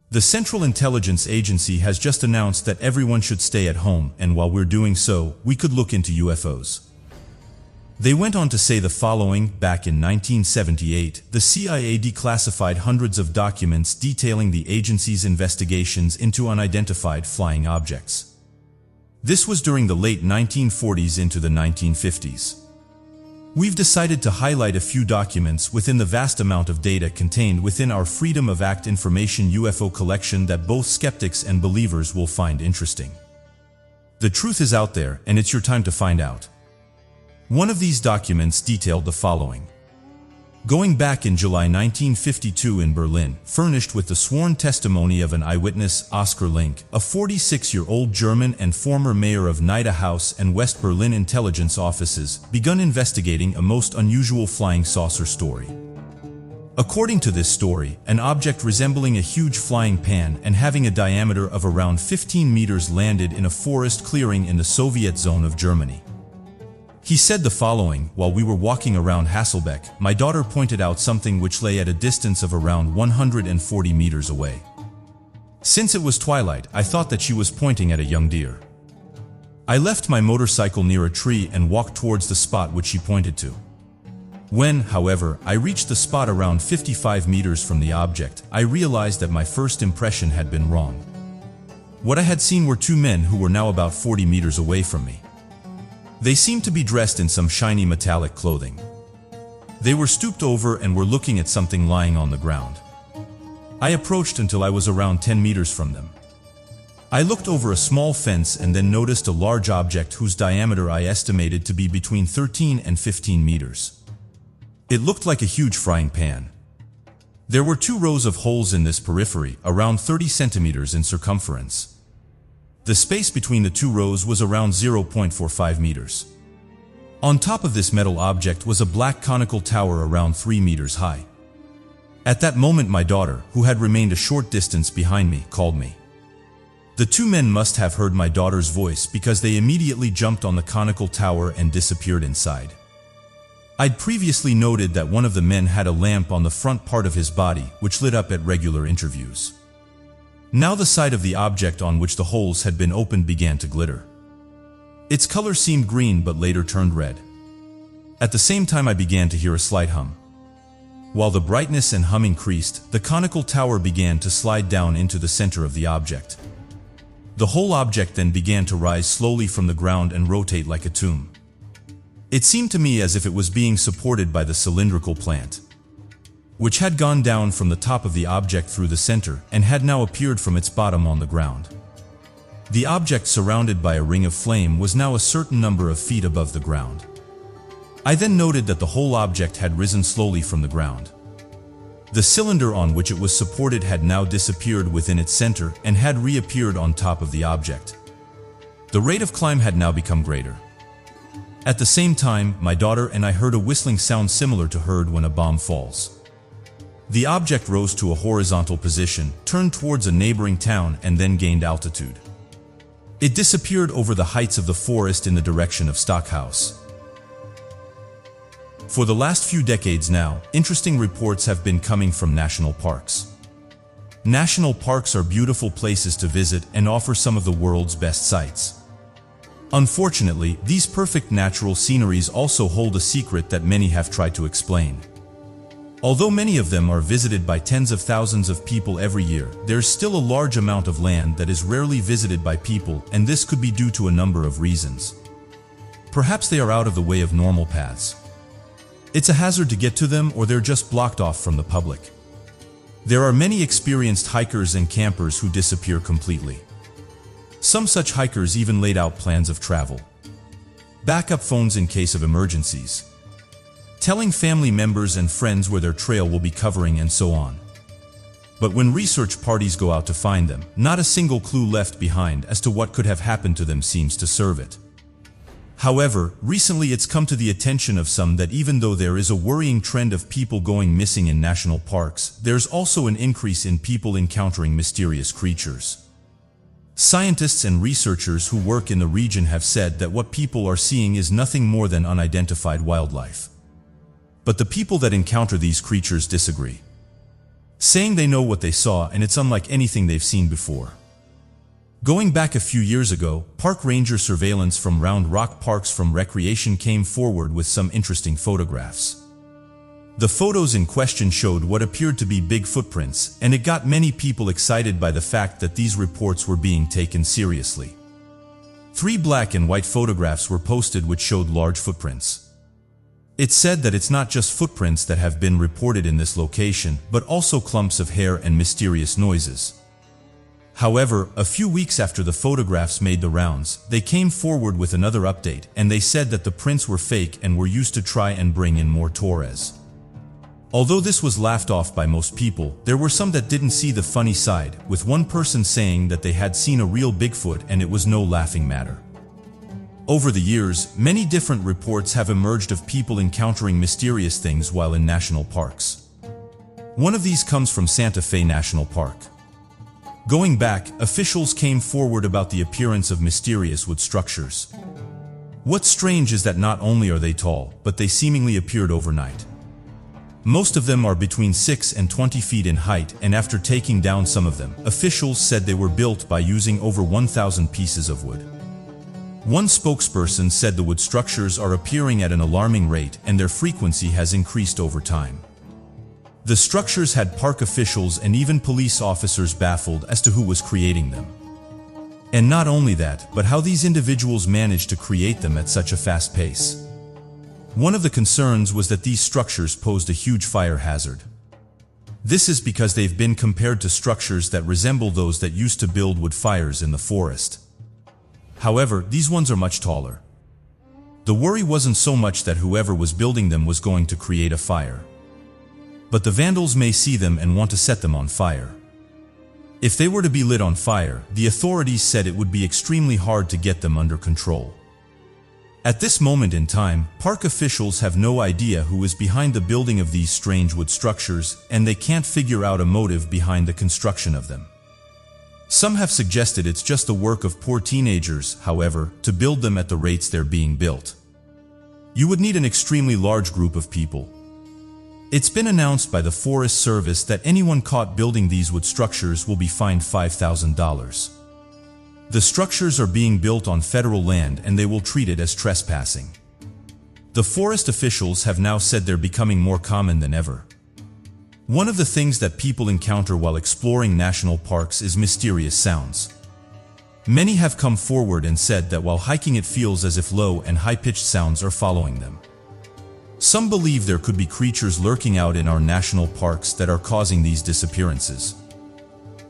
The Central Intelligence Agency has just announced that everyone should stay at home, and while we're doing so, we could look into UFOs. They went on to say the following: back in 1978, the CIA declassified hundreds of documents detailing the agency's investigations into unidentified flying objects. This was during the late 1940s into the 1950s. We've decided to highlight a few documents within the vast amount of data contained within our Freedom of Act Information UFO collection that both skeptics and believers will find interesting. The truth is out there, and it's your time to find out. One of these documents detailed the following. Going back in July 1952 in Berlin, furnished with the sworn testimony of an eyewitness, Oskar Link, a 46-year-old German and former mayor of Nida House and West Berlin intelligence offices, begun investigating a most unusual flying saucer story. According to this story, an object resembling a huge flying pan and having a diameter of around 15 meters landed in a forest clearing in the Soviet zone of Germany. He said the following: while we were walking around Hasselbeck, my daughter pointed out something which lay at a distance of around 140 meters away. Since it was twilight, I thought that she was pointing at a young deer. I left my motorcycle near a tree and walked towards the spot which she pointed to. When, however, I reached the spot around 55 meters from the object, I realized that my first impression had been wrong. What I had seen were two men who were now about 40 meters away from me. They seemed to be dressed in some shiny metallic clothing. They were stooped over and were looking at something lying on the ground. I approached until I was around 10 meters from them. I looked over a small fence and then noticed a large object whose diameter I estimated to be between 13 and 15 meters. It looked like a huge frying pan. There were two rows of holes in this periphery, around 30 centimeters in circumference. The space between the two rows was around 0.45 meters. On top of this metal object was a black conical tower around 3 meters high. At that moment my daughter, who had remained a short distance behind me, called me. The two men must have heard my daughter's voice because they immediately jumped on the conical tower and disappeared inside. I'd previously noted that one of the men had a lamp on the front part of his body, which lit up at regular intervals. Now the side of the object on which the holes had been opened began to glitter. Its color seemed green but later turned red. At the same time I began to hear a slight hum. While the brightness and hum increased, the conical tower began to slide down into the center of the object. The whole object then began to rise slowly from the ground and rotate like a tomb. It seemed to me as if it was being supported by the cylindrical plant, which had gone down from the top of the object through the center and had now appeared from its bottom on the ground. The object, surrounded by a ring of flame, was now a certain number of feet above the ground. I then noted that the whole object had risen slowly from the ground. The cylinder on which it was supported had now disappeared within its center and had reappeared on top of the object. The rate of climb had now become greater. At the same time, my daughter and I heard a whistling sound similar to heard when a bomb falls. The object rose to a horizontal position, turned towards a neighboring town, and then gained altitude. It disappeared over the heights of the forest in the direction of Stockhouse. For the last few decades now, interesting reports have been coming from national parks. National parks are beautiful places to visit and offer some of the world's best sights. Unfortunately, these perfect natural sceneries also hold a secret that many have tried to explain. Although many of them are visited by tens of thousands of people every year, there's still a large amount of land that is rarely visited by people, and this could be due to a number of reasons. Perhaps they are out of the way of normal paths. It's a hazard to get to them, or they're just blocked off from the public. There are many experienced hikers and campers who disappear completely. Some such hikers even laid out plans of travel, backup phones in case of emergencies, telling family members and friends where their trail will be covering, and so on. But when research parties go out to find them, not a single clue left behind as to what could have happened to them seems to serve it. However, recently it's come to the attention of some that even though there is a worrying trend of people going missing in national parks, there's also an increase in people encountering mysterious creatures. Scientists and researchers who work in the region have said that what people are seeing is nothing more than unidentified wildlife. But the people that encounter these creatures disagree. saying they know what they saw and it's unlike anything they've seen before. Going back a few years ago, park ranger surveillance from Round Rock Parks from Recreation came forward with some interesting photographs. The photos in question showed what appeared to be big footprints, and it got many people excited by the fact that these reports were being taken seriously. 3 black and white photographs were posted which showed large footprints. It's said that it's not just footprints that have been reported in this location, but also clumps of hair and mysterious noises. However, a few weeks after the photographs made the rounds, they came forward with another update, and they said that the prints were fake and were used to try and bring in more Torres. Although this was laughed off by most people, there were some that didn't see the funny side, with one person saying that they had seen a real Bigfoot and it was no laughing matter. Over the years, many different reports have emerged of people encountering mysterious things while in national parks. One of these comes from Santa Fe National Park. Going back, officials came forward about the appearance of mysterious wood structures. What's strange is that not only are they tall, but they seemingly appeared overnight. Most of them are between 6 and 20 feet in height, and after taking down some of them, officials said they were built by using over 1,000 pieces of wood. One spokesperson said the wood structures are appearing at an alarming rate and their frequency has increased over time. The structures had park officials and even police officers baffled as to who was creating them. And not only that, but how these individuals managed to create them at such a fast pace. One of the concerns was that these structures posed a huge fire hazard. This is because they've been compared to structures that resemble those that used to build wood fires in the forest. However, these ones are much taller. The worry wasn't so much that whoever was building them was going to create a fire, but the vandals may see them and want to set them on fire. If they were to be lit on fire, the authorities said it would be extremely hard to get them under control. At this moment in time, park officials have no idea who is behind the building of these strange wood structures, and they can't figure out a motive behind the construction of them. Some have suggested it's just the work of poor teenagers, however, to build them at the rates they're being built. You would need an extremely large group of people. It's been announced by the Forest Service that anyone caught building these wood structures will be fined $5,000. The structures are being built on federal land and they will treat it as trespassing. The forest officials have now said they're becoming more common than ever. One of the things that people encounter while exploring national parks is mysterious sounds. Many have come forward and said that while hiking it feels as if low and high-pitched sounds are following them. Some believe there could be creatures lurking out in our national parks that are causing these disappearances.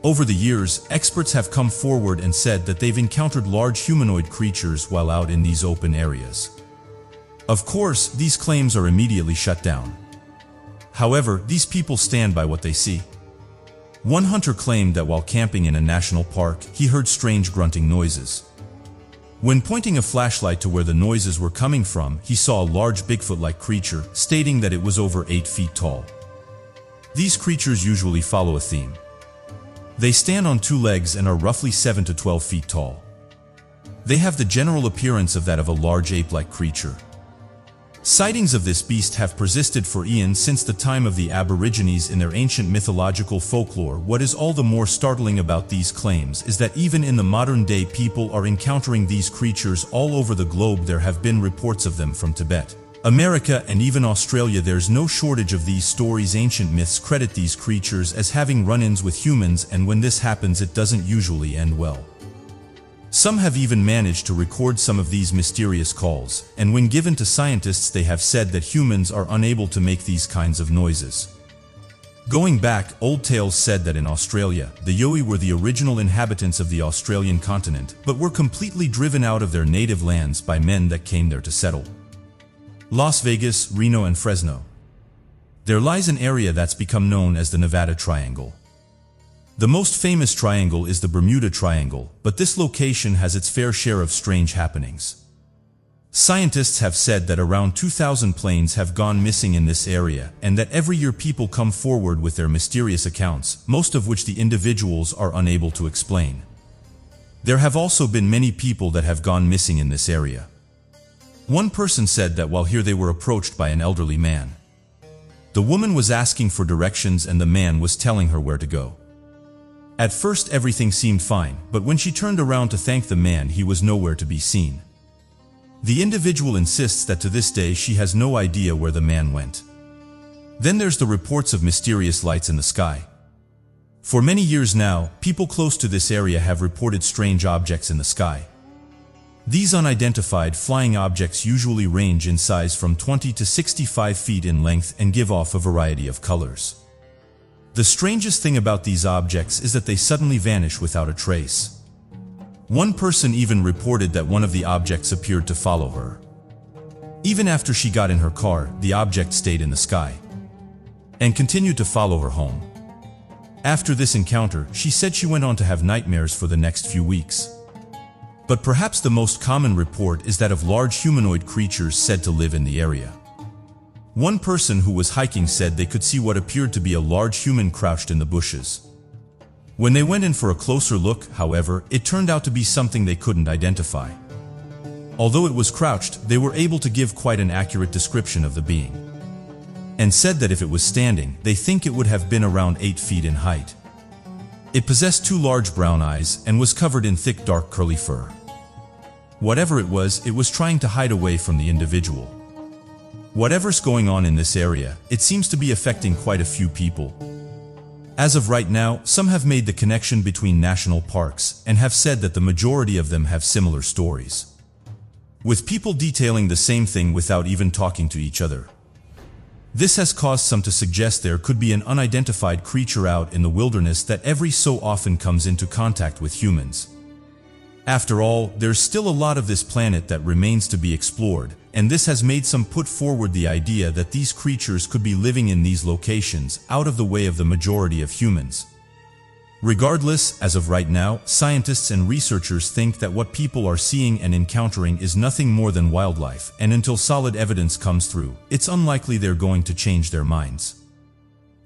Over the years, experts have come forward and said that they've encountered large humanoid creatures while out in these open areas. Of course, these claims are immediately shut down. However, these people stand by what they see. One hunter claimed that while camping in a national park, he heard strange grunting noises. When pointing a flashlight to where the noises were coming from, he saw a large Bigfoot-like creature, stating that it was over 8 feet tall. These creatures usually follow a theme. They stand on 2 legs and are roughly 7 to 12 feet tall. They have the general appearance of that of a large ape-like creature. Sightings of this beast have persisted for eons since the time of the Aborigines in their ancient mythological folklore. What is all the more startling about these claims is that even in the modern day, people are encountering these creatures all over the globe. There have been reports of them from Tibet, America, and even Australia. There's no shortage of these stories. Ancient myths credit these creatures as having run-ins with humans, and when this happens, it doesn't usually end well. Some have even managed to record some of these mysterious calls, and when given to scientists, they have said that humans are unable to make these kinds of noises. Going back, old tales said that in Australia, the Yowie were the original inhabitants of the Australian continent, but were completely driven out of their native lands by men that came there to settle. Las Vegas, Reno, and Fresno. There lies an area that's become known as the Nevada Triangle. The most famous triangle is the Bermuda Triangle, but this location has its fair share of strange happenings. Scientists have said that around 2,000 planes have gone missing in this area, and that every year people come forward with their mysterious accounts, most of which the individuals are unable to explain. There have also been many people that have gone missing in this area. One person said that while here they were approached by an elderly man. The woman was asking for directions and the man was telling her where to go. At first everything seemed fine, but when she turned around to thank the man, he was nowhere to be seen. The individual insists that to this day she has no idea where the man went. Then there's the reports of mysterious lights in the sky. For many years now, people close to this area have reported strange objects in the sky. These unidentified flying objects usually range in size from 20 to 65 feet in length and give off a variety of colors. The strangest thing about these objects is that they suddenly vanish without a trace. One person even reported that one of the objects appeared to follow her. Even after she got in her car, the object stayed in the sky and continued to follow her home. After this encounter, she said she went on to have nightmares for the next few weeks. But perhaps the most common report is that of large humanoid creatures said to live in the area. One person who was hiking said they could see what appeared to be a large human crouched in the bushes. When they went in for a closer look, however, it turned out to be something they couldn't identify. Although it was crouched, they were able to give quite an accurate description of the being, and said that if it was standing, they think it would have been around 8 feet in height. It possessed 2 large brown eyes and was covered in thick dark curly fur. Whatever it was trying to hide away from the individual. Whatever's going on in this area, it seems to be affecting quite a few people. As of right now, some have made the connection between national parks and have said that the majority of them have similar stories, with people detailing the same thing without even talking to each other. This has caused some to suggest there could be an unidentified creature out in the wilderness that every so often comes into contact with humans. After all, there's still a lot of this planet that remains to be explored, and this has made some put forward the idea that these creatures could be living in these locations out of the way of the majority of humans. Regardless, as of right now, scientists and researchers think that what people are seeing and encountering is nothing more than wildlife, and until solid evidence comes through, it's unlikely they're going to change their minds.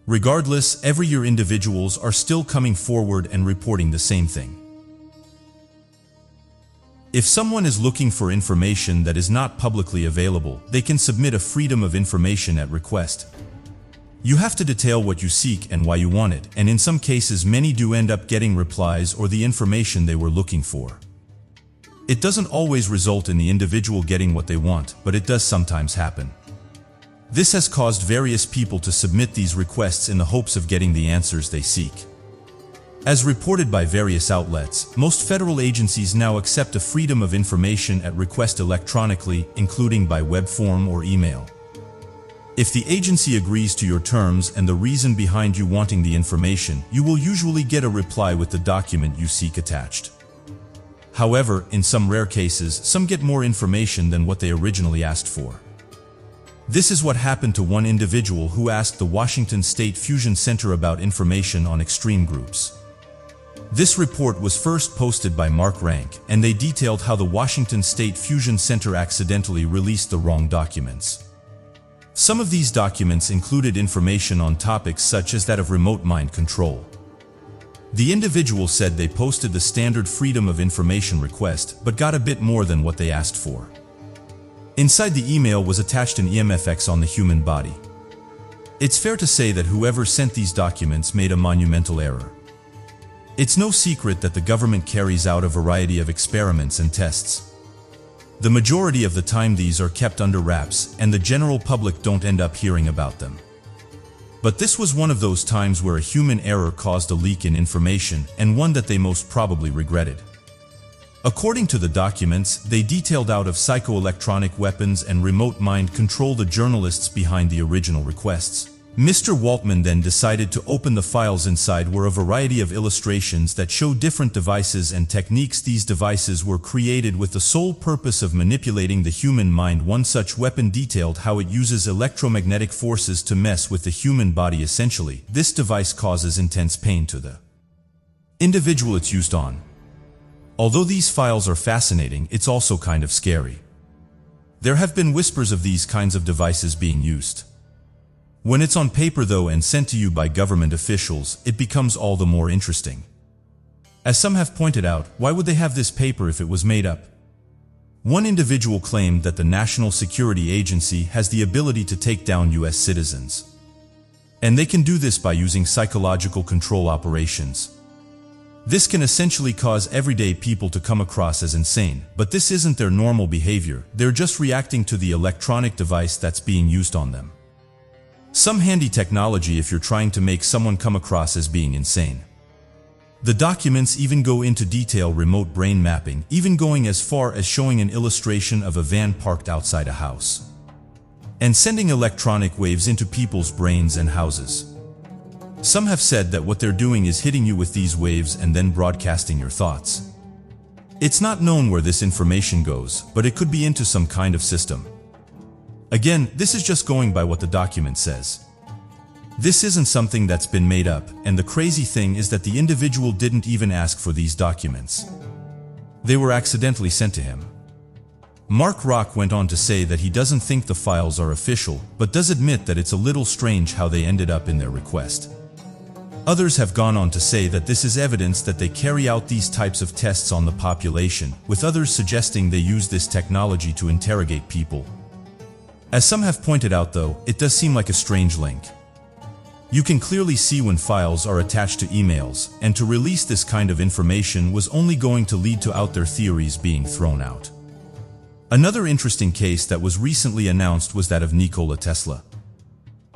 Regardless, every year individuals are still coming forward and reporting the same thing. If someone is looking for information that is not publicly available, they can submit a Freedom of Information Act request. You have to detail what you seek and why you want it, and in some cases many do end up getting replies or the information they were looking for. It doesn't always result in the individual getting what they want, but it does sometimes happen. This has caused various people to submit these requests in the hopes of getting the answers they seek. As reported by various outlets, most federal agencies now accept a Freedom of Information Act request electronically, including by web form or email. If the agency agrees to your terms and the reason behind you wanting the information, you will usually get a reply with the document you seek attached. However, in some rare cases, some get more information than what they originally asked for. This is what happened to one individual who asked the Washington State Fusion Center about information on extreme groups. This report was first posted by Mark Rank, and they detailed how the Washington State Fusion Center accidentally released the wrong documents. Some of these documents included information on topics such as that of remote mind control. The individual said they posted the standard Freedom of Information request, but got a bit more than what they asked for. Inside the email was attached an EMFX on the human body. It's fair to say that whoever sent these documents made a monumental error. It's no secret that the government carries out a variety of experiments and tests. The majority of the time these are kept under wraps, and the general public don't end up hearing about them. But this was one of those times where a human error caused a leak in information, and one that they most probably regretted. According to the documents, they detailed out of psychoelectronic weapons and remote mind control the journalists behind the original requests. Mr. Waltman then decided to open the files. Inside were a variety of illustrations that show different devices and techniques. These devices were created with the sole purpose of manipulating the human mind. One such weapon detailed how it uses electromagnetic forces to mess with the human body. Essentially, this device causes intense pain to the individual it's used on. Although these files are fascinating, it's also kind of scary. There have been whispers of these kinds of devices being used. When it's on paper though and sent to you by government officials, it becomes all the more interesting. As some have pointed out, why would they have this paper if it was made up? One individual claimed that the National Security Agency has the ability to take down US citizens. And they can do this by using psychological control operations. This can essentially cause everyday people to come across as insane, but this isn't their normal behavior. They're just reacting to the electronic device that's being used on them. Some handy technology if you're trying to make someone come across as being insane. The documents even go into detail remote brain mapping, even going as far as showing an illustration of a van parked outside a house, and sending electronic waves into people's brains and houses. Some have said that what they're doing is hitting you with these waves and then broadcasting your thoughts. It's not known where this information goes, but it could be into some kind of system. Again, this is just going by what the document says. This isn't something that's been made up, and the crazy thing is that the individual didn't even ask for these documents. They were accidentally sent to him. Mark Rock went on to say that he doesn't think the files are official, but does admit that it's a little strange how they ended up in their request. Others have gone on to say that this is evidence that they carry out these types of tests on the population, with others suggesting they use this technology to interrogate people. As some have pointed out though, it does seem like a strange link. You can clearly see when files are attached to emails, and to release this kind of information was only going to lead to out there theories being thrown out. Another interesting case that was recently announced was that of Nikola Tesla.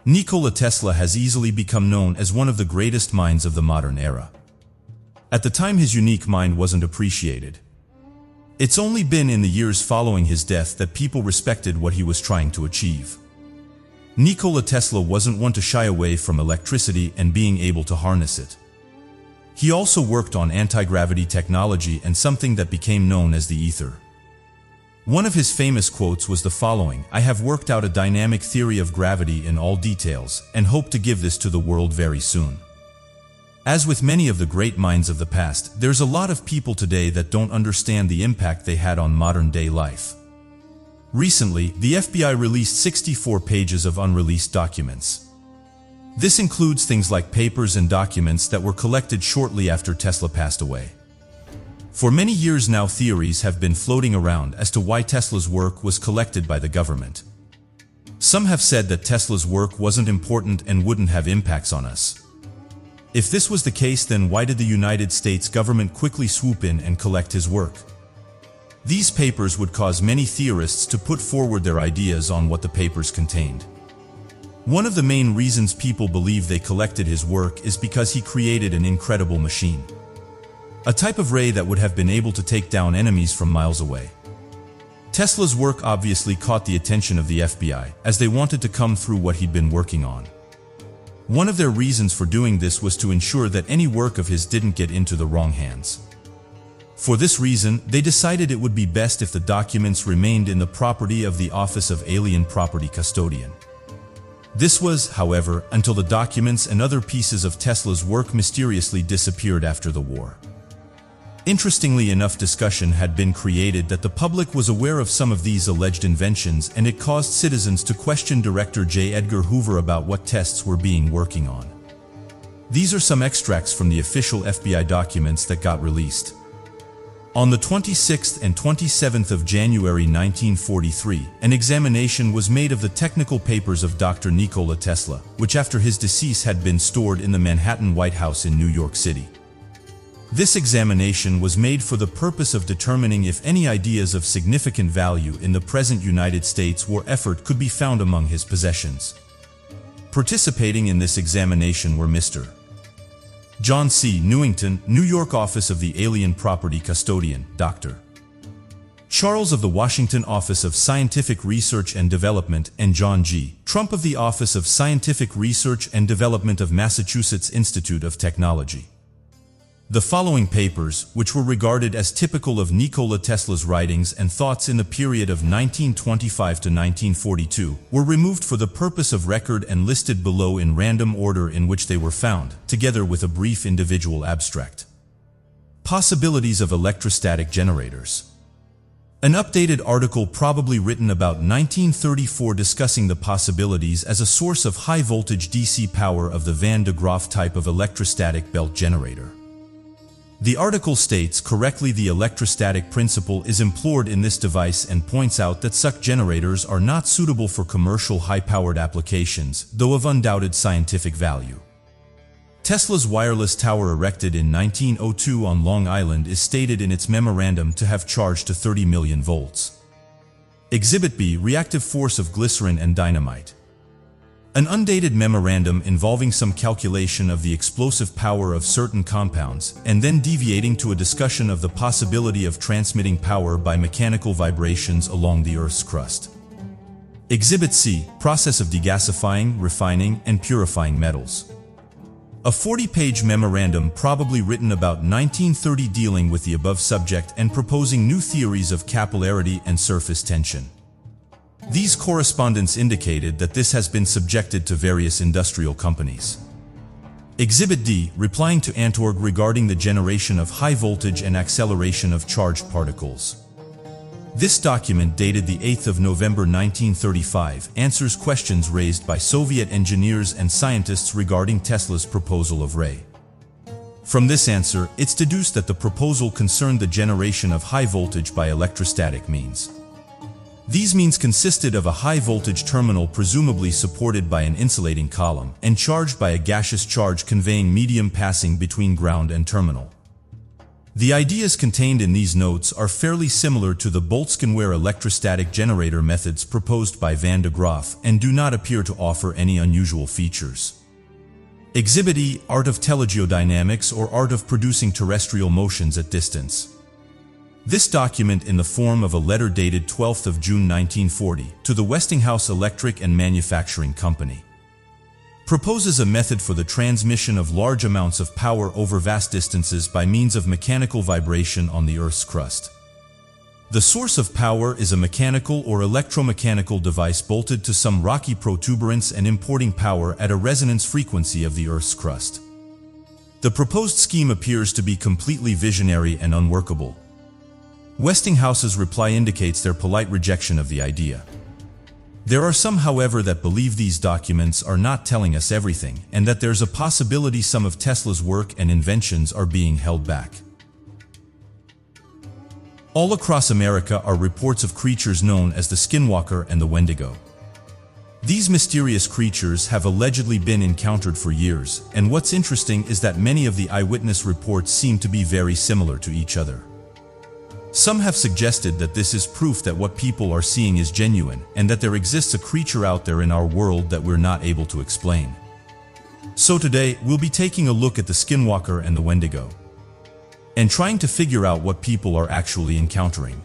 Nikola Tesla has easily become known as one of the greatest minds of the modern era. At the time, his unique mind wasn't appreciated. It's only been in the years following his death that people respected what he was trying to achieve. Nikola Tesla wasn't one to shy away from electricity and being able to harness it. He also worked on anti-gravity technology and something that became known as the ether. One of his famous quotes was the following: "I have worked out a dynamic theory of gravity in all details, and hope to give this to the world very soon." As with many of the great minds of the past, there's a lot of people today that don't understand the impact they had on modern-day life. Recently, the FBI released 64 pages of unreleased documents. This includes things like papers and documents that were collected shortly after Tesla passed away. For many years now, theories have been floating around as to why Tesla's work was collected by the government. Some have said that Tesla's work wasn't important and wouldn't have impacts on us. If this was the case, then why did the United States government quickly swoop in and collect his work? These papers would cause many theorists to put forward their ideas on what the papers contained. One of the main reasons people believe they collected his work is because he created an incredible machine. A type of ray that would have been able to take down enemies from miles away. Tesla's work obviously caught the attention of the FBI, as they wanted to come through what he'd been working on. One of their reasons for doing this was to ensure that any work of his didn't get into the wrong hands. For this reason, they decided it would be best if the documents remained in the property of the Office of Alien Property Custodian. This was, however, until the documents and other pieces of Tesla's work mysteriously disappeared after the war. Interestingly enough, discussion had been created that the public was aware of some of these alleged inventions, and it caused citizens to question Director J. Edgar Hoover about what tests were being working on. These are some extracts from the official FBI documents that got released. On the 26th and 27th of January 1943, an examination was made of the technical papers of Dr. Nikola Tesla, which after his decease had been stored in the Manhattan White House in New York City. This examination was made for the purpose of determining if any ideas of significant value in the present United States war effort could be found among his possessions. Participating in this examination were Mr. John C. Newington, New York Office of the Alien Property Custodian, Dr. Charles of the Washington Office of Scientific Research and Development, and John G. Trump of the Office of Scientific Research and Development of Massachusetts Institute of Technology. The following papers, which were regarded as typical of Nikola Tesla's writings and thoughts in the period of 1925 to 1942, were removed for the purpose of record and listed below in random order in which they were found, together with a brief individual abstract. Possibilities of electrostatic generators. An updated article probably written about 1934 discussing the possibilities as a source of high-voltage DC power of the Van de Graaff type of electrostatic belt generator. The article states correctly the electrostatic principle is employed in this device and points out that such generators are not suitable for commercial high-powered applications, though of undoubted scientific value. Tesla's wireless tower erected in 1902 on Long Island is stated in its memorandum to have charged to 30 million volts. Exhibit B, reactive force of glycerin and dynamite. An undated memorandum involving some calculation of the explosive power of certain compounds, and then deviating to a discussion of the possibility of transmitting power by mechanical vibrations along the Earth's crust. Exhibit C, process of degasifying, refining, and purifying metals. A 40-page memorandum probably written about 1930 dealing with the above subject and proposing new theories of capillarity and surface tension. These correspondents indicated that this has been subjected to various industrial companies. Exhibit D, replying to Antorg regarding the generation of high voltage and acceleration of charged particles. This document, dated the 8th of November 1935, answers questions raised by Soviet engineers and scientists regarding Tesla's proposal of Ray. From this answer, it's deduced that the proposal concerned the generation of high voltage by electrostatic means. These means consisted of a high-voltage terminal presumably supported by an insulating column and charged by a gaseous charge conveying medium passing between ground and terminal. The ideas contained in these notes are fairly similar to the Boltzmann-Weyr electrostatic generator methods proposed by Van de Graaff and do not appear to offer any unusual features. Exhibit E, art of telegeodynamics or art of producing terrestrial motions at distance. This document, in the form of a letter dated 12th of June 1940 to the Westinghouse Electric and Manufacturing Company, proposes a method for the transmission of large amounts of power over vast distances by means of mechanical vibration on the Earth's crust. The source of power is a mechanical or electromechanical device bolted to some rocky protuberance and importing power at a resonance frequency of the Earth's crust. The proposed scheme appears to be completely visionary and unworkable. Westinghouse's reply indicates their polite rejection of the idea. There are some, however, that believe these documents are not telling us everything, and that there's a possibility some of Tesla's work and inventions are being held back. All across America are reports of creatures known as the Skinwalker and the Wendigo. These mysterious creatures have allegedly been encountered for years, and what's interesting is that many of the eyewitness reports seem to be very similar to each other. Some have suggested that this is proof that what people are seeing is genuine, and that there exists a creature out there in our world that we're not able to explain. So today, we'll be taking a look at the Skinwalker and the Wendigo, and trying to figure out what people are actually encountering.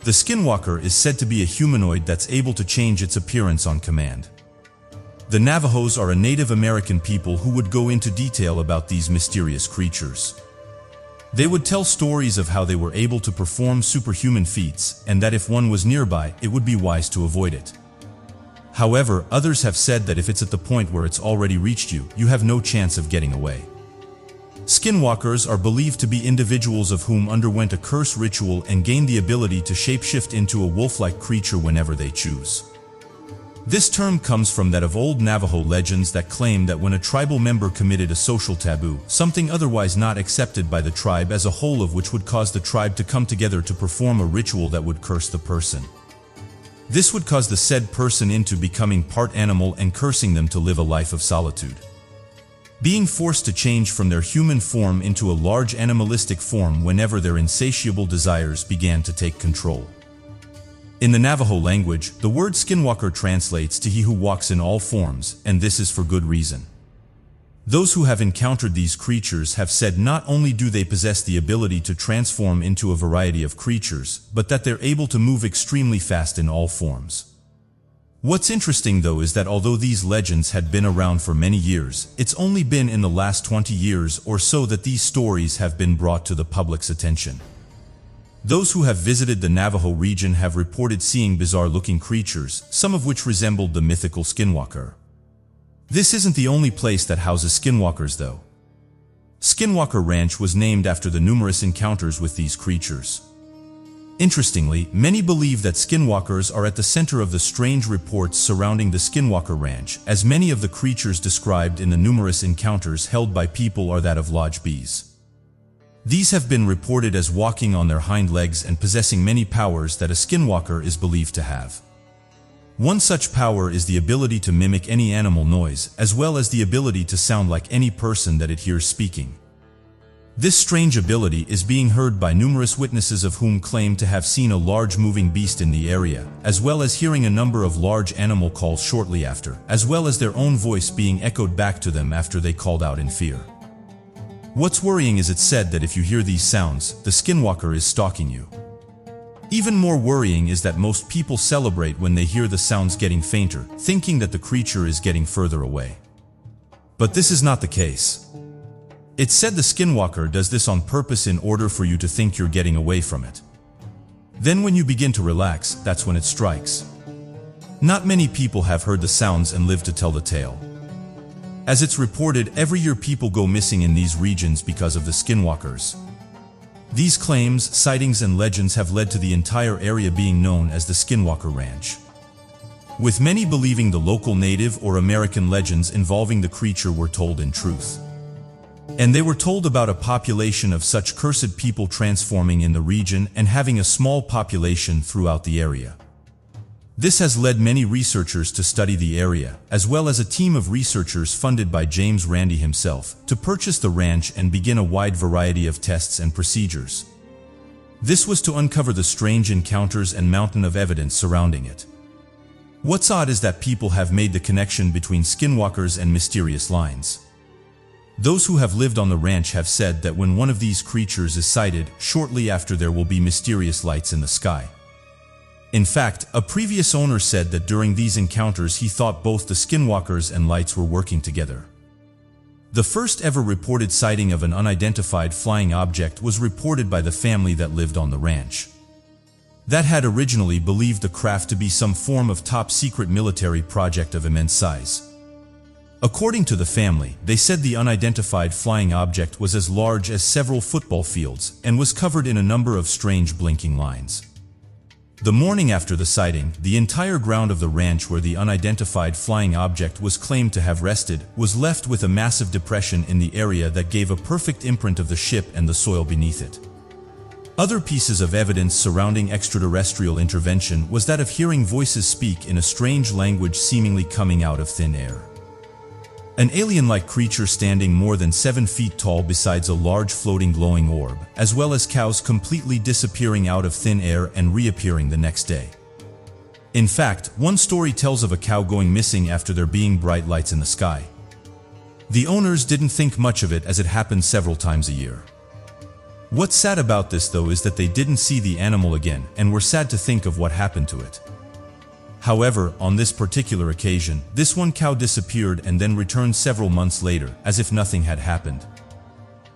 The Skinwalker is said to be a humanoid that's able to change its appearance on command. The Navajos are a Native American people who would go into detail about these mysterious creatures. They would tell stories of how they were able to perform superhuman feats, and that if one was nearby, it would be wise to avoid it. However, others have said that if it's at the point where it's already reached you, you have no chance of getting away. Skinwalkers are believed to be individuals of whom underwent a curse ritual and gained the ability to shapeshift into a wolf-like creature whenever they choose. This term comes from that of old Navajo legends that claim that when a tribal member committed a social taboo, something otherwise not accepted by the tribe as a whole of which would cause the tribe to come together to perform a ritual that would curse the person. This would cause the said person into becoming part animal and cursing them to live a life of solitude. Being forced to change from their human form into a large animalistic form whenever their insatiable desires began to take control. In the Navajo language, the word Skinwalker translates to he who walks in all forms, and this is for good reason. Those who have encountered these creatures have said not only do they possess the ability to transform into a variety of creatures, but that they're able to move extremely fast in all forms. What's interesting though is that although these legends had been around for many years, it's only been in the last 20 years or so that these stories have been brought to the public's attention. Those who have visited the Navajo region have reported seeing bizarre-looking creatures, some of which resembled the mythical Skinwalker. This isn't the only place that houses Skinwalkers though. Skinwalker Ranch was named after the numerous encounters with these creatures. Interestingly, many believe that Skinwalkers are at the center of the strange reports surrounding the Skinwalker Ranch, as many of the creatures described in the numerous encounters held by people are that of lodge bees. These have been reported as walking on their hind legs and possessing many powers that a skinwalker is believed to have. One such power is the ability to mimic any animal noise, as well as the ability to sound like any person that it hears speaking. This strange ability is being heard by numerous witnesses, of whom claim to have seen a large moving beast in the area, as well as hearing a number of large animal calls shortly after, as well as their own voice being echoed back to them after they called out in fear. What's worrying is it's said that if you hear these sounds, the skinwalker is stalking you. Even more worrying is that most people celebrate when they hear the sounds getting fainter, thinking that the creature is getting further away. But this is not the case. It's said the skinwalker does this on purpose in order for you to think you're getting away from it. Then when you begin to relax, that's when it strikes. Not many people have heard the sounds and lived to tell the tale. As it's reported, every year people go missing in these regions because of the skinwalkers. These claims, sightings, and legends have led to the entire area being known as the Skinwalker Ranch, with many believing the local native or American legends involving the creature were told in truth. And they were told about a population of such cursed people transforming in the region and having a small population throughout the area. This has led many researchers to study the area, as well as a team of researchers funded by James Randi himself, to purchase the ranch and begin a wide variety of tests and procedures. This was to uncover the strange encounters and mountain of evidence surrounding it. What's odd is that people have made the connection between skinwalkers and mysterious lines. Those who have lived on the ranch have said that when one of these creatures is sighted, shortly after there will be mysterious lights in the sky. In fact, a previous owner said that during these encounters he thought both the skinwalkers and lights were working together. The first ever reported sighting of an unidentified flying object was reported by the family that lived on the ranch. That had originally believed the craft to be some form of top-secret military project of immense size. According to the family, they said the unidentified flying object was as large as several football fields and was covered in a number of strange blinking lines. The morning after the sighting, the entire ground of the ranch where the unidentified flying object was claimed to have rested was left with a massive depression in the area that gave a perfect imprint of the ship and the soil beneath it. Other pieces of evidence surrounding extraterrestrial intervention was that of hearing voices speak in a strange language seemingly coming out of thin air. An alien-like creature standing more than 7 feet tall besides a large floating glowing orb, as well as cows completely disappearing out of thin air and reappearing the next day. In fact, one story tells of a cow going missing after there being bright lights in the sky. The owners didn't think much of it as it happened several times a year. What's sad about this though is that they didn't see the animal again and were sad to think of what happened to it. However, on this particular occasion, this one cow disappeared and then returned several months later, as if nothing had happened.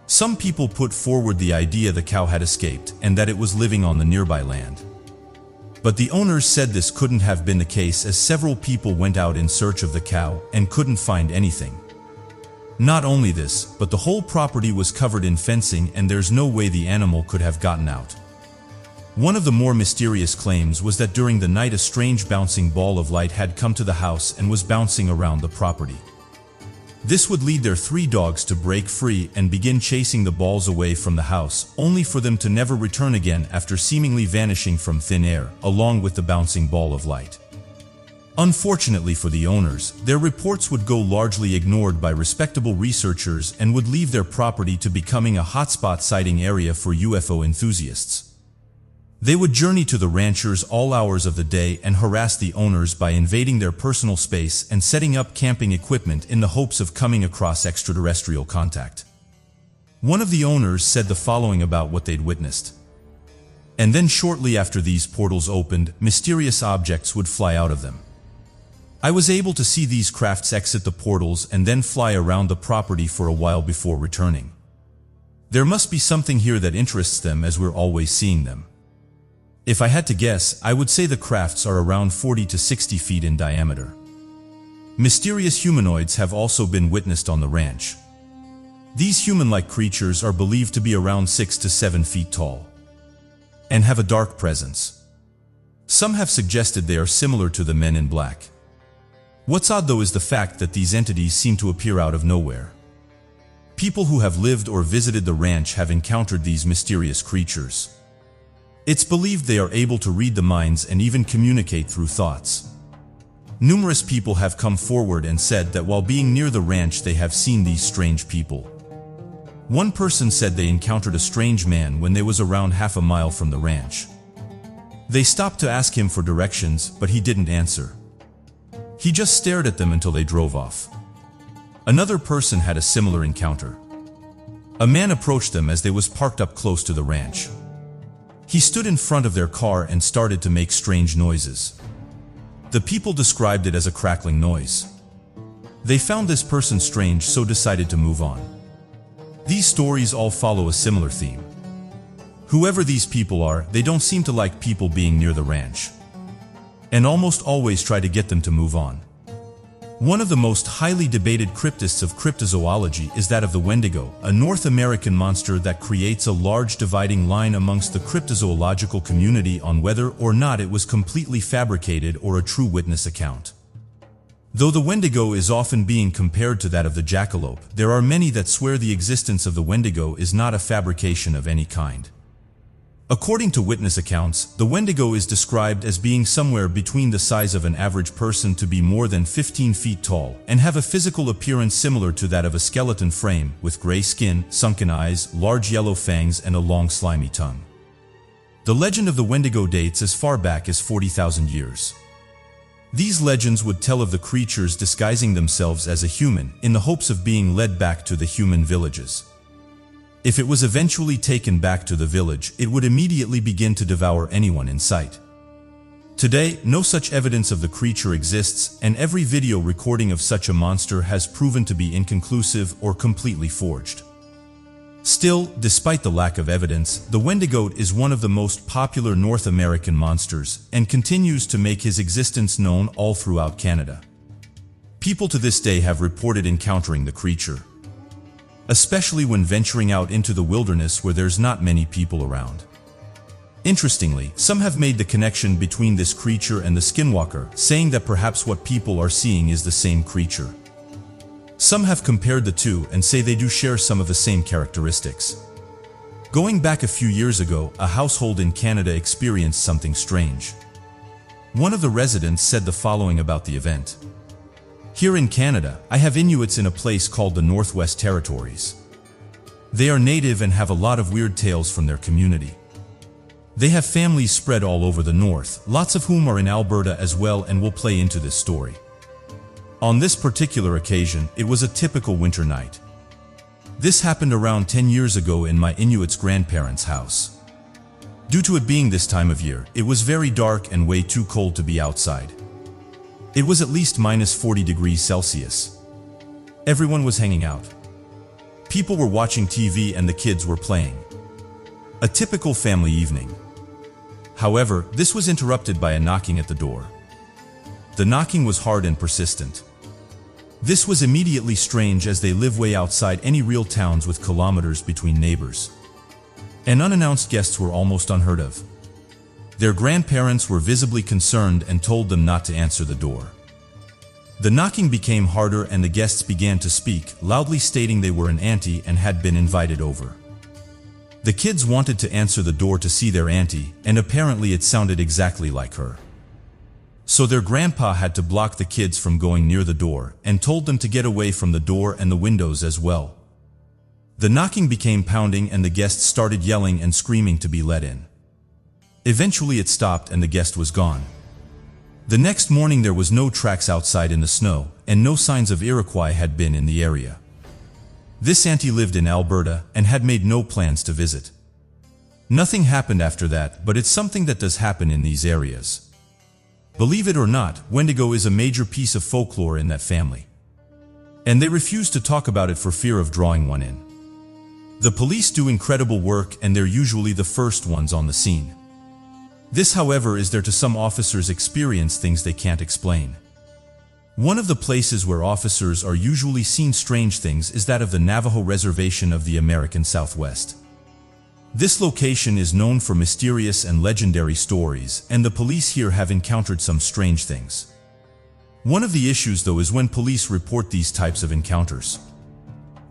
Some people put forward the idea the cow had escaped and that it was living on the nearby land. But the owners said this couldn't have been the case, as several people went out in search of the cow and couldn't find anything. Not only this, but the whole property was covered in fencing and there's no way the animal could have gotten out. One of the more mysterious claims was that during the night a strange bouncing ball of light had come to the house and was bouncing around the property. This would lead their 3 dogs to break free and begin chasing the balls away from the house, only for them to never return again after seemingly vanishing from thin air, along with the bouncing ball of light. Unfortunately for the owners, their reports would go largely ignored by respectable researchers and would leave their property to becoming a hotspot sighting area for UFO enthusiasts. They would journey to the ranchers all hours of the day and harass the owners by invading their personal space and setting up camping equipment in the hopes of coming across extraterrestrial contact. One of the owners said the following about what they'd witnessed. And then shortly after these portals opened, mysterious objects would fly out of them. I was able to see these crafts exit the portals and then fly around the property for a while before returning. There must be something here that interests them, as we're always seeing them. If I had to guess, I would say the crafts are around 40 to 60 feet in diameter. Mysterious humanoids have also been witnessed on the ranch. These human-like creatures are believed to be around 6 to 7 feet tall and have a dark presence. Some have suggested they are similar to the Men in Black. What's odd though is the fact that these entities seem to appear out of nowhere. People who have lived or visited the ranch have encountered these mysterious creatures. It's believed they are able to read the minds and even communicate through thoughts. Numerous people have come forward and said that while being near the ranch they have seen these strange people. One person said they encountered a strange man when they was around half a mile from the ranch. They stopped to ask him for directions, but he didn't answer. He just stared at them until they drove off. Another person had a similar encounter. A man approached them as they was parked up close to the ranch. He stood in front of their car and started to make strange noises. The people described it as a crackling noise. They found this person strange, so decided to move on. These stories all follow a similar theme. Whoever these people are, they don't seem to like people being near the ranch, and almost always try to get them to move on. One of the most highly debated cryptids of cryptozoology is that of the Wendigo, a North American monster that creates a large dividing line amongst the cryptozoological community on whether or not it was completely fabricated or a true witness account. Though the Wendigo is often being compared to that of the jackalope, there are many that swear the existence of the Wendigo is not a fabrication of any kind. According to witness accounts, the Wendigo is described as being somewhere between the size of an average person to be more than 15 feet tall, and have a physical appearance similar to that of a skeleton frame, with gray skin, sunken eyes, large yellow fangs, and a long slimy tongue. The legend of the Wendigo dates as far back as 40,000 years. These legends would tell of the creatures disguising themselves as a human, in the hopes of being led back to the human villages. If it was eventually taken back to the village, it would immediately begin to devour anyone in sight. Today, no such evidence of the creature exists, and every video recording of such a monster has proven to be inconclusive or completely forged. Still, despite the lack of evidence, the Wendigo is one of the most popular North American monsters and continues to make his existence known all throughout Canada. People to this day have reported encountering the creature, especially when venturing out into the wilderness where there's not many people around. Interestingly, some have made the connection between this creature and the Skinwalker, saying that perhaps what people are seeing is the same creature. Some have compared the two and say they do share some of the same characteristics. Going back a few years ago, a household in Canada experienced something strange. One of the residents said the following about the event. Here in Canada, I have Inuits in a place called the Northwest Territories. They are native and have a lot of weird tales from their community. They have families spread all over the north, lots of whom are in Alberta as well, and will play into this story. On this particular occasion, it was a typical winter night. This happened around 10 years ago in my Inuit's grandparents' house. Due to it being this time of year, it was very dark and way too cold to be outside. It was at least minus 40 degrees Celsius. Everyone was hanging out. People were watching TV and the kids were playing. A typical family evening. However, this was interrupted by a knocking at the door. The knocking was hard and persistent. This was immediately strange, as they live way outside any real towns with kilometers between neighbors. And unannounced guests were almost unheard of. Their grandparents were visibly concerned and told them not to answer the door. The knocking became harder and the guests began to speak, loudly stating they were an auntie and had been invited over. The kids wanted to answer the door to see their auntie, and apparently it sounded exactly like her. So their grandpa had to block the kids from going near the door and told them to get away from the door and the windows as well. The knocking became pounding and the guests started yelling and screaming to be let in. Eventually it stopped and the guest was gone. The next morning there was no tracks outside in the snow, and no signs of Iroquois had been in the area. This auntie lived in Alberta and had made no plans to visit. Nothing happened after that, but it's something that does happen in these areas. Believe it or not, Wendigo is a major piece of folklore in that family. And they refuse to talk about it for fear of drawing one in. The police do incredible work and they're usually the first ones on the scene. This, however, is there to some officers experience things they can't explain. One of the places where officers are usually seen strange things is that of the Navajo Reservation of the American Southwest. This location is known for mysterious and legendary stories, and the police here have encountered some strange things. One of the issues, though, is when police report these types of encounters.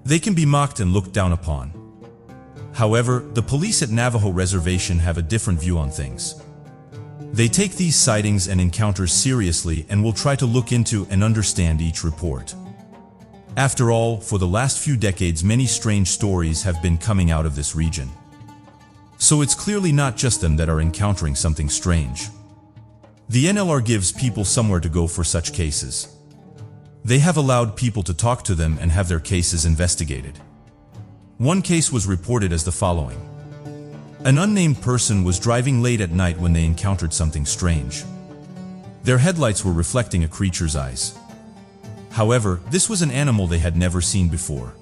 They can be mocked and looked down upon. However, the police at Navajo Reservation have a different view on things. They take these sightings and encounters seriously and will try to look into and understand each report. After all, for the last few decades, many strange stories have been coming out of this region. So it's clearly not just them that are encountering something strange. The NLR gives people somewhere to go for such cases. They have allowed people to talk to them and have their cases investigated. One case was reported as the following. An unnamed person was driving late at night when they encountered something strange. Their headlights were reflecting a creature's eyes. However, this was an animal they had never seen before.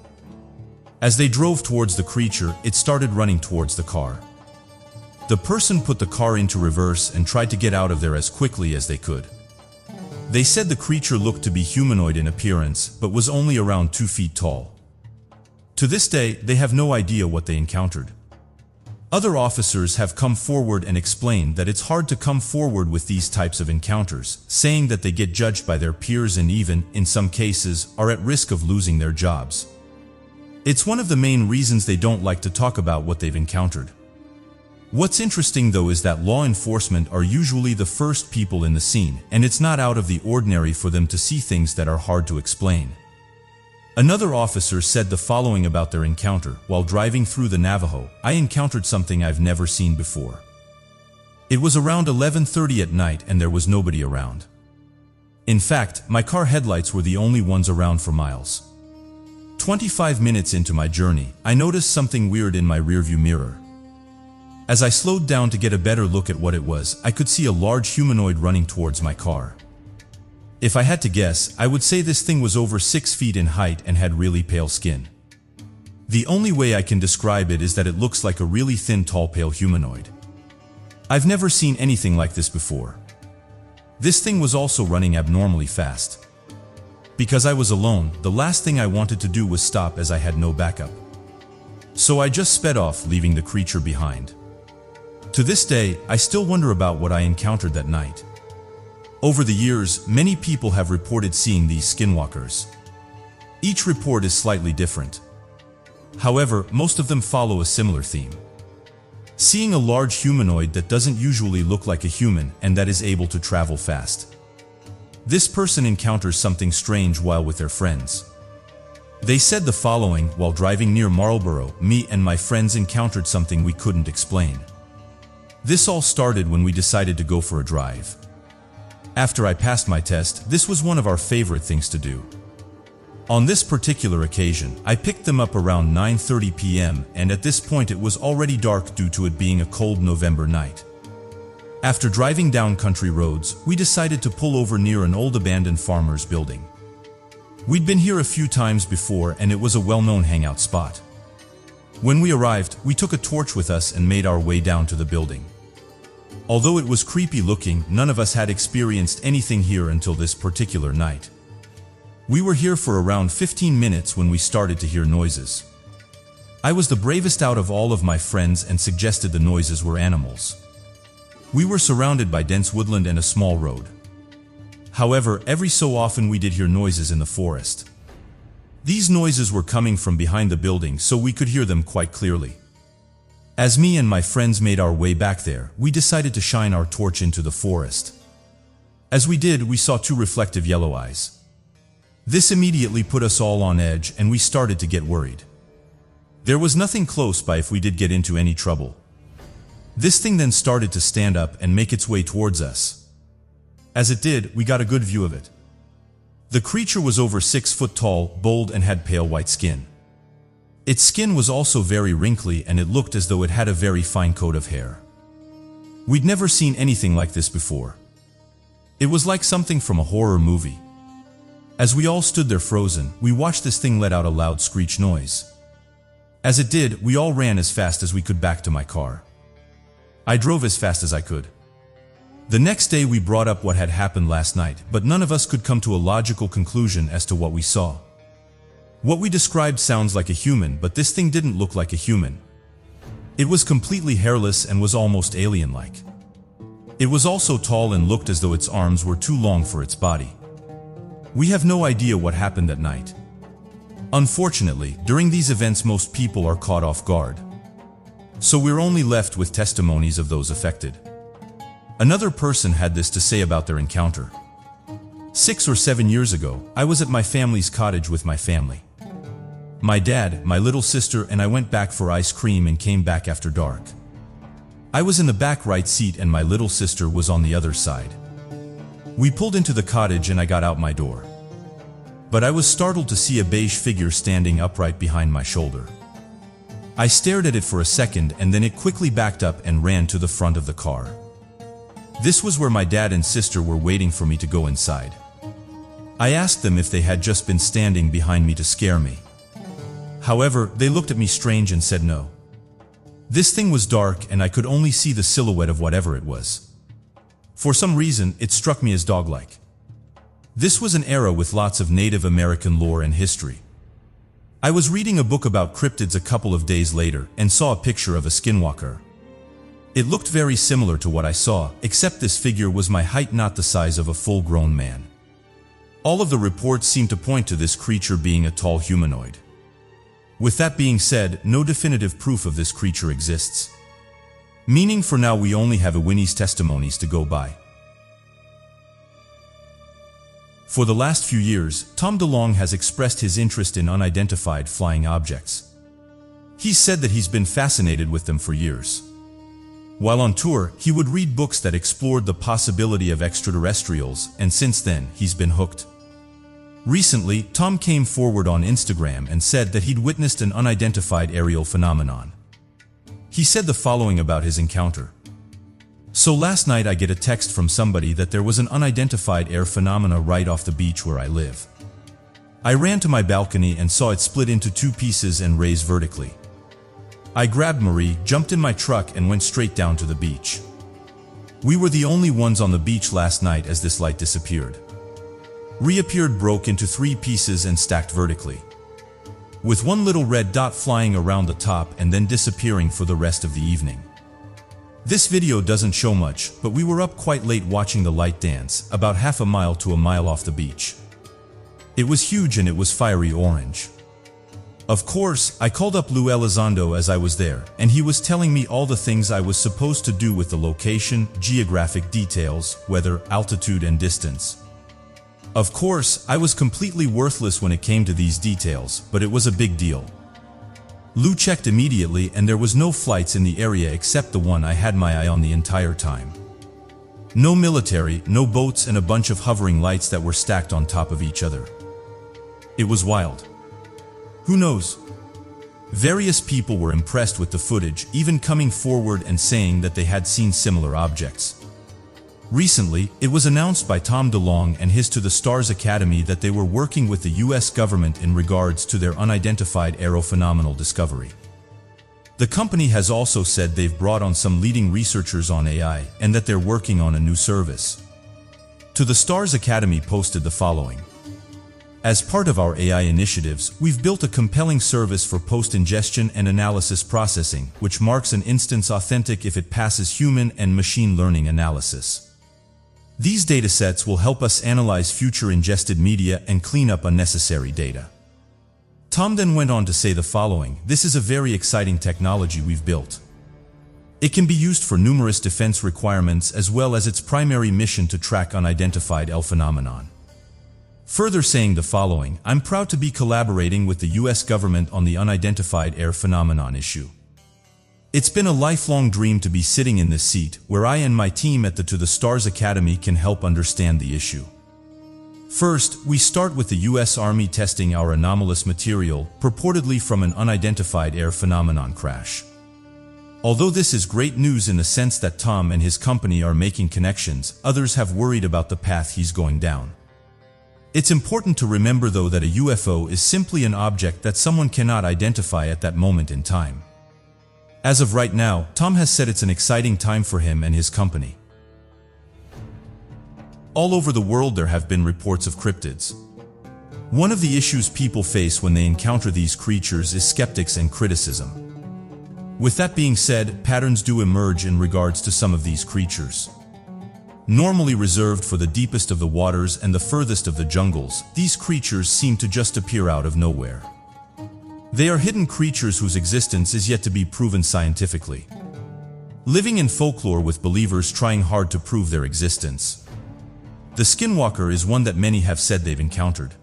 As they drove towards the creature, it started running towards the car. The person put the car into reverse and tried to get out of there as quickly as they could. They said the creature looked to be humanoid in appearance, but was only around 2 feet tall. To this day, they have no idea what they encountered. Other officers have come forward and explained that it's hard to come forward with these types of encounters, saying that they get judged by their peers and even, in some cases, are at risk of losing their jobs. It's one of the main reasons they don't like to talk about what they've encountered. What's interesting though is that law enforcement are usually the first people in the scene, and it's not out of the ordinary for them to see things that are hard to explain. Another officer said the following about their encounter. While driving through the Navajo, I encountered something I've never seen before. It was around 11:30 at night and there was nobody around. In fact, my car headlights were the only ones around for miles. 25 minutes into my journey, I noticed something weird in my rearview mirror. As I slowed down to get a better look at what it was, I could see a large humanoid running towards my car. If I had to guess, I would say this thing was over 6 feet in height and had really pale skin. The only way I can describe it is that it looks like a really thin, tall, pale humanoid. I've never seen anything like this before. This thing was also running abnormally fast. Because I was alone, the last thing I wanted to do was stop as I had no backup. So I just sped off, leaving the creature behind. To this day, I still wonder about what I encountered that night. Over the years, many people have reported seeing these skinwalkers. Each report is slightly different. However, most of them follow a similar theme. Seeing a large humanoid that doesn't usually look like a human and that is able to travel fast. This person encounters something strange while with their friends. They said the following: while driving near Marlborough, me and my friends encountered something we couldn't explain. This all started when we decided to go for a drive. After I passed my test, this was one of our favorite things to do. On this particular occasion, I picked them up around 9:30 p.m. and at this point it was already dark due to it being a cold November night. After driving down country roads, we decided to pull over near an old abandoned farmer's building. We'd been here a few times before and it was a well-known hangout spot. When we arrived, we took a torch with us and made our way down to the building. Although it was creepy looking, none of us had experienced anything here until this particular night. We were here for around 15 minutes when we started to hear noises. I was the bravest out of all of my friends and suggested the noises were animals. We were surrounded by dense woodland and a small road. However, every so often we did hear noises in the forest. These noises were coming from behind the building, so we could hear them quite clearly. As me and my friends made our way back there, we decided to shine our torch into the forest. As we did, we saw 2 reflective yellow eyes. This immediately put us all on edge and we started to get worried. There was nothing close by if we did get into any trouble. This thing then started to stand up and make its way towards us. As it did, we got a good view of it. The creature was over 6 foot tall, bold, and had pale white skin. Its skin was also very wrinkly and it looked as though it had a very fine coat of hair. We'd never seen anything like this before. It was like something from a horror movie. As we all stood there frozen, we watched this thing let out a loud screech noise. As it did, we all ran as fast as we could back to my car. I drove as fast as I could. The next day we brought up what had happened last night, but none of us could come to a logical conclusion as to what we saw. What we described sounds like a human, but this thing didn't look like a human. It was completely hairless and was almost alien-like. It was also tall and looked as though its arms were too long for its body. We have no idea what happened that night. Unfortunately, during these events most people are caught off guard. So we're only left with testimonies of those affected. Another person had this to say about their encounter. 6 or 7 years ago, I was at my family's cottage with my family. My dad, my little sister, and I went back for ice cream and came back after dark. I was in the back right seat and my little sister was on the other side. We pulled into the cottage and I got out my door. But I was startled to see a beige figure standing upright behind my shoulder. I stared at it for a second and then it quickly backed up and ran to the front of the car. This was where my dad and sister were waiting for me to go inside. I asked them if they had just been standing behind me to scare me. However, they looked at me strange and said no. This thing was dark and I could only see the silhouette of whatever it was. For some reason, it struck me as dog-like. This was an era with lots of Native American lore and history. I was reading a book about cryptids a couple of days later and saw a picture of a skinwalker. It looked very similar to what I saw, except this figure was my height, not the size of a full-grown man. All of the reports seemed to point to this creature being a tall humanoid. With that being said, no definitive proof of this creature exists. Meaning for now we only have Winnie's testimonies to go by. For the last few years, Tom DeLonge has expressed his interest in unidentified flying objects. He said that he's been fascinated with them for years. While on tour, he would read books that explored the possibility of extraterrestrials, and since then, he's been hooked. Recently, Tom came forward on Instagram and said that he'd witnessed an unidentified aerial phenomenon. He said the following about his encounter. So last night I get a text from somebody that there was an unidentified air phenomena right off the beach where I live. I ran to my balcony and saw it split into 2 pieces and raise vertically. I grabbed Marie, jumped in my truck and went straight down to the beach. We were the only ones on the beach last night as this light disappeared. Reappeared, broke into 3 pieces and stacked vertically, with one little red dot flying around the top and then disappearing for the rest of the evening. This video doesn't show much, but we were up quite late watching the light dance, about half a mile to a mile off the beach. It was huge and it was fiery orange. Of course, I called up Lou Elizondo as I was there, and he was telling me all the things I was supposed to do with the location, geographic details, weather, altitude and distance. Of course, I was completely worthless when it came to these details, but it was a big deal. Lou checked immediately and there was no flights in the area except the one I had my eye on the entire time. No military, no boats and a bunch of hovering lights that were stacked on top of each other. It was wild. Who knows? Various people were impressed with the footage, even coming forward and saying that they had seen similar objects. Recently, it was announced by Tom DeLonge and his To the Stars Academy that they were working with the US government in regards to their unidentified aerophenomenal discovery. The company has also said they've brought on some leading researchers on AI and that they're working on a new service. To the Stars Academy posted the following. As part of our AI initiatives, we've built a compelling service for post-ingestion and analysis processing, which marks an instance authentic if it passes human and machine learning analysis. These datasets will help us analyze future ingested media and clean up unnecessary data. Tom then went on to say the following. This is a very exciting technology we've built. It can be used for numerous defense requirements as well as its primary mission to track unidentified EL phenomenon. Further saying the following, I'm proud to be collaborating with the US government on the unidentified air phenomenon issue. It's been a lifelong dream to be sitting in this seat, where I and my team at the To the Stars Academy can help understand the issue. First, we start with the US Army testing our anomalous material, purportedly from an unidentified air phenomenon crash. Although this is great news in the sense that Tom and his company are making connections, others have worried about the path he's going down. It's important to remember though that a UFO is simply an object that someone cannot identify at that moment in time. As of right now, Tom has said it's an exciting time for him and his company. All over the world there have been reports of cryptids. One of the issues people face when they encounter these creatures is skeptics and criticism. With that being said, patterns do emerge in regards to some of these creatures. Normally reserved for the deepest of the waters and the furthest of the jungles, these creatures seem to just appear out of nowhere. They are hidden creatures whose existence is yet to be proven scientifically, living in folklore with believers trying hard to prove their existence. The Skinwalker is one that many have said they've encountered.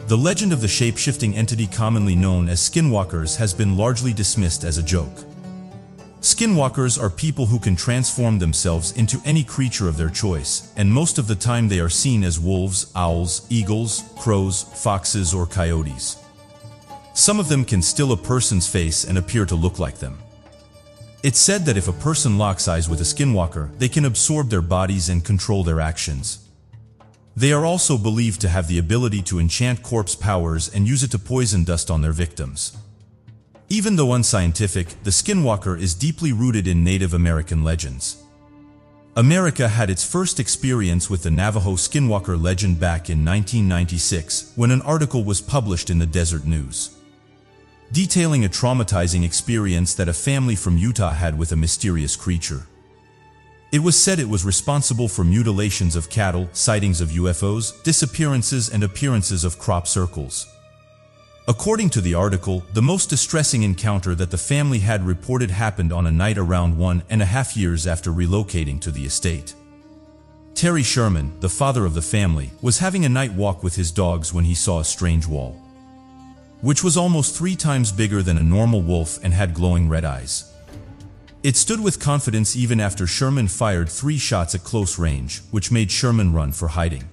The legend of the shape-shifting entity commonly known as skinwalkers has been largely dismissed as a joke. Skinwalkers are people who can transform themselves into any creature of their choice, and most of the time they are seen as wolves, owls, eagles, crows, foxes, or coyotes. Some of them can steal a person's face and appear to look like them. It's said that if a person locks eyes with a skinwalker, they can absorb their bodies and control their actions. They are also believed to have the ability to enchant corpse powers and use it to poison dust on their victims. Even though unscientific, the Skinwalker is deeply rooted in Native American legends. America had its first experience with the Navajo Skinwalker legend back in 1996 when an article was published in the Desert News, detailing a traumatizing experience that a family from Utah had with a mysterious creature. It was said it was responsible for mutilations of cattle, sightings of UFOs, disappearances, and appearances of crop circles. According to the article, the most distressing encounter that the family had reported happened on a night around 1.5 years after relocating to the estate. Terry Sherman, the father of the family, was having a night walk with his dogs when he saw a strange wall, which was almost 3 times bigger than a normal wolf and had glowing red eyes. It stood with confidence even after Sherman fired 3 shots at close range, which made Sherman run for hiding.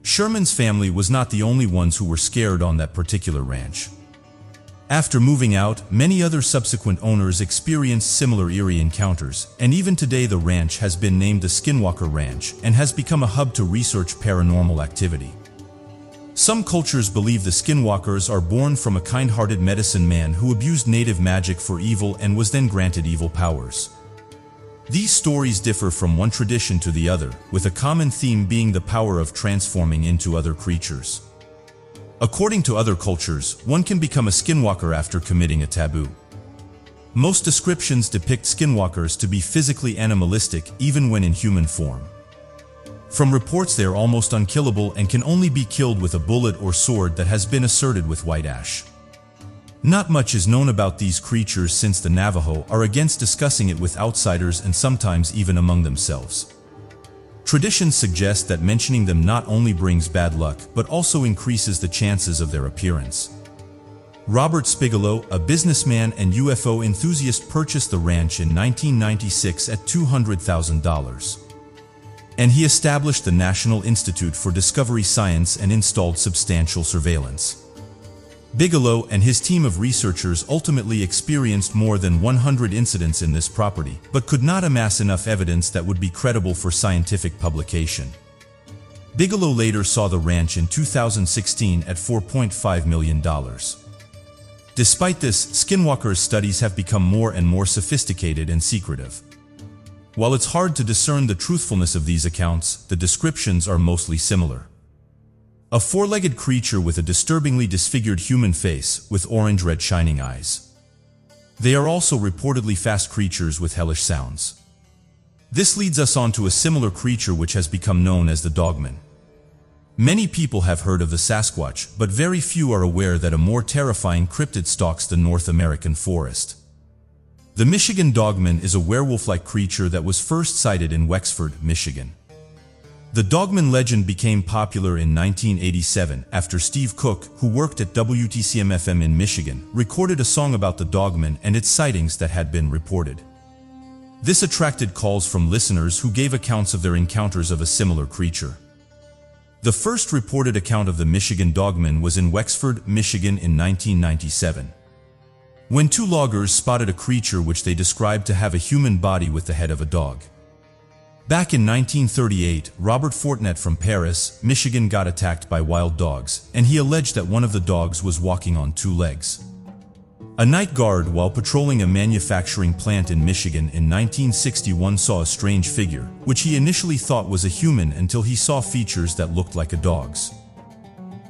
Sherman's family was not the only ones who were scared on that particular ranch. After moving out, many other subsequent owners experienced similar eerie encounters, and even today the ranch has been named the Skinwalker Ranch and has become a hub to research paranormal activity. Some cultures believe the Skinwalkers are born from a kind-hearted medicine man who abused native magic for evil and was then granted evil powers. These stories differ from one tradition to the other, with a common theme being the power of transforming into other creatures. According to other cultures, one can become a skinwalker after committing a taboo. Most descriptions depict skinwalkers to be physically animalistic even when in human form. From reports they are almost unkillable and can only be killed with a bullet or sword that has been asserted with white ash. Not much is known about these creatures since the Navajo are against discussing it with outsiders and sometimes even among themselves. Traditions suggest that mentioning them not only brings bad luck but also increases the chances of their appearance. Robert Spigelow, a businessman and UFO enthusiast, purchased the ranch in 1996 at $200,000. And he established the National Institute for Discovery Science and installed substantial surveillance. Bigelow and his team of researchers ultimately experienced more than 100 incidents in this property, but could not amass enough evidence that would be credible for scientific publication. Bigelow later saw the ranch in 2016 at $4.5 million. Despite this, Skinwalker's studies have become more and more sophisticated and secretive. While it's hard to discern the truthfulness of these accounts, the descriptions are mostly similar. A 4-legged creature with a disturbingly disfigured human face with orange-red shining eyes. They are also reportedly fast creatures with hellish sounds. This leads us on to a similar creature which has become known as the Dogman. Many people have heard of the Sasquatch, but very few are aware that a more terrifying cryptid stalks the North American forest. The Michigan Dogman is a werewolf-like creature that was first sighted in Wexford, Michigan. The Dogman legend became popular in 1987 after Steve Cook, who worked at WTCM-FM in Michigan, recorded a song about the Dogman and its sightings that had been reported. This attracted calls from listeners who gave accounts of their encounters of a similar creature. The first reported account of the Michigan Dogman was in Wexford, Michigan in 1997. When 2 loggers spotted a creature which they described to have a human body with the head of a dog. Back in 1938, Robert Fortnet from Paris, Michigan got attacked by wild dogs, and he alleged that one of the dogs was walking on 2 legs. A night guard while patrolling a manufacturing plant in Michigan in 1961 saw a strange figure, which he initially thought was a human until he saw features that looked like a dog's.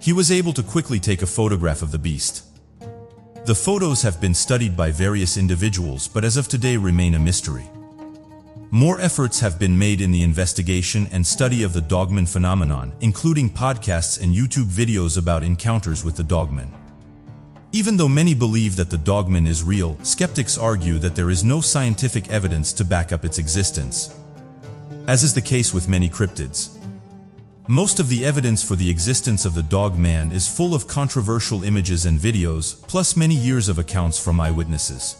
He was able to quickly take a photograph of the beast. The photos have been studied by various individuals but as of today remain a mystery. More efforts have been made in the investigation and study of the Dogman phenomenon, including podcasts and YouTube videos about encounters with the Dogman. Even though many believe that the dogman is real, skeptics argue that there is no scientific evidence to back up its existence, as is the case with many cryptids. Most of the evidence for the existence of the dogman is full of controversial images and videos, plus many years of accounts from eyewitnesses.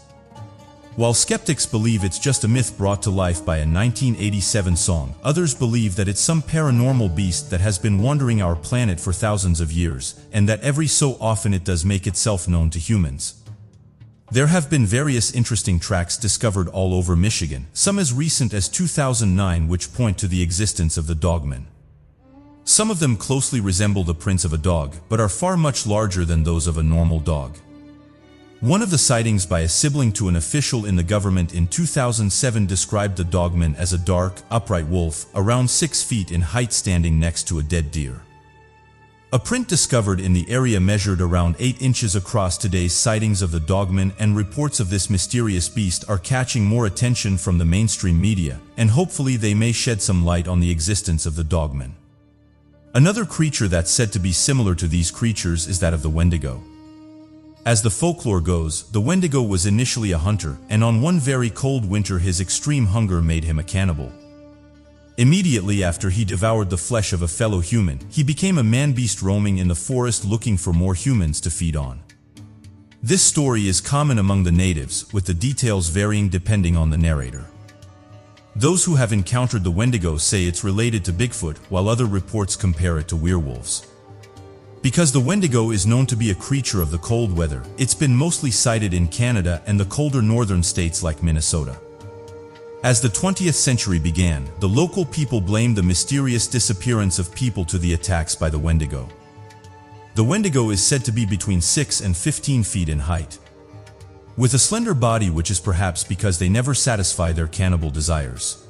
While skeptics believe it's just a myth brought to life by a 1987 song, others believe that it's some paranormal beast that has been wandering our planet for thousands of years, and that every so often it does make itself known to humans. There have been various interesting tracks discovered all over Michigan, some as recent as 2009, which point to the existence of the dogman. Some of them closely resemble the prints of a dog, but are far much larger than those of a normal dog. One of the sightings by a sibling to an official in the government in 2007 described the dogman as a dark, upright wolf, around 6 feet in height, standing next to a dead deer. A print discovered in the area measured around 8 inches across. Today's sightings of the dogman and reports of this mysterious beast are catching more attention from the mainstream media, and hopefully they may shed some light on the existence of the dogman. Another creature that's said to be similar to these creatures is that of the Wendigo. As the folklore goes, the Wendigo was initially a hunter, and on one very cold winter his extreme hunger made him a cannibal. Immediately after he devoured the flesh of a fellow human, he became a man-beast roaming in the forest looking for more humans to feed on. This story is common among the natives, with the details varying depending on the narrator. Those who have encountered the Wendigo say it's related to Bigfoot, while other reports compare it to werewolves. Because the Wendigo is known to be a creature of the cold weather, it's been mostly sighted in Canada and the colder northern states like Minnesota. As the 20th century began, the local people blamed the mysterious disappearance of people to the attacks by the Wendigo. The Wendigo is said to be between 6 and 15 feet in height, with a slender body, which is perhaps because they never satisfy their cannibal desires.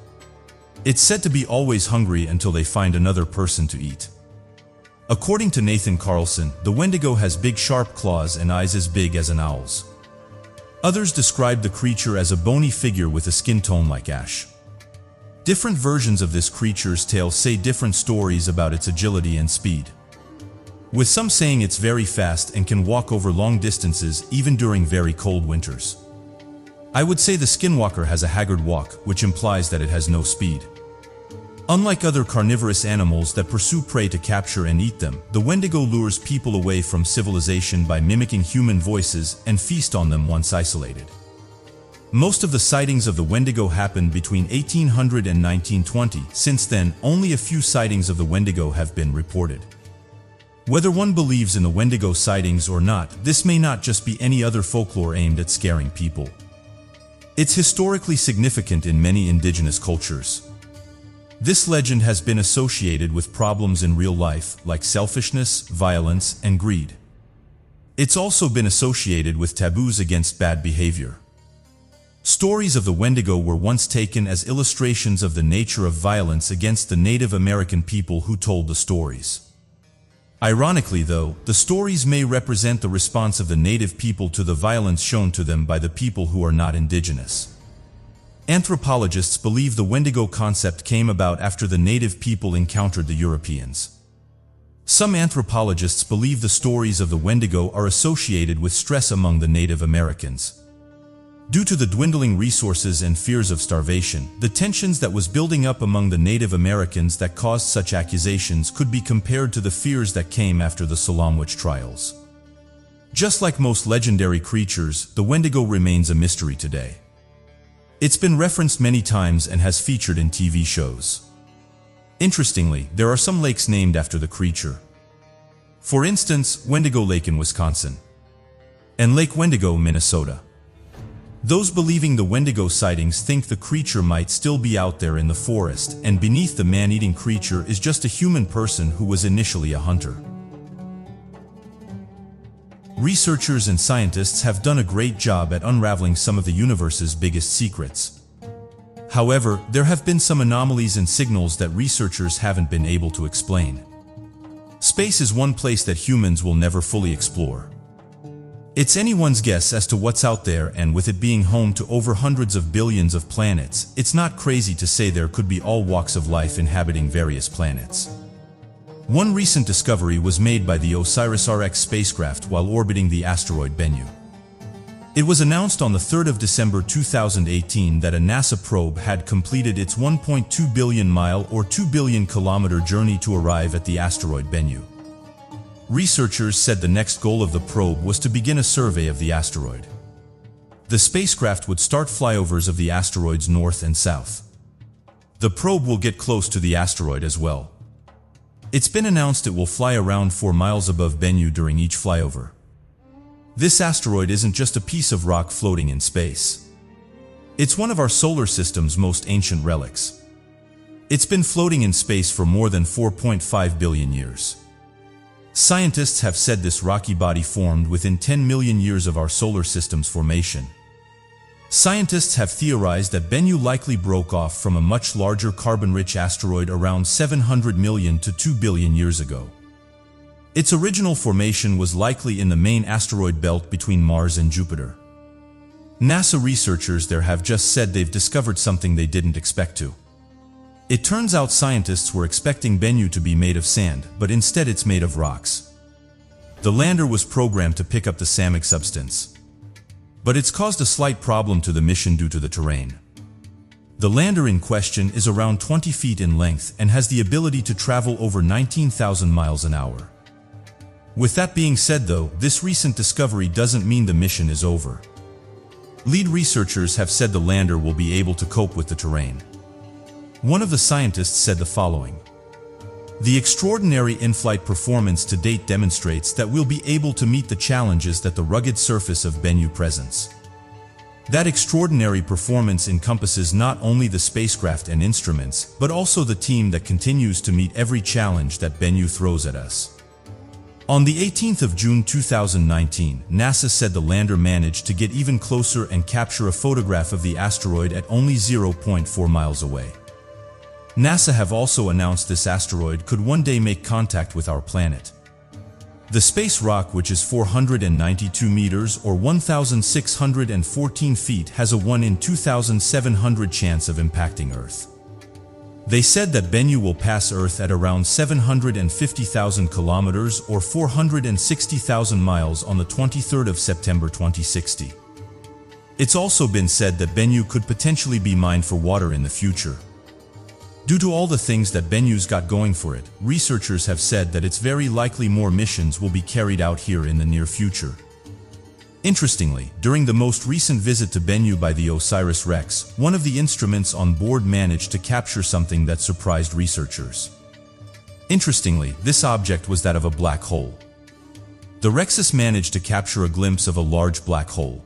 It's said to be always hungry until they find another person to eat. According to Nathan Carlson, the Wendigo has big sharp claws and eyes as big as an owl's. Others describe the creature as a bony figure with a skin tone like ash. Different versions of this creature's tale say different stories about its agility and speed, with some saying it's very fast and can walk over long distances even during very cold winters. I would say the skinwalker has a haggard walk, which implies that it has no speed. Unlike other carnivorous animals that pursue prey to capture and eat them, the Wendigo lures people away from civilization by mimicking human voices and feast on them once isolated. Most of the sightings of the Wendigo happened between 1800 and 1920. Since then, only a few sightings of the Wendigo have been reported. Whether one believes in the Wendigo sightings or not, this may not just be any other folklore aimed at scaring people. It's historically significant in many indigenous cultures. This legend has been associated with problems in real life, like selfishness, violence, and greed. It's also been associated with taboos against bad behavior. Stories of the Wendigo were once taken as illustrations of the nature of violence against the Native American people who told the stories. Ironically, though, the stories may represent the response of the native people to the violence shown to them by the people who are not indigenous. Anthropologists believe the Wendigo concept came about after the native people encountered the Europeans. Some anthropologists believe the stories of the Wendigo are associated with stress among the Native Americans. Due to the dwindling resources and fears of starvation, the tensions that was building up among the Native Americans that caused such accusations could be compared to the fears that came after the Salem witch trials. Just like most legendary creatures, the Wendigo remains a mystery today. It's been referenced many times and has featured in TV shows. Interestingly, there are some lakes named after the creature. For instance, Wendigo Lake in Wisconsin and Lake Wendigo, Minnesota. Those believing the Wendigo sightings think the creature might still be out there in the forest, and beneath the man-eating creature is just a human person who was initially a hunter. Researchers and scientists have done a great job at unraveling some of the universe's biggest secrets. However, there have been some anomalies and signals that researchers haven't been able to explain. Space is one place that humans will never fully explore. It's anyone's guess as to what's out there, and with it being home to over hundreds of billions of planets, it's not crazy to say there could be all walks of life inhabiting various planets. One recent discovery was made by the OSIRIS-Rx spacecraft while orbiting the asteroid Bennu. It was announced on the 3rd of December 2018 that a NASA probe had completed its 1.2 billion mile or 2 billion kilometer journey to arrive at the asteroid Bennu. Researchers said the next goal of the probe was to begin a survey of the asteroid. The spacecraft would start flyovers of the asteroid's north and south. The probe will get close to the asteroid as well. It's been announced it will fly around 4 miles above Bennu during each flyover. This asteroid isn't just a piece of rock floating in space. It's one of our solar system's most ancient relics. It's been floating in space for more than 4.5 billion years. Scientists have said this rocky body formed within 10 million years of our solar system's formation. Scientists have theorized that Bennu likely broke off from a much larger carbon-rich asteroid around 700 million to 2 billion years ago. Its original formation was likely in the main asteroid belt between Mars and Jupiter. NASA researchers there have just said they've discovered something they didn't expect to. It turns out scientists were expecting Bennu to be made of sand, but instead it's made of rocks. The lander was programmed to pick up the Samic substance, but it's caused a slight problem to the mission due to the terrain. The lander in question is around 20 feet in length and has the ability to travel over 19,000 miles an hour. With that being said though, this recent discovery doesn't mean the mission is over. Lead researchers have said the lander will be able to cope with the terrain. One of the scientists said the following: "The extraordinary in-flight performance to date demonstrates that we'll be able to meet the challenges that the rugged surface of Bennu presents." That extraordinary performance encompasses not only the spacecraft and instruments, but also the team that continues to meet every challenge that Bennu throws at us. On the 18th of June 2019, NASA said the lander managed to get even closer and capture a photograph of the asteroid at only 0.4 miles away. NASA have also announced this asteroid could one day make contact with our planet. The space rock, which is 492 meters or 1,614 feet, has a 1 in 2,700 chance of impacting Earth. They said that Bennu will pass Earth at around 750,000 kilometers or 460,000 miles on the 23rd of September 2060. It's also been said that Bennu could potentially be mined for water in the future. Due to all the things that Bennu's got going for it, researchers have said that it's very likely more missions will be carried out here in the near future. Interestingly, during the most recent visit to Bennu by the OSIRIS-REx, one of the instruments on board managed to capture something that surprised researchers. Interestingly, this object was that of a black hole. The RExus managed to capture a glimpse of a large black hole.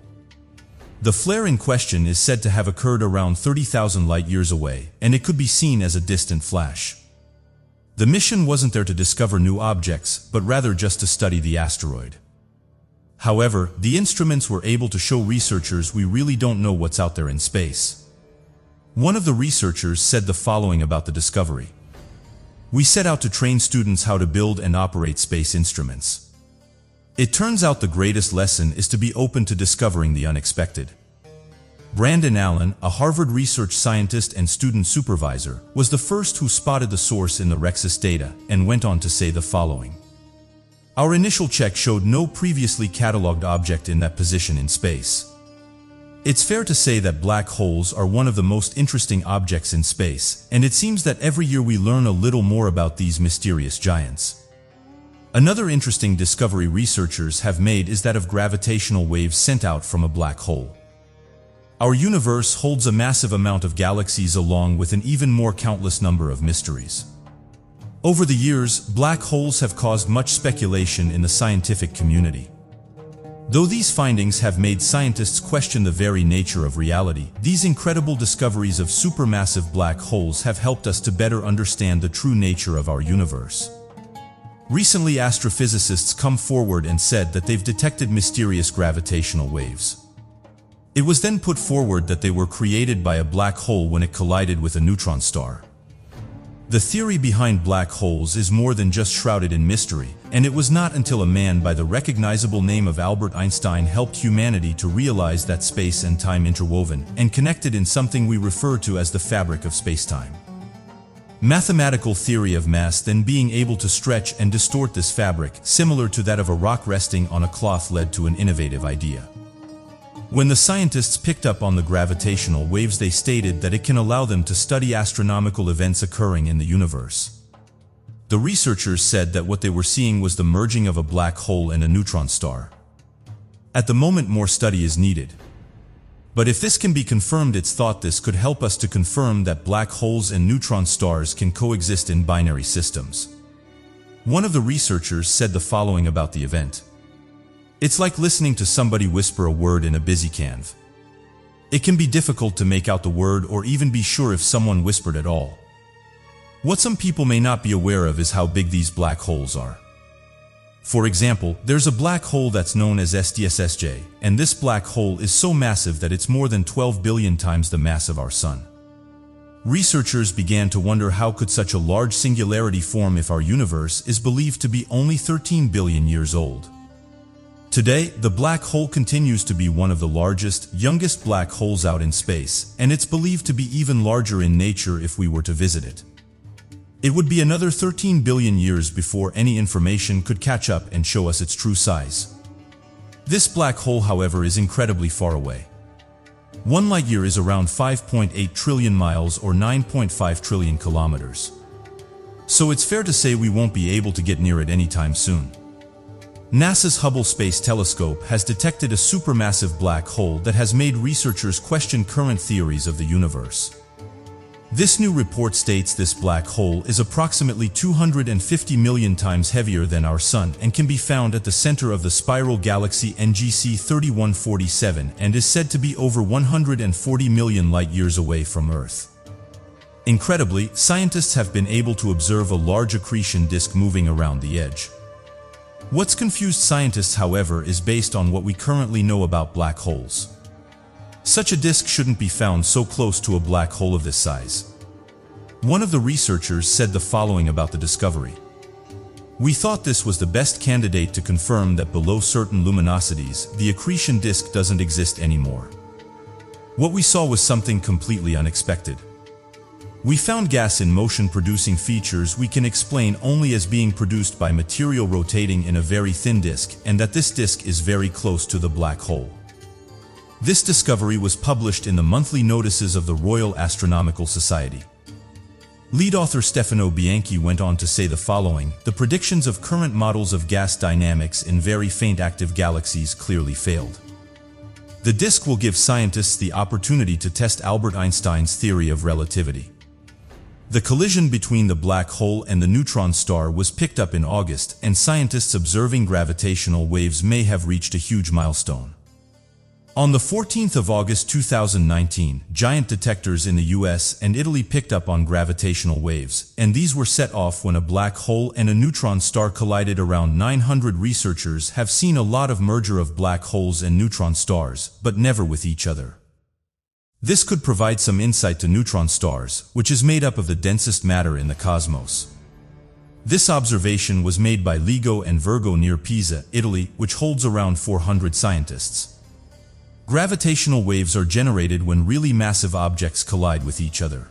The flare in question is said to have occurred around 30,000 light-years away, and it could be seen as a distant flash. The mission wasn't there to discover new objects, but rather just to study the asteroid. However, the instruments were able to show researchers we really don't know what's out there in space. One of the researchers said the following about the discovery: "We set out to train students how to build and operate space instruments. It turns out the greatest lesson is to be open to discovering the unexpected." Brandon Allen, a Harvard research scientist and student supervisor, was the first who spotted the source in the RExus data and went on to say the following: "Our initial check showed no previously cataloged object in that position in space. It's fair to say that black holes are one of the most interesting objects in space, and it seems that every year we learn a little more about these mysterious giants." Another interesting discovery researchers have made is that of gravitational waves sent out from a black hole. Our universe holds a massive amount of galaxies along with an even more countless number of mysteries. Over the years, black holes have caused much speculation in the scientific community. Though these findings have made scientists question the very nature of reality, these incredible discoveries of supermassive black holes have helped us to better understand the true nature of our universe. Recently, astrophysicists come forward and said that they've detected mysterious gravitational waves. It was then put forward that they were created by a black hole when it collided with a neutron star. The theory behind black holes is more than just shrouded in mystery, and it was not until a man by the recognizable name of Albert Einstein helped humanity to realize that space and time interwoven and connected in something we refer to as the fabric of space-time. Mathematical theory of mass then being able to stretch and distort this fabric, similar to that of a rock resting on a cloth, led to an innovative idea. When the scientists picked up on the gravitational waves, they stated that it can allow them to study astronomical events occurring in the universe. The researchers said that what they were seeing was the merging of a black hole and a neutron star. At the moment, more study is needed. But if this can be confirmed, it's thought this could help us to confirm that black holes and neutron stars can coexist in binary systems. One of the researchers said the following about the event. It's like listening to somebody whisper a word in a busy cave. It can be difficult to make out the word or even be sure if someone whispered at all. What some people may not be aware of is how big these black holes are. For example, there's a black hole that's known as SDSSJ, and this black hole is so massive that it's more than 12 billion times the mass of our Sun. Researchers began to wonder how could such a large singularity form if our universe is believed to be only 13 billion years old. Today, the black hole continues to be one of the largest, youngest black holes out in space, and it's believed to be even larger in nature if we were to visit it. It would be another 13 billion years before any information could catch up and show us its true size. This black hole, however, is incredibly far away. 1 light year is around 5.8 trillion miles or 9.5 trillion kilometers. So it's fair to say we won't be able to get near it anytime soon. NASA's Hubble Space Telescope has detected a supermassive black hole that has made researchers question current theories of the universe. This new report states this black hole is approximately 250 million times heavier than our Sun and can be found at the center of the spiral galaxy NGC 3147 and is said to be over 140 million light-years away from Earth. Incredibly, scientists have been able to observe a large accretion disk moving around the edge. What's confused scientists, however, is based on what we currently know about black holes. Such a disk shouldn't be found so close to a black hole of this size. One of the researchers said the following about the discovery. We thought this was the best candidate to confirm that below certain luminosities, the accretion disk doesn't exist anymore. What we saw was something completely unexpected. We found gas in motion producing features we can explain only as being produced by material rotating in a very thin disk, and that this disk is very close to the black hole. This discovery was published in the monthly notices of the Royal Astronomical Society. Lead author Stefano Bianchi went on to say the following: the predictions of current models of gas dynamics in very faint active galaxies clearly failed. The disk will give scientists the opportunity to test Albert Einstein's theory of relativity. The collision between the black hole and the neutron star was picked up in August, and scientists observing gravitational waves may have reached a huge milestone. On the 14th of August 2019, giant detectors in the US and Italy picked up on gravitational waves, and these were set off when a black hole and a neutron star collided. Around 900 researchers have seen a lot of merger of black holes and neutron stars, but never with each other. This could provide some insight to neutron stars, which is made up of the densest matter in the cosmos. This observation was made by LIGO and Virgo near Pisa, Italy, which holds around 400 scientists. Gravitational waves are generated when really massive objects collide with each other.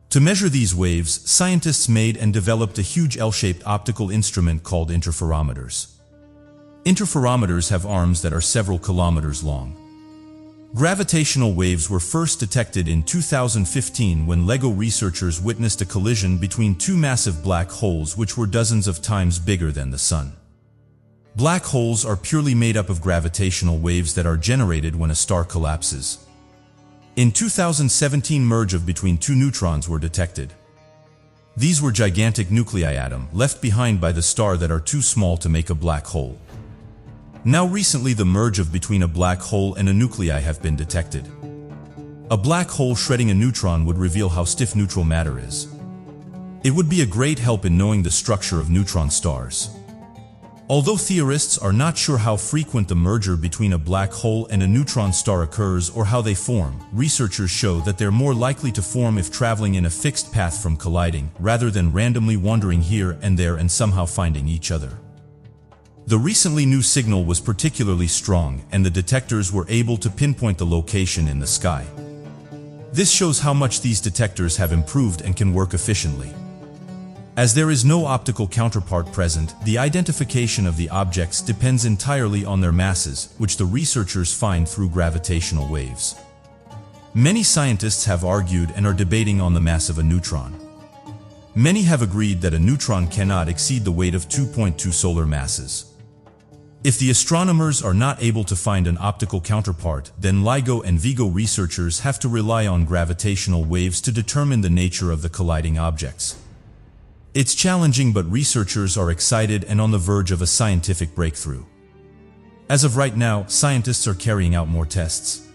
To measure these waves, scientists made and developed a huge L-shaped optical instrument called interferometers. Interferometers have arms that are several kilometers long. Gravitational waves were first detected in 2015 when LIGO researchers witnessed a collision between two massive black holes which were dozens of times bigger than the Sun. Black holes are purely made up of gravitational waves that are generated when a star collapses. In 2017, merge of between two neutrons were detected. These were gigantic nuclei atom left behind by the star that are too small to make a black hole. Now recently, the merge of between a black hole and a nuclei have been detected. A black hole shredding a neutron would reveal how stiff neutral matter is. It would be a great help in knowing the structure of neutron stars. Although theorists are not sure how frequent the merger between a black hole and a neutron star occurs or how they form, researchers show that they're more likely to form if traveling in a fixed path from colliding, rather than randomly wandering here and there and somehow finding each other. The recently new signal was particularly strong, and the detectors were able to pinpoint the location in the sky. This shows how much these detectors have improved and can work efficiently. As there is no optical counterpart present, the identification of the objects depends entirely on their masses, which the researchers find through gravitational waves. Many scientists have argued and are debating on the mass of a neutron. Many have agreed that a neutron cannot exceed the weight of 2.2 solar masses. If the astronomers are not able to find an optical counterpart, then LIGO and Vigo researchers have to rely on gravitational waves to determine the nature of the colliding objects. It's challenging, but researchers are excited and on the verge of a scientific breakthrough. As of right now, scientists are carrying out more tests.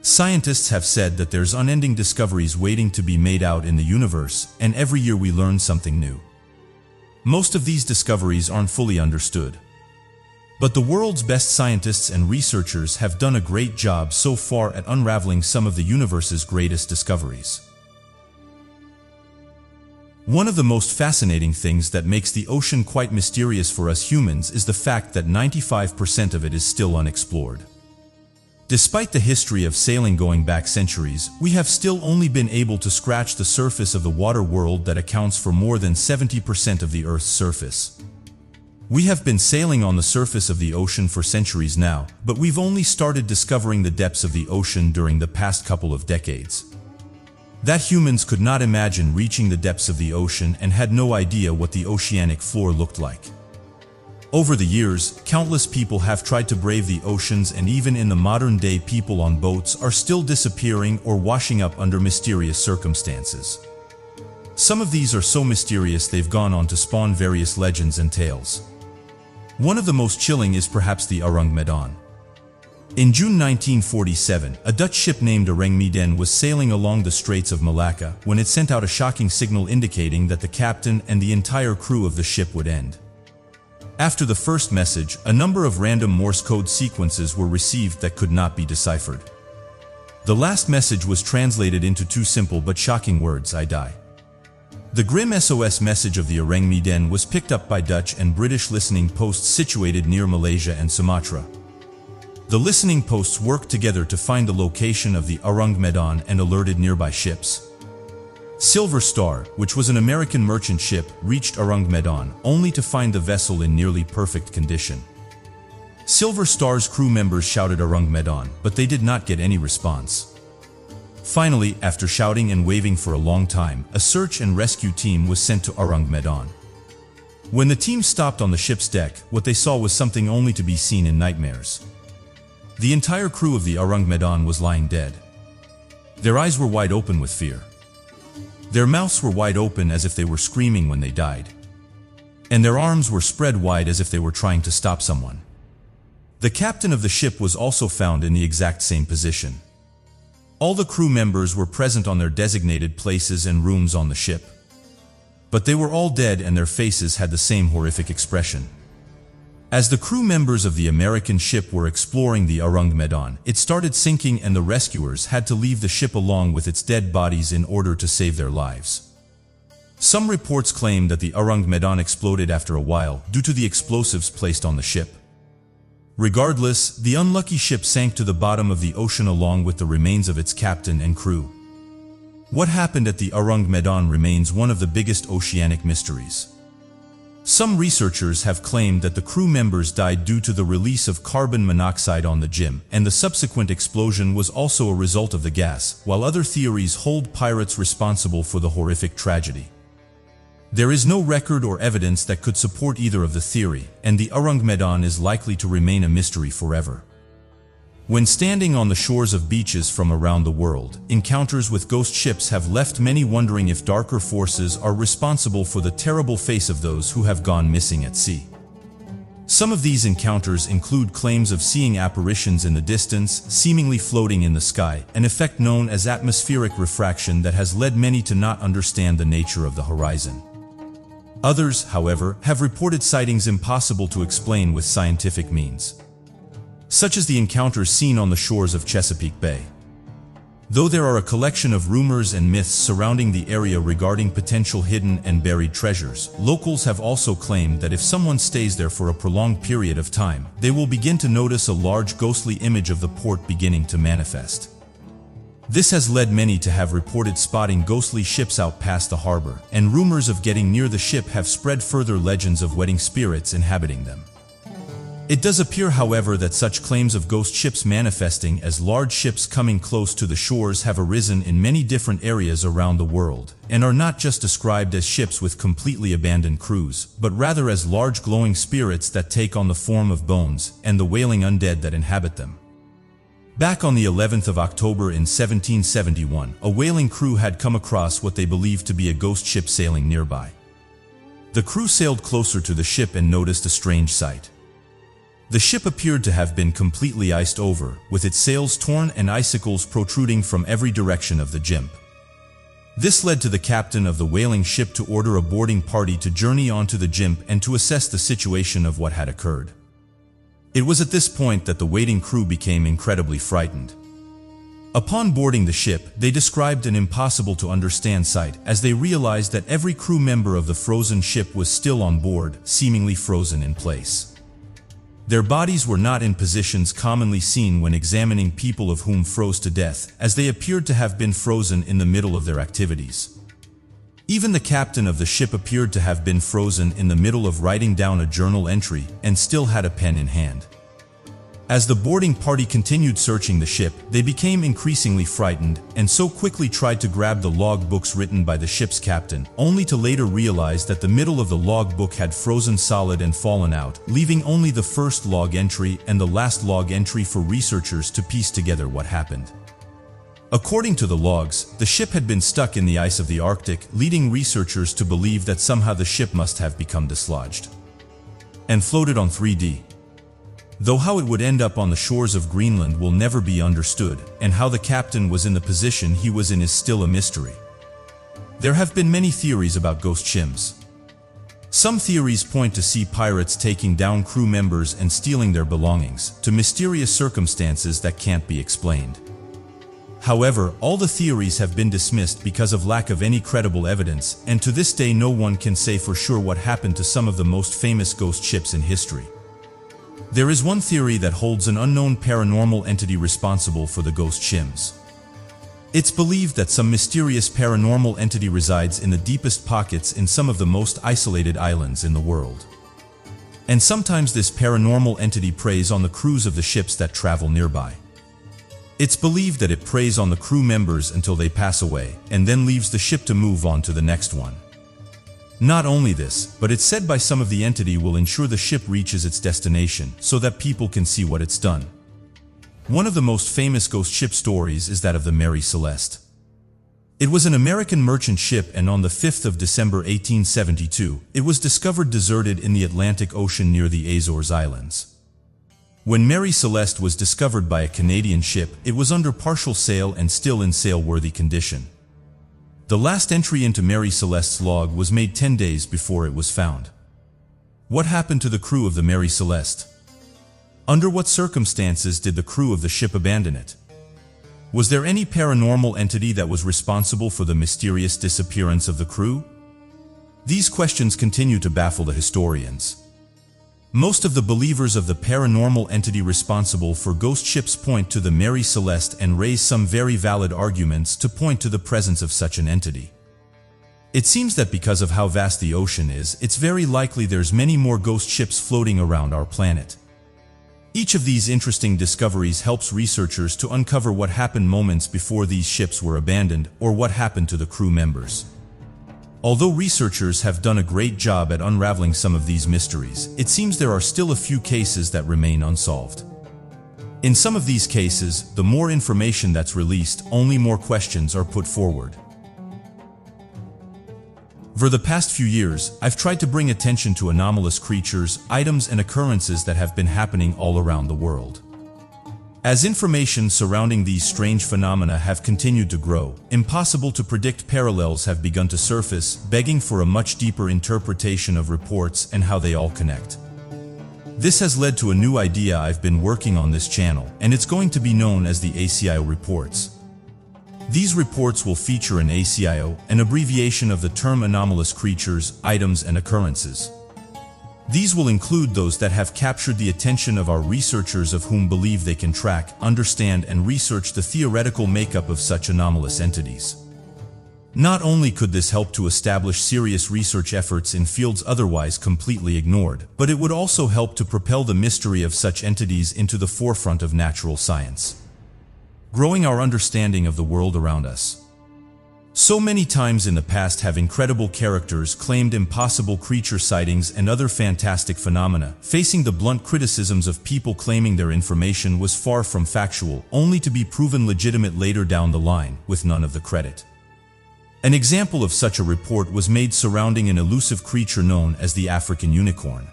Scientists have said that there's unending discoveries waiting to be made out in the universe, and every year we learn something new. Most of these discoveries aren't fully understood. But the world's best scientists and researchers have done a great job so far at unraveling some of the universe's greatest discoveries. One of the most fascinating things that makes the ocean quite mysterious for us humans is the fact that 95% of it is still unexplored. Despite the history of sailing going back centuries, we have still only been able to scratch the surface of the water world that accounts for more than 70% of the Earth's surface. We have been sailing on the surface of the ocean for centuries now, but we've only started discovering the depths of the ocean during the past couple of decades. That humans could not imagine reaching the depths of the ocean and had no idea what the oceanic floor looked like. Over the years, countless people have tried to brave the oceans, and even in the modern day, people on boats are still disappearing or washing up under mysterious circumstances. Some of these are so mysterious they've gone on to spawn various legends and tales. One of the most chilling is perhaps the Orang Medan. In June 1947, a Dutch ship named Orang Medan was sailing along the Straits of Malacca when it sent out a shocking signal indicating that the captain and the entire crew of the ship would end. After the first message, a number of random Morse code sequences were received that could not be deciphered. The last message was translated into two simple but shocking words: "I die." The grim SOS message of the Orang Medan was picked up by Dutch and British listening posts situated near Malaysia and Sumatra. The listening posts worked together to find the location of the Orang Medan and alerted nearby ships. Silver Star, which was an American merchant ship, reached Orang Medan only to find the vessel in nearly perfect condition. Silver Star's crew members shouted Orang Medan, but they did not get any response. Finally, after shouting and waving for a long time, a search and rescue team was sent to Orang Medan. When the team stopped on the ship's deck, what they saw was something only to be seen in nightmares. The entire crew of the Orang Medan was lying dead. Their eyes were wide open with fear. Their mouths were wide open as if they were screaming when they died. And their arms were spread wide as if they were trying to stop someone. The captain of the ship was also found in the exact same position. All the crew members were present on their designated places and rooms on the ship. But they were all dead and their faces had the same horrific expression. As the crew members of the American ship were exploring the Orang Medan, it started sinking and the rescuers had to leave the ship along with its dead bodies in order to save their lives. Some reports claim that the Orang Medan exploded after a while due to the explosives placed on the ship. Regardless, the unlucky ship sank to the bottom of the ocean along with the remains of its captain and crew. What happened at the Orang Medan remains one of the biggest oceanic mysteries. Some researchers have claimed that the crew members died due to the release of carbon monoxide on the Jim, and the subsequent explosion was also a result of the gas, while other theories hold pirates responsible for the horrific tragedy. There is no record or evidence that could support either of the theory, and the Orang Medan is likely to remain a mystery forever. When standing on the shores of beaches from around the world, encounters with ghost ships have left many wondering if darker forces are responsible for the terrible fate of those who have gone missing at sea. Some of these encounters include claims of seeing apparitions in the distance, seemingly floating in the sky, an effect known as atmospheric refraction that has led many to not understand the nature of the horizon. Others, however, have reported sightings impossible to explain with scientific means, such as the encounters seen on the shores of Chesapeake Bay. Though there are a collection of rumors and myths surrounding the area regarding potential hidden and buried treasures, locals have also claimed that if someone stays there for a prolonged period of time, they will begin to notice a large ghostly image of the port beginning to manifest. This has led many to have reported spotting ghostly ships out past the harbor, and rumors of getting near the ship have spread further legends of wedding spirits inhabiting them. It does appear, however, that such claims of ghost ships manifesting as large ships coming close to the shores have arisen in many different areas around the world, and are not just described as ships with completely abandoned crews, but rather as large glowing spirits that take on the form of bones and the wailing undead that inhabit them. Back on the 11th of October in 1771, a whaling crew had come across what they believed to be a ghost ship sailing nearby. The crew sailed closer to the ship and noticed a strange sight. The ship appeared to have been completely iced over, with its sails torn and icicles protruding from every direction of the jib. This led to the captain of the whaling ship to order a boarding party to journey onto the jib and to assess the situation of what had occurred. It was at this point that the waiting crew became incredibly frightened. Upon boarding the ship, they described an impossible-to-understand sight as they realized that every crew member of the frozen ship was still on board, seemingly frozen in place. Their bodies were not in positions commonly seen when examining people of whom froze to death, as they appeared to have been frozen in the middle of their activities. Even the captain of the ship appeared to have been frozen in the middle of writing down a journal entry and still had a pen in hand. As the boarding party continued searching the ship, they became increasingly frightened and so quickly tried to grab the log books written by the ship's captain, only to later realize that the middle of the log book had frozen solid and fallen out, leaving only the first log entry and the last log entry for researchers to piece together what happened. According to the logs, the ship had been stuck in the ice of the Arctic, leading researchers to believe that somehow the ship must have become dislodged and floated on 3D. Though how it would end up on the shores of Greenland will never be understood, and how the captain was in the position he was in is still a mystery. There have been many theories about ghost ships. Some theories point to sea pirates taking down crew members and stealing their belongings, to mysterious circumstances that can't be explained. However, all the theories have been dismissed because of lack of any credible evidence, and to this day no one can say for sure what happened to some of the most famous ghost ships in history. There is one theory that holds an unknown paranormal entity responsible for the ghost ships. It's believed that some mysterious paranormal entity resides in the deepest pockets in some of the most isolated islands in the world. And sometimes this paranormal entity preys on the crews of the ships that travel nearby. It's believed that it preys on the crew members until they pass away, and then leaves the ship to move on to the next one. Not only this, but it's said by some of the entity will ensure the ship reaches its destination so that people can see what it's done. One of the most famous ghost ship stories is that of the Mary Celeste. It was an American merchant ship, and on the 5th of December 1872, it was discovered deserted in the Atlantic Ocean near the Azores Islands. When Mary Celeste was discovered by a Canadian ship, it was under partial sail and still in sail-worthy condition. The last entry into Mary Celeste's log was made 10 days before it was found. What happened to the crew of the Mary Celeste? Under what circumstances did the crew of the ship abandon it? Was there any paranormal entity that was responsible for the mysterious disappearance of the crew? These questions continue to baffle the historians. Most of the believers of the paranormal entity responsible for ghost ships point to the Mary Celeste and raise some very valid arguments to point to the presence of such an entity. It seems that because of how vast the ocean is, it's very likely there's many more ghost ships floating around our planet. Each of these interesting discoveries helps researchers to uncover what happened moments before these ships were abandoned, or what happened to the crew members. Although researchers have done a great job at unraveling some of these mysteries, it seems there are still a few cases that remain unsolved. In some of these cases, the more information that's released, only more questions are put forward. For the past few years, I've tried to bring attention to anomalous creatures, items, and occurrences that have been happening all around the world. As information surrounding these strange phenomena have continued to grow, impossible to predict parallels have begun to surface, begging for a much deeper interpretation of reports and how they all connect. This has led to a new idea I've been working on this channel, and it's going to be known as the ACIO reports. These reports will feature an ACIO, an abbreviation of the term anomalous creatures, items, and occurrences. These will include those that have captured the attention of our researchers, of whom believe they can track, understand, and research the theoretical makeup of such anomalous entities. Not only could this help to establish serious research efforts in fields otherwise completely ignored, but it would also help to propel the mystery of such entities into the forefront of natural science, growing our understanding of the world around us. So many times in the past have incredible characters claimed impossible creature sightings and other fantastic phenomena, facing the blunt criticisms of people claiming their information was far from factual, only to be proven legitimate later down the line, with none of the credit. An example of such a report was made surrounding an elusive creature known as the African unicorn,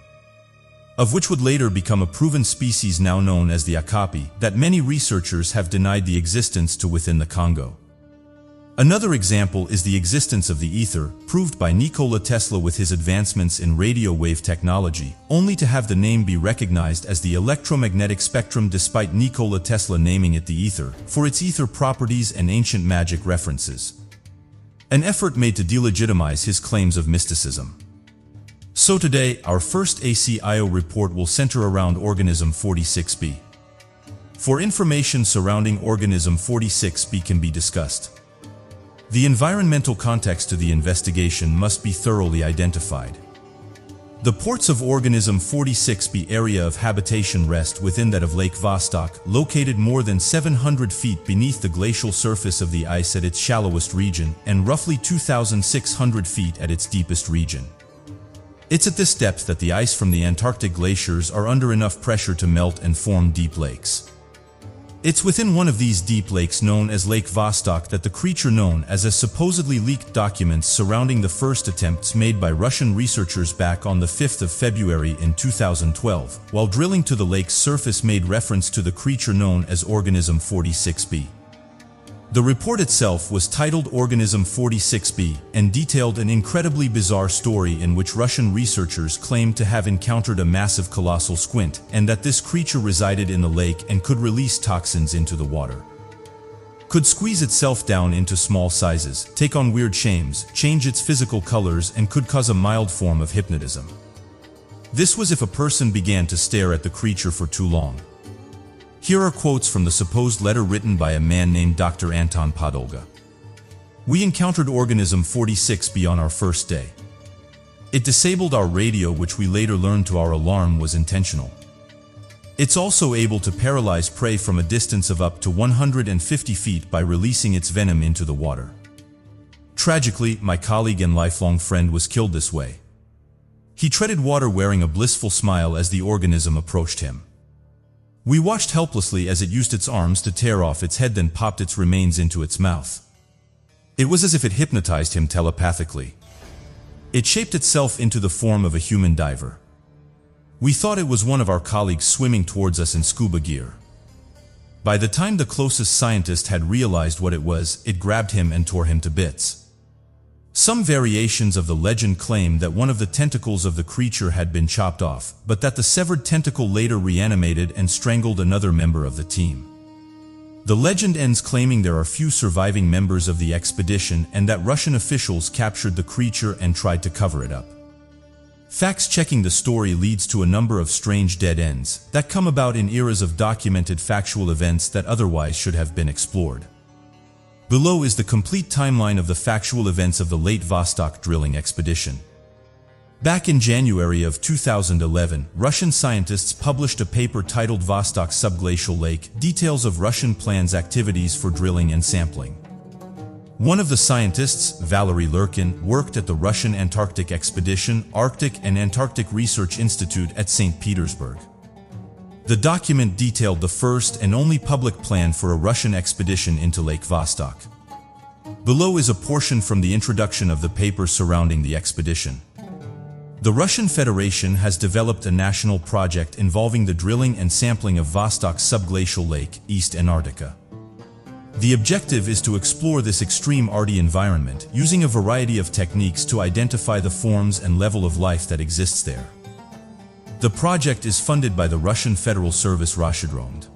of which would later become a proven species now known as the okapi, that many researchers have denied the existence to within the Congo. Another example is the existence of the ether, proved by Nikola Tesla with his advancements in radio wave technology, only to have the name be recognized as the electromagnetic spectrum despite Nikola Tesla naming it the ether, for its ether properties and ancient magic references. An effort made to delegitimize his claims of mysticism. So today, our first ACIO report will center around organism 46b. For information surrounding organism 46b can be discussed. The environmental context to the investigation must be thoroughly identified. The ports of organism 46b area of habitation rest within that of Lake Vostok, located more than 700 feet beneath the glacial surface of the ice at its shallowest region and roughly 2,600 feet at its deepest region. It's at this depth that the ice from the Antarctic glaciers are under enough pressure to melt and form deep lakes. It's within one of these deep lakes known as Lake Vostok that the creature known as supposedly leaked documents surrounding the first attempts made by Russian researchers back on the 5th of February in 2012, while drilling to the lake's surface, made reference to the creature known as organism 46b. The report itself was titled Organism 46b and detailed an incredibly bizarre story in which Russian researchers claimed to have encountered a massive colossal squint and that this creature resided in the lake and could release toxins into the water, could squeeze itself down into small sizes, take on weird shapes, change its physical colors, and could cause a mild form of hypnotism. This was if a person began to stare at the creature for too long. Here are quotes from the supposed letter written by a man named Dr. Anton Podolga. "We encountered organism 46b on our first day. It disabled our radio, which we later learned to our alarm was intentional. It's also able to paralyze prey from a distance of up to 150 feet by releasing its venom into the water. Tragically, my colleague and lifelong friend was killed this way. He treaded water wearing a blissful smile as the organism approached him. We watched helplessly as it used its arms to tear off its head, then popped its remains into its mouth. It was as if it hypnotized him telepathically. It shaped itself into the form of a human diver. We thought it was one of our colleagues swimming towards us in scuba gear. By the time the closest scientist had realized what it was, it grabbed him and tore him to bits." Some variations of the legend claim that one of the tentacles of the creature had been chopped off, but that the severed tentacle later reanimated and strangled another member of the team. The legend ends claiming there are few surviving members of the expedition and that Russian officials captured the creature and tried to cover it up. Facts-checking the story leads to a number of strange dead ends that come about in eras of documented factual events that otherwise should have been explored. Below is the complete timeline of the factual events of the late Vostok drilling expedition. Back in January of 2011, Russian scientists published a paper titled Vostok Subglacial Lake, Details of Russian Plans Activities for Drilling and Sampling. One of the scientists, Valery Lurkin, worked at the Russian Antarctic Expedition, Arctic and Antarctic Research Institute at St. Petersburg. The document detailed the first and only public plan for a Russian expedition into Lake Vostok. Below is a portion from the introduction of the paper surrounding the expedition. The Russian Federation has developed a national project involving the drilling and sampling of Vostok's subglacial lake, East Antarctica. The objective is to explore this extreme arty environment, using a variety of techniques to identify the forms and level of life that exists there. The project is funded by the Russian Federal Service Roshadromd.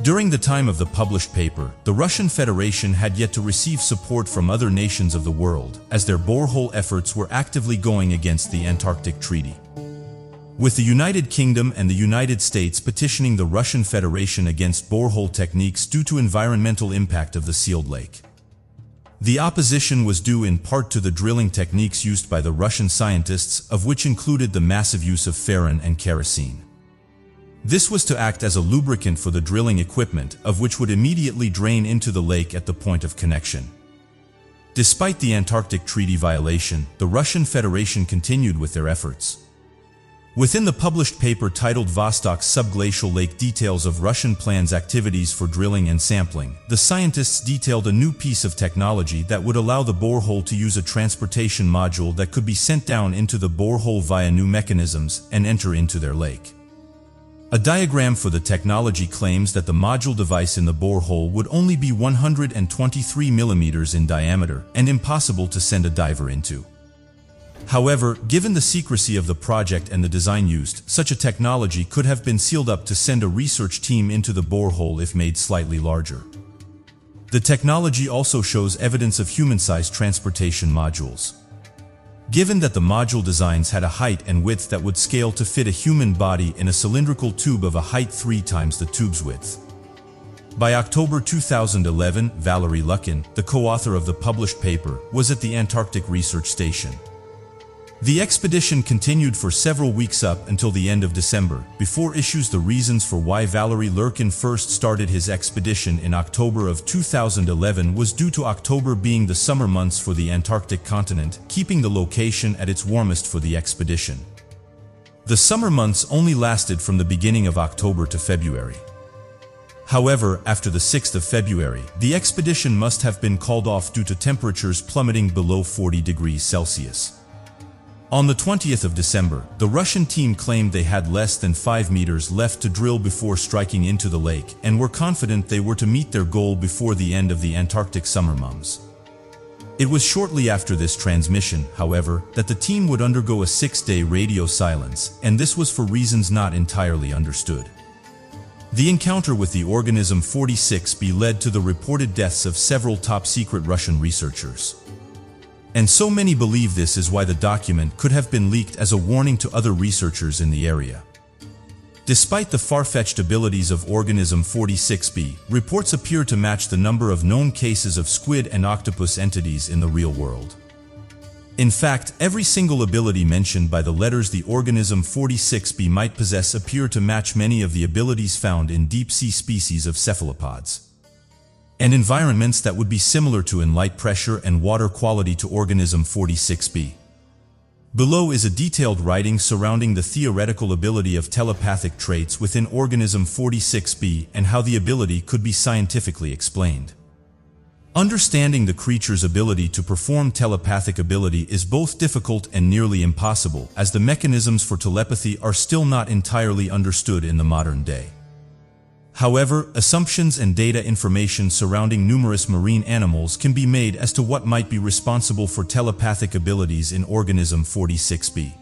During the time of the published paper, the Russian Federation had yet to receive support from other nations of the world, as their borehole efforts were actively going against the Antarctic Treaty. with the United Kingdom and the United States petitioning the Russian Federation against borehole techniques due to environmental impact of the sealed lake. The opposition was due in part to the drilling techniques used by the Russian scientists, of which included the massive use of furan and kerosene. This was to act as a lubricant for the drilling equipment, of which would immediately drain into the lake at the point of connection. Despite the Antarctic Treaty violation, the Russian Federation continued with their efforts. Within the published paper titled Vostok's Subglacial Lake Details of Russian Plans Activities for Drilling and Sampling, the scientists detailed a new piece of technology that would allow the borehole to use a transportation module that could be sent down into the borehole via new mechanisms and enter into their lake. A diagram for the technology claims that the module device in the borehole would only be 123 millimeters in diameter and impossible to send a diver into. However, given the secrecy of the project and the design used, such a technology could have been sealed up to send a research team into the borehole if made slightly larger. The technology also shows evidence of human-sized transportation modules. Given that the module designs had a height and width that would scale to fit a human body in a cylindrical tube of a height 3 times the tube's width. By October 2011, Valery Lukin, the co-author of the published paper, was at the Antarctic Research Station. The expedition continued for several weeks up until the end of December, before issues the reasons for why Valery Lukin first started his expedition in October of 2011 was due to October being the summer months for the Antarctic continent, keeping the location at its warmest for the expedition. The summer months only lasted from the beginning of October to February. However, after the 6th of February, the expedition must have been called off due to temperatures plummeting below 40 degrees Celsius. On the 20th of December, the Russian team claimed they had less than 5 meters left to drill before striking into the lake, and were confident they were to meet their goal before the end of the Antarctic summer months. It was shortly after this transmission, however, that the team would undergo a 6-day radio silence, and this was for reasons not entirely understood. The encounter with the organism 46B led to the reported deaths of several top-secret Russian researchers. And so many believe this is why the document could have been leaked as a warning to other researchers in the area. Despite the far-fetched abilities of organism 46B, reports appear to match the number of known cases of squid and octopus entities in the real world. In fact, every single ability mentioned by the letters the organism 46B might possess appear to match many of the abilities found in deep-sea species of cephalopods and environments that would be similar to in light pressure and water quality to organism 46B. Below is a detailed writing surrounding the theoretical ability of telepathic traits within organism 46B and how the ability could be scientifically explained. Understanding the creature's ability to perform telepathic ability is both difficult and nearly impossible, as the mechanisms for telepathy are still not entirely understood in the modern day. However, assumptions and data information surrounding numerous marine animals can be made as to what might be responsible for telepathic abilities in organism 46B.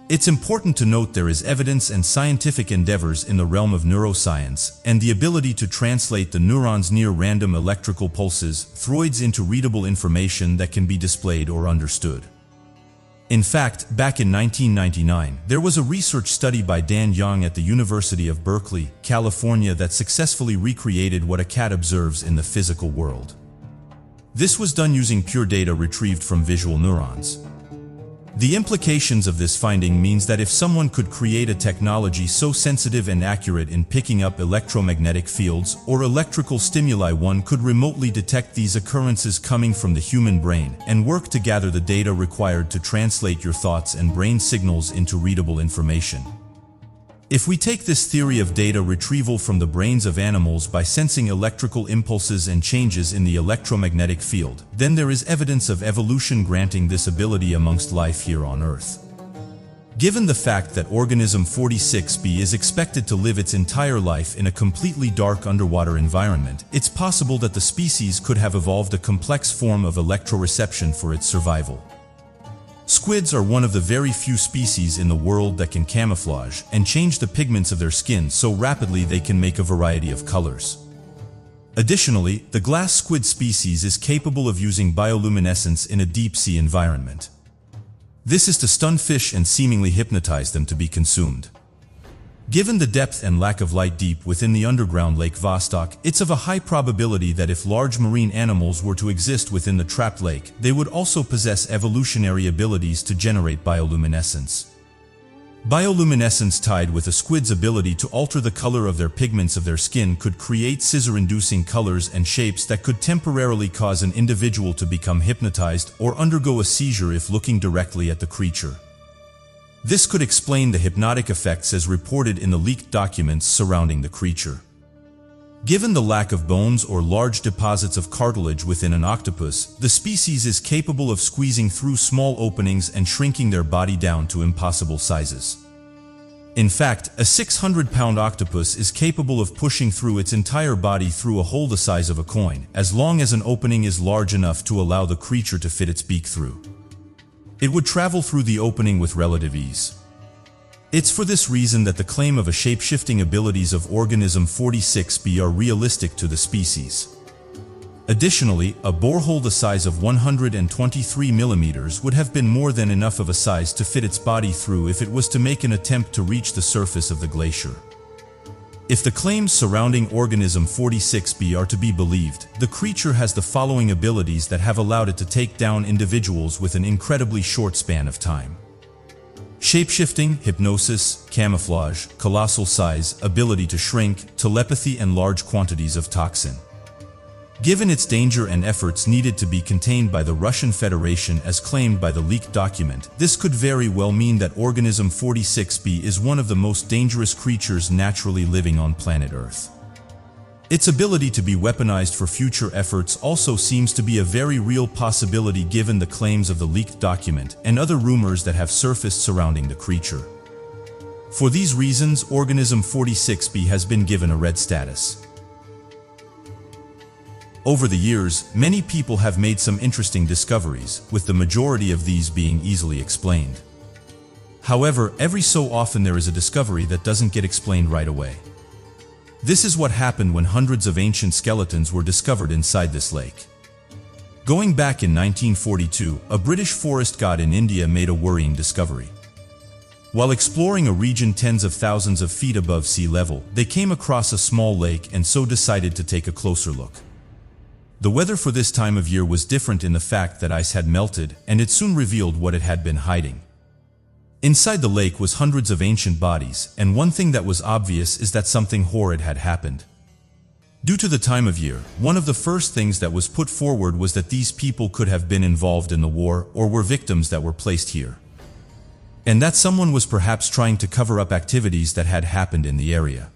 It's important to note there is evidence and scientific endeavors in the realm of neuroscience, and the ability to translate the neuron's near-random electrical pulses, throids, into readable information that can be displayed or understood. In fact, back in 1999, there was a research study by Dan Young at the University of Berkeley, California that successfully recreated what a cat observes in the physical world. This was done using pure data retrieved from visual neurons. The implications of this finding means that if someone could create a technology so sensitive and accurate in picking up electromagnetic fields or electrical stimuli, one could remotely detect these occurrences coming from the human brain and work to gather the data required to translate your thoughts and brain signals into readable information. If we take this theory of data retrieval from the brains of animals by sensing electrical impulses and changes in the electromagnetic field, then there is evidence of evolution granting this ability amongst life here on Earth. Given the fact that organism 46B is expected to live its entire life in a completely dark underwater environment, it's possible that the species could have evolved a complex form of electroreception for its survival. Squids are one of the very few species in the world that can camouflage and change the pigments of their skin so rapidly they can make a variety of colors. Additionally, the glass squid species is capable of using bioluminescence in a deep-sea environment. This is to stun fish and seemingly hypnotize them to be consumed. Given the depth and lack of light deep within the underground Lake Vostok, it's of a high probability that if large marine animals were to exist within the trapped lake, they would also possess evolutionary abilities to generate bioluminescence. Bioluminescence tied with a squid's ability to alter the color of their pigments of their skin could create scissor-inducing colors and shapes that could temporarily cause an individual to become hypnotized or undergo a seizure if looking directly at the creature. This could explain the hypnotic effects as reported in the leaked documents surrounding the creature. Given the lack of bones or large deposits of cartilage within an octopus, the species is capable of squeezing through small openings and shrinking their body down to impossible sizes. In fact, a 600-pound octopus is capable of pushing through its entire body through a hole the size of a coin, as long as an opening is large enough to allow the creature to fit its beak through. It would travel through the opening with relative ease. It's for this reason that the claim of a shape-shifting abilities of Organism 46b are realistic to the species. Additionally, a borehole the size of 123 millimeters would have been more than enough of a size to fit its body through if it was to make an attempt to reach the surface of the glacier. If the claims surrounding Organism 46b are to be believed, the creature has the following abilities that have allowed it to take down individuals with an incredibly short span of time. Shapeshifting, hypnosis, camouflage, colossal size, ability to shrink, telepathy and large quantities of toxin. Given its danger and efforts needed to be contained by the Russian Federation as claimed by the leaked document, this could very well mean that Organism 46b is one of the most dangerous creatures naturally living on planet Earth. Its ability to be weaponized for future efforts also seems to be a very real possibility given the claims of the leaked document and other rumors that have surfaced surrounding the creature. For these reasons, Organism 46b has been given a red status. Over the years, many people have made some interesting discoveries, with the majority of these being easily explained. However, every so often there is a discovery that doesn't get explained right away. This is what happened when hundreds of ancient skeletons were discovered inside this lake. Going back in 1942, a British forest god in India made a worrying discovery. While exploring a region tens of thousands of feet above sea level, they came across a small lake and so decided to take a closer look. The weather for this time of year was different in the fact that ice had melted, and it soon revealed what it had been hiding. Inside the lake was hundreds of ancient bodies, and one thing that was obvious is that something horrid had happened. Due to the time of year, one of the first things that was put forward was that these people could have been involved in the war or were victims that were placed here. And that someone was perhaps trying to cover up activities that had happened in the area.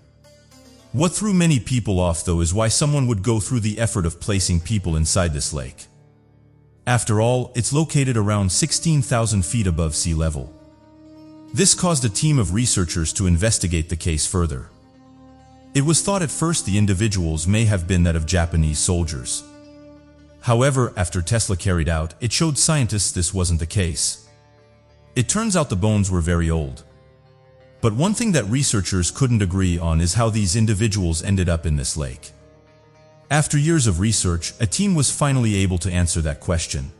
What threw many people off though is why someone would go through the effort of placing people inside this lake. After all, it's located around 16,000 feet above sea level. This caused a team of researchers to investigate the case further. It was thought at first the individuals may have been that of Japanese soldiers. However, after Tesla carried out, it showed scientists this wasn't the case. It turns out the bones were very old. But one thing that researchers couldn't agree on is how these individuals ended up in this lake. After years of research, a team was finally able to answer that question.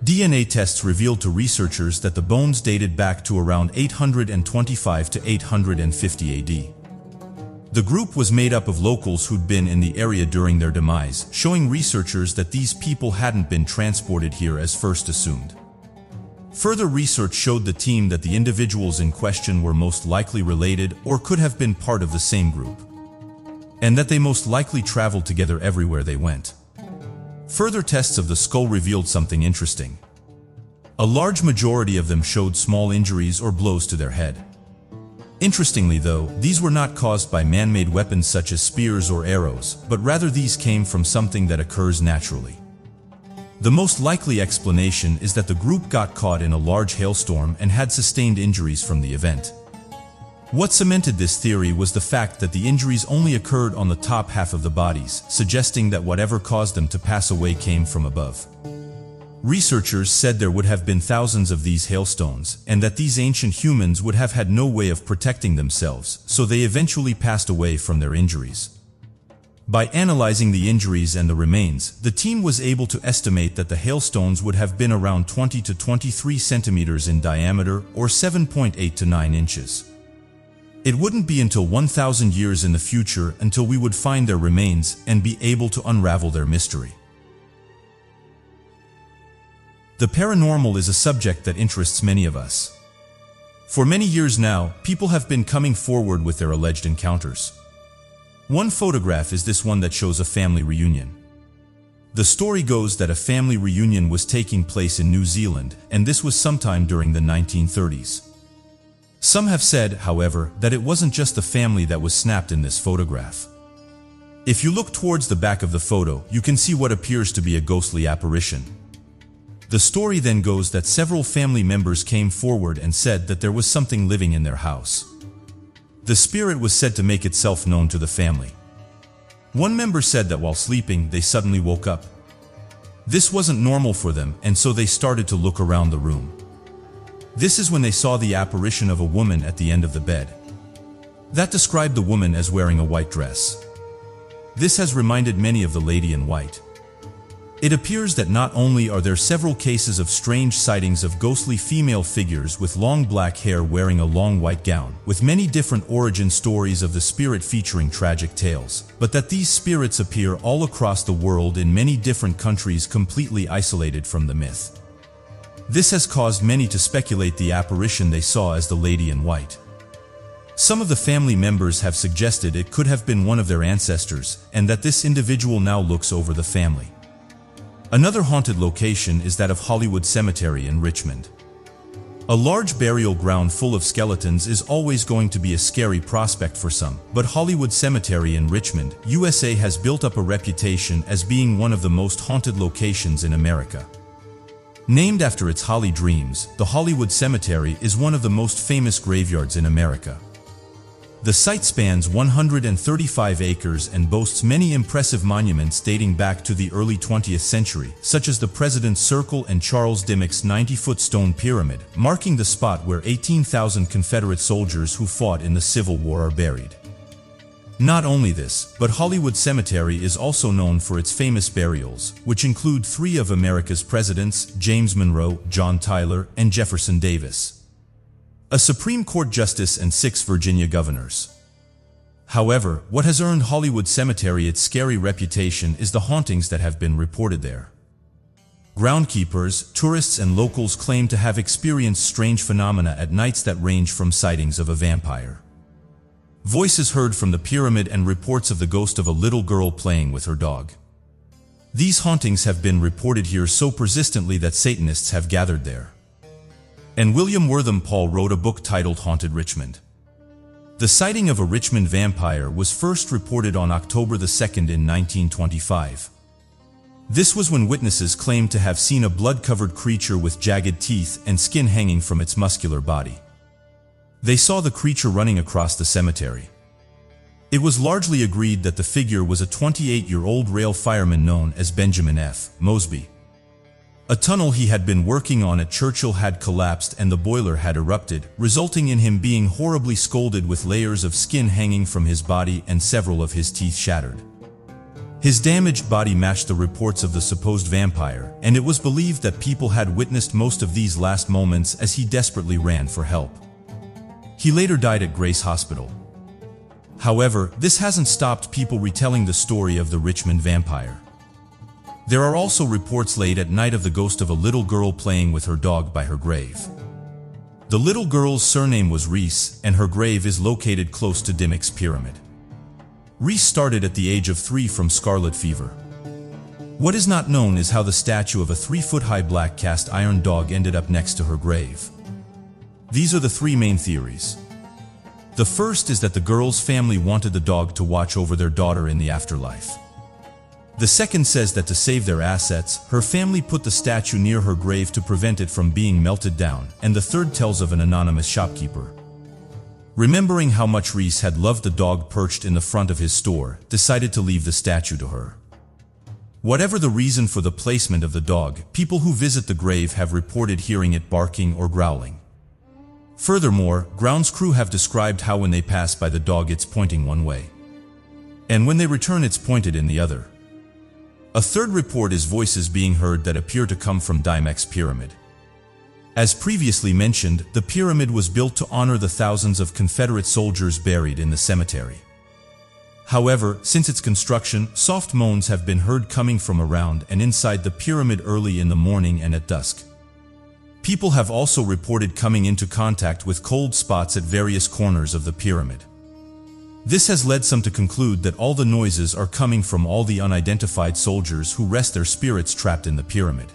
DNA tests revealed to researchers that the bones dated back to around 825 to 850 AD. The group was made up of locals who'd been in the area during their demise, showing researchers that these people hadn't been transported here as first assumed. Further research showed the team that the individuals in question were most likely related or could have been part of the same group, and that they most likely traveled together everywhere they went. Further tests of the skull revealed something interesting. A large majority of them showed small injuries or blows to their head. Interestingly though, these were not caused by man-made weapons such as spears or arrows, but rather these came from something that occurs naturally. The most likely explanation is that the group got caught in a large hailstorm and had sustained injuries from the event. What cemented this theory was the fact that the injuries only occurred on the top half of the bodies, suggesting that whatever caused them to pass away came from above. Researchers said there would have been thousands of these hailstones, and that these ancient humans would have had no way of protecting themselves, so they eventually passed away from their injuries. By analyzing the injuries and the remains, the team was able to estimate that the hailstones would have been around 20 to 23 centimeters in diameter or 7.8 to 9 inches. It wouldn't be until 1,000 years in the future until we would find their remains and be able to unravel their mystery. The paranormal is a subject that interests many of us. For many years now, people have been coming forward with their alleged encounters. One photograph is this one that shows a family reunion. The story goes that a family reunion was taking place in New Zealand, and this was sometime during the 1930s. Some have said, however, that it wasn't just the family that was snapped in this photograph. If you look towards the back of the photo, you can see what appears to be a ghostly apparition. The story then goes that several family members came forward and said that there was something living in their house. The spirit was said to make itself known to the family. One member said that while sleeping, they suddenly woke up. This wasn't normal for them, and so they started to look around the room. This is when they saw the apparition of a woman at the end of the bed. That described the woman as wearing a white dress. This has reminded many of the lady in white. It appears that not only are there several cases of strange sightings of ghostly female figures with long black hair wearing a long white gown, with many different origin stories of the spirit featuring tragic tales, but that these spirits appear all across the world in many different countries completely isolated from the myth. This has caused many to speculate the apparition they saw as the lady in white. Some of the family members have suggested it could have been one of their ancestors, and that this individual now looks over the family. Another haunted location is that of Hollywood Cemetery in Richmond. A large burial ground full of skeletons is always going to be a scary prospect for some, but Hollywood Cemetery in Richmond, USA has built up a reputation as being one of the most haunted locations in America. Named after its Holly Dreams, the Hollywood Cemetery is one of the most famous graveyards in America. The site spans 135 acres and boasts many impressive monuments dating back to the early 20th century, such as the President's Circle and Charles Dimmock's 90-foot stone pyramid, marking the spot where 18,000 Confederate soldiers who fought in the Civil War are buried. Not only this, but Hollywood Cemetery is also known for its famous burials, which include 3 of America's presidents, James Monroe, John Tyler, and Jefferson Davis, a Supreme Court justice, and 6 Virginia governors. However, what has earned Hollywood Cemetery its scary reputation is the hauntings that have been reported there. Groundkeepers, tourists, and locals claim to have experienced strange phenomena at nights that range from sightings of a vampire, voices heard from the pyramid, and reports of the ghost of a little girl playing with her dog. These hauntings have been reported here so persistently that Satanists have gathered there. And William Wortham Paul wrote a book titled Haunted Richmond. The sighting of a Richmond vampire was first reported on October 2nd in 1925. This was when witnesses claimed to have seen a blood-covered creature with jagged teeth and skin hanging from its muscular body. They saw the creature running across the cemetery. It was largely agreed that the figure was a 28-year-old rail fireman known as Benjamin F. Mosby. A tunnel he had been working on at Churchill had collapsed and the boiler had erupted, resulting in him being horribly scalded with layers of skin hanging from his body and several of his teeth shattered. His damaged body matched the reports of the supposed vampire, and it was believed that people had witnessed most of these last moments as he desperately ran for help. He later died at Grace Hospital. However, this hasn't stopped people retelling the story of the Richmond vampire. There are also reports late at night of the ghost of a little girl playing with her dog by her grave. The little girl's surname was Reese, and her grave is located close to Dimmock's pyramid. Reese started at the age of 3 from scarlet fever. What is not known is how the statue of a 3-foot-high black cast iron dog ended up next to her grave. These are the 3 main theories. The first is that the girl's family wanted the dog to watch over their daughter in the afterlife. The second says that to save their assets, her family put the statue near her grave to prevent it from being melted down, and the third tells of an anonymous shopkeeper, remembering how much Reese had loved the dog perched in the front of his store, decided to leave the statue to her. Whatever the reason for the placement of the dog, people who visit the grave have reported hearing it barking or growling. Furthermore, grounds crew have described how when they pass by the dog it's pointing one way. and when they return it's pointed in the other. A third report is voices being heard that appear to come from Dimek's pyramid. As previously mentioned, the pyramid was built to honor the thousands of Confederate soldiers buried in the cemetery. However, since its construction, soft moans have been heard coming from around and inside the pyramid early in the morning and at dusk. People have also reported coming into contact with cold spots at various corners of the pyramid. This has led some to conclude that all the noises are coming from all the unidentified soldiers who rest their spirits trapped in the pyramid.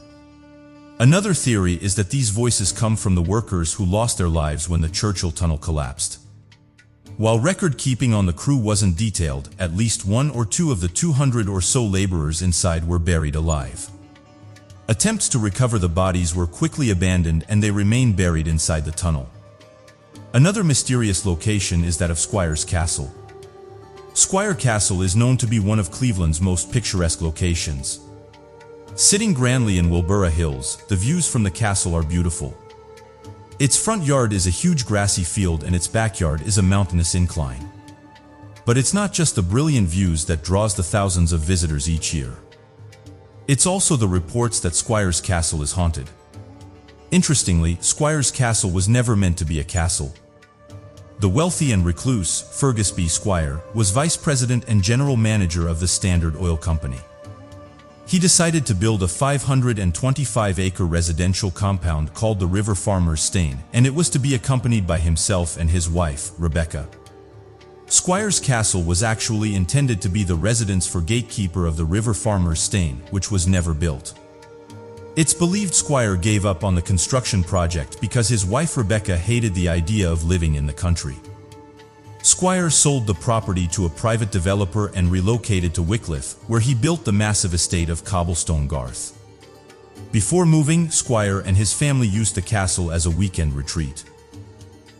Another theory is that these voices come from the workers who lost their lives when the Churchill Tunnel collapsed. While record keeping on the crew wasn't detailed, at least one or two of the 200 or so laborers inside were buried alive. Attempts to recover the bodies were quickly abandoned and they remain buried inside the tunnel. Another mysterious location is that of Squires Castle. Squire Castle is known to be one of Cleveland's most picturesque locations. Sitting grandly in Wilbura Hills, the views from the castle are beautiful. Its front yard is a huge grassy field and its backyard is a mountainous incline. But it's not just the brilliant views that draws the thousands of visitors each year. It's also the reports that Squires Castle is haunted. Interestingly, Squires Castle was never meant to be a castle. The wealthy and recluse Fergus B. Squire was vice president and general manager of the Standard Oil Company. He decided to build a 525-acre residential compound called the River Farmers' Stane, and it was to be accompanied by himself and his wife, Rebecca. Squires Castle was actually intended to be the residence for gatekeeper of the River Farmers' Stane, which was never built. It's believed Squire gave up on the construction project because his wife Rebecca hated the idea of living in the country. Squire sold the property to a private developer and relocated to Wycliffe, where he built the massive estate of Cobblestone Garth. Before moving, Squire and his family used the castle as a weekend retreat.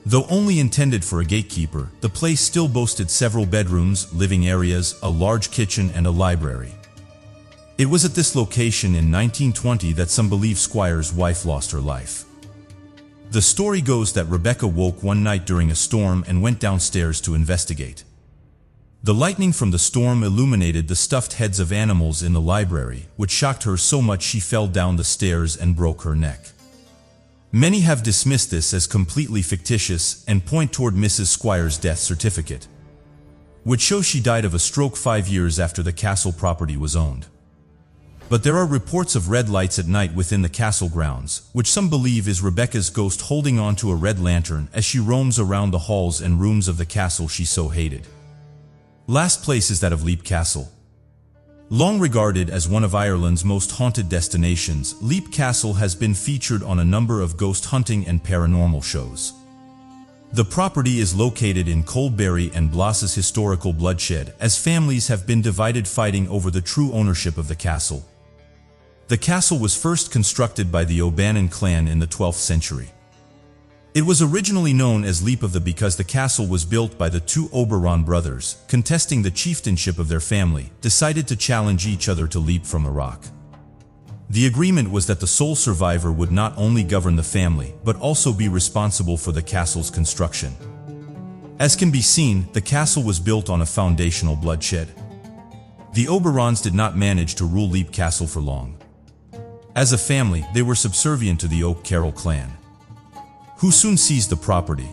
Though only intended for a gatekeeper, the place still boasted several bedrooms, living areas, a large kitchen, and a library. It was at this location in 1920 that some believe Squire's wife lost her life. The story goes that Rebecca woke one night during a storm and went downstairs to investigate. The lightning from the storm illuminated the stuffed heads of animals in the library, which shocked her so much she fell down the stairs and broke her neck. Many have dismissed this as completely fictitious and point toward Mrs. Squire's death certificate, which shows she died of a stroke 5 years after the castle property was owned. But there are reports of red lights at night within the castle grounds, which some believe is Rebecca's ghost holding on to a red lantern as she roams around the halls and rooms of the castle she so hated. Last place is that of Leap Castle. Long regarded as one of Ireland's most haunted destinations, Leap Castle has been featured on a number of ghost hunting and paranormal shows. The property is located in Coldberry and Bloss's historical bloodshed, as families have been divided fighting over the true ownership of the castle. The castle was first constructed by the O'Bannon clan in the 12th century. It was originally known as Leap of the because the castle was built by the two Oberon brothers, contesting the chieftainship of their family, decided to challenge each other to leap from a rock. The agreement was that the sole survivor would not only govern the family, but also be responsible for the castle's construction. As can be seen, the castle was built on a foundational bloodshed. The Oberons did not manage to rule Leap Castle for long. As a family, they were subservient to the O'Carroll clan, who soon seized the property.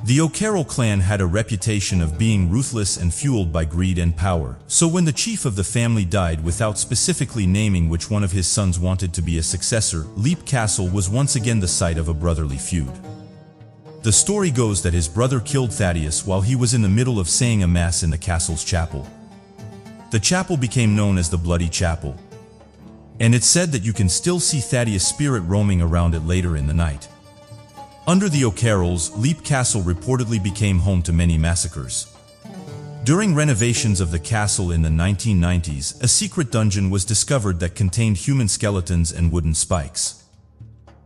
The O'Carroll clan had a reputation of being ruthless and fueled by greed and power, so when the chief of the family died without specifically naming which one of his sons wanted to be a successor, Leap Castle was once again the site of a brotherly feud. The story goes that his brother killed Thaddeus while he was in the middle of saying a mass in the castle's chapel. The chapel became known as the Bloody Chapel, and it's said that you can still see Thaddeus' spirit roaming around it later in the night. Under the O'Carrolls, Leap Castle reportedly became home to many massacres. During renovations of the castle in the 1990s, a secret dungeon was discovered that contained human skeletons and wooden spikes.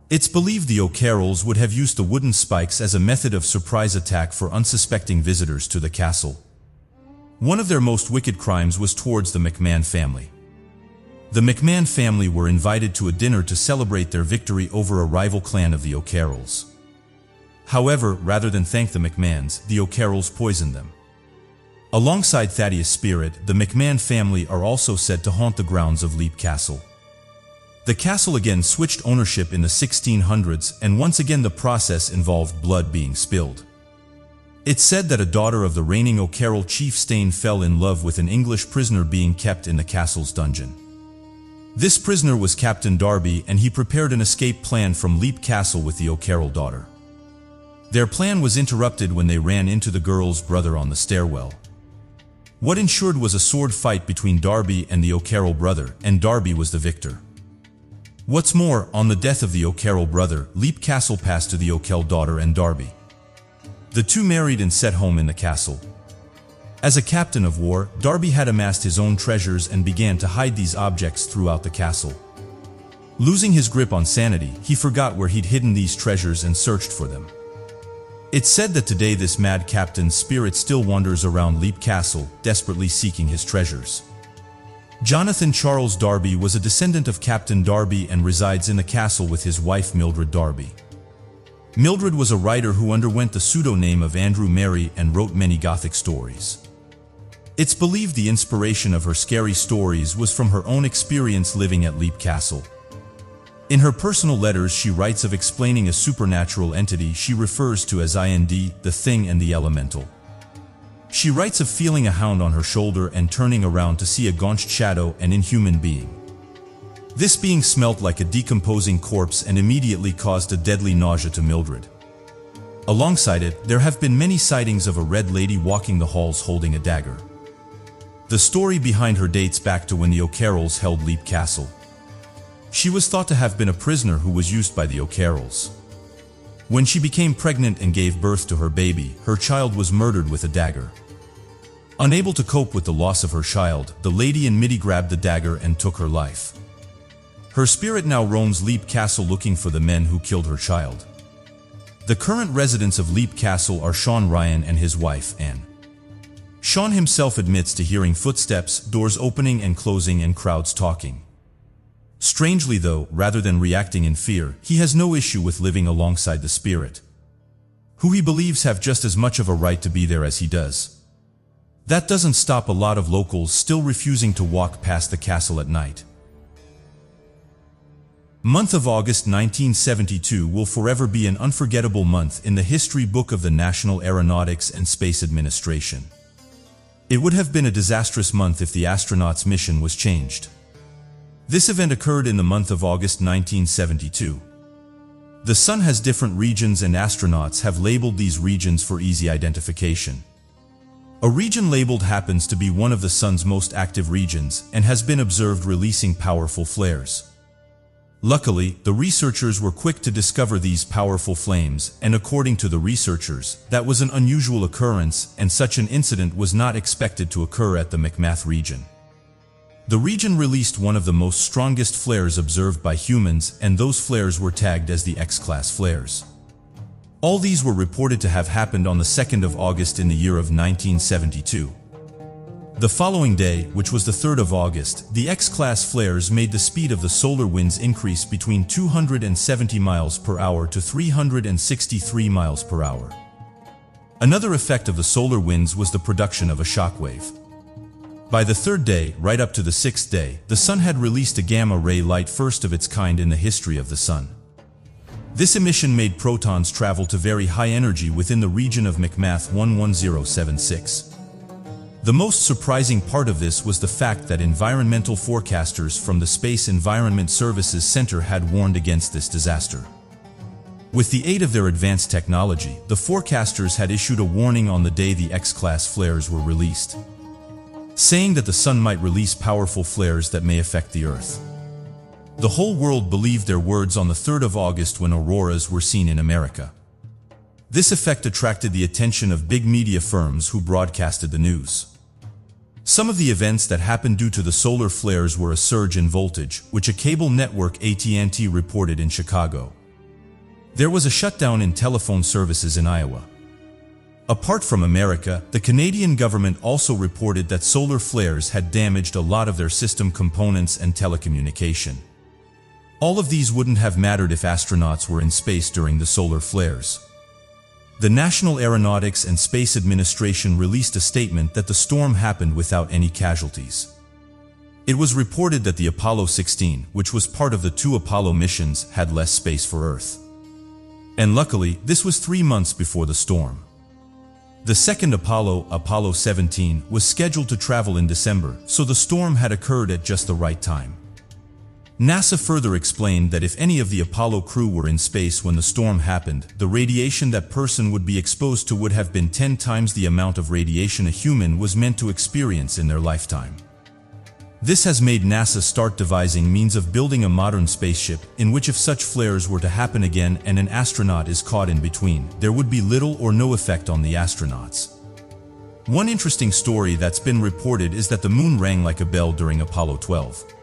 It's believed the O'Carrolls would have used the wooden spikes as a method of surprise attack for unsuspecting visitors to the castle. One of their most wicked crimes was towards the McMahon family. The McMahon family were invited to a dinner to celebrate their victory over a rival clan of the O'Carrolls. However, rather than thank the McMahons, the O'Carrolls poisoned them. Alongside Thaddeus Spirit, the McMahon family are also said to haunt the grounds of Leap Castle. The castle again switched ownership in the 1600s, and once again the process involved blood being spilled. It's said that a daughter of the reigning O'Carroll chief Stane fell in love with an English prisoner being kept in the castle's dungeon. This prisoner was Captain Darby, and he prepared an escape plan from Leap Castle with the O'Carroll daughter. Their plan was interrupted when they ran into the girl's brother on the stairwell. What ensued was a sword fight between Darby and the O'Carroll brother, and Darby was the victor. What's more, on the death of the O'Carroll brother, Leap Castle passed to the O'Carroll daughter and Darby. The two married and set home in the castle. As a captain of war, Darby had amassed his own treasures and began to hide these objects throughout the castle. Losing his grip on sanity, he forgot where he'd hidden these treasures and searched for them. It's said that today this mad captain's spirit still wanders around Leap Castle, desperately seeking his treasures. Jonathan Charles Darby was a descendant of Captain Darby and resides in the castle with his wife Mildred Darby. Mildred was a writer who underwent the pseudonym of Andrew Mary and wrote many Gothic stories. It's believed the inspiration of her scary stories was from her own experience living at Leap Castle. In her personal letters, she writes of explaining a supernatural entity she refers to as the thing and the elemental. She writes of feeling a hound on her shoulder and turning around to see a gaunched shadow, an inhuman being. This being smelt like a decomposing corpse and immediately caused a deadly nausea to Mildred. Alongside it, there have been many sightings of a red lady walking the halls holding a dagger. The story behind her dates back to when the O'Carrolls held Leap Castle. She was thought to have been a prisoner who was used by the O'Carrolls. When she became pregnant and gave birth to her baby, her child was murdered with a dagger. Unable to cope with the loss of her child, the lady in Midi grabbed the dagger and took her life. Her spirit now roams Leap Castle looking for the men who killed her child. The current residents of Leap Castle are Sean Ryan and his wife, Anne. Sean himself admits to hearing footsteps, doors opening and closing, and crowds talking. Strangely though, rather than reacting in fear, he has no issue with living alongside the spirit, who he believes have just as much of a right to be there as he does. That doesn't stop a lot of locals still refusing to walk past the castle at night. Month of August 1972 will forever be an unforgettable month in the history book of the National Aeronautics and Space Administration. It would have been a disastrous month if the astronauts' mission was changed. This event occurred in the month of August 1972. The Sun has different regions, and astronauts have labeled these regions for easy identification. A region labeled happens to be one of the Sun's most active regions and has been observed releasing powerful flares. Luckily, the researchers were quick to discover these powerful flames, and according to the researchers, that was an unusual occurrence, and such an incident was not expected to occur at the McMath region. The region released one of the most strongest flares observed by humans, and those flares were tagged as the X-class flares. All these were reported to have happened on the 2nd of August in the year of 1972. The following day, which was the 3rd of August, the X-class flares made the speed of the solar winds increase between 270 miles per hour to 363 miles per hour. Another effect of the solar winds was the production of a shockwave. By the 3rd day, right up to the 6th day, the Sun had released a gamma-ray light, first of its kind in the history of the Sun. This emission made protons travel to very high energy within the region of McMath 11076. The most surprising part of this was the fact that environmental forecasters from the Space Environment Services Center had warned against this disaster. With the aid of their advanced technology, the forecasters had issued a warning on the day the X-class flares were released, saying that the Sun might release powerful flares that may affect the Earth. The whole world believed their words on the 3rd of August when auroras were seen in America. This effect attracted the attention of big media firms who broadcasted the news. Some of the events that happened due to the solar flares were a surge in voltage, which a cable network AT&T reported in Chicago. There was a shutdown in telephone services in Iowa. Apart from America, the Canadian government also reported that solar flares had damaged a lot of their system components and telecommunication. All of these wouldn't have mattered if astronauts were in space during the solar flares. The National Aeronautics and Space Administration released a statement that the storm happened without any casualties. It was reported that the Apollo 16, which was part of the 2 Apollo missions, had less space for Earth. And luckily, this was 3 months before the storm. The second Apollo, Apollo 17, was scheduled to travel in December, so the storm had occurred at just the right time. NASA further explained that if any of the Apollo crew were in space when the storm happened, the radiation that person would be exposed to would have been 10 times the amount of radiation a human was meant to experience in their lifetime. This has made NASA start devising means of building a modern spaceship in which if such flares were to happen again and an astronaut is caught in between, there would be little or no effect on the astronauts. One interesting story that's been reported is that the moon rang like a bell during Apollo 12.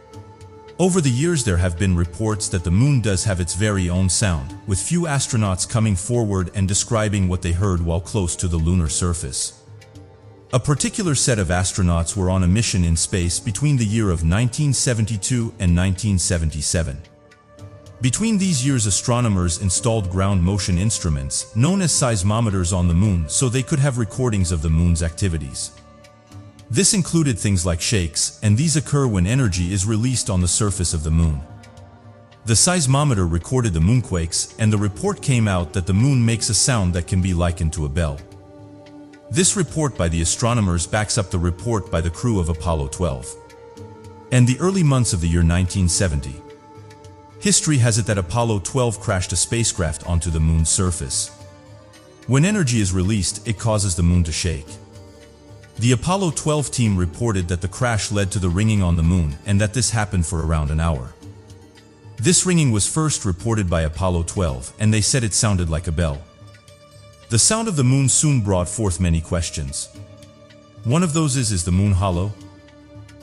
Over the years there have been reports that the moon does have its very own sound, with few astronauts coming forward and describing what they heard while close to the lunar surface. A particular set of astronauts were on a mission in space between the year of 1972 and 1977. Between these years, astronomers installed ground motion instruments, known as seismometers, on the moon so they could have recordings of the moon's activities. This included things like shakes, and these occur when energy is released on the surface of the moon. The seismometer recorded the moonquakes, and the report came out that the moon makes a sound that can be likened to a bell. This report by the astronomers backs up the report by the crew of Apollo 12. And the early months of the year 1970. History has it that Apollo 12 crashed a spacecraft onto the moon's surface. When energy is released, it causes the moon to shake. The Apollo 12 team reported that the crash led to the ringing on the moon and that this happened for around an hour. This ringing was first reported by Apollo 12, and they said it sounded like a bell. The sound of the moon soon brought forth many questions. One of those is the moon hollow?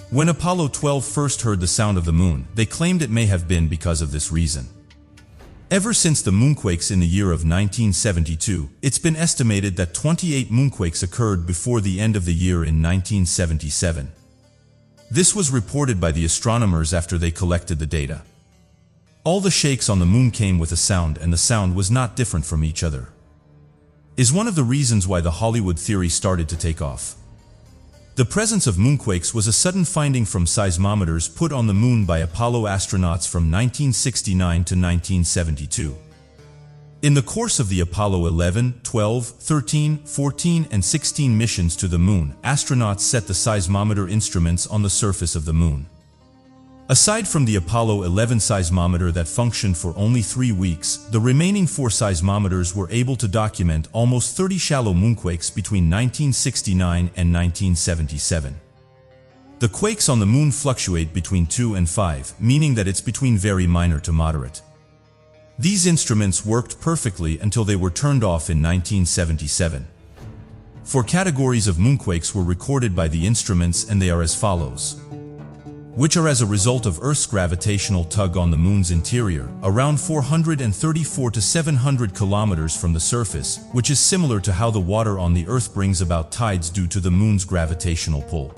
When Apollo 12 first heard the sound of the moon, they claimed it may have been because of this reason. Ever since the moonquakes in the year of 1972, it's been estimated that 28 moonquakes occurred before the end of the year in 1977. This was reported by the astronomers after they collected the data. All the shakes on the moon came with a sound, and the sound was not different from each other. Is one of the reasons why the Hollywood theory started to take off. The presence of moonquakes was a sudden finding from seismometers put on the moon by Apollo astronauts from 1969 to 1972. In the course of the Apollo 11, 12, 13, 14, and 16 missions to the moon, astronauts set the seismometer instruments on the surface of the moon. Aside from the Apollo 11 seismometer that functioned for only 3 weeks, the remaining 4 seismometers were able to document almost 30 shallow moonquakes between 1969 and 1977. The quakes on the moon fluctuate between 2 and 5, meaning that it's between very minor to moderate. These instruments worked perfectly until they were turned off in 1977. 4 categories of moonquakes were recorded by the instruments, and they are as follows. Which are as a result of Earth's gravitational tug on the moon's interior, around 434 to 700 kilometers from the surface, which is similar to how the water on the Earth brings about tides due to the moon's gravitational pull.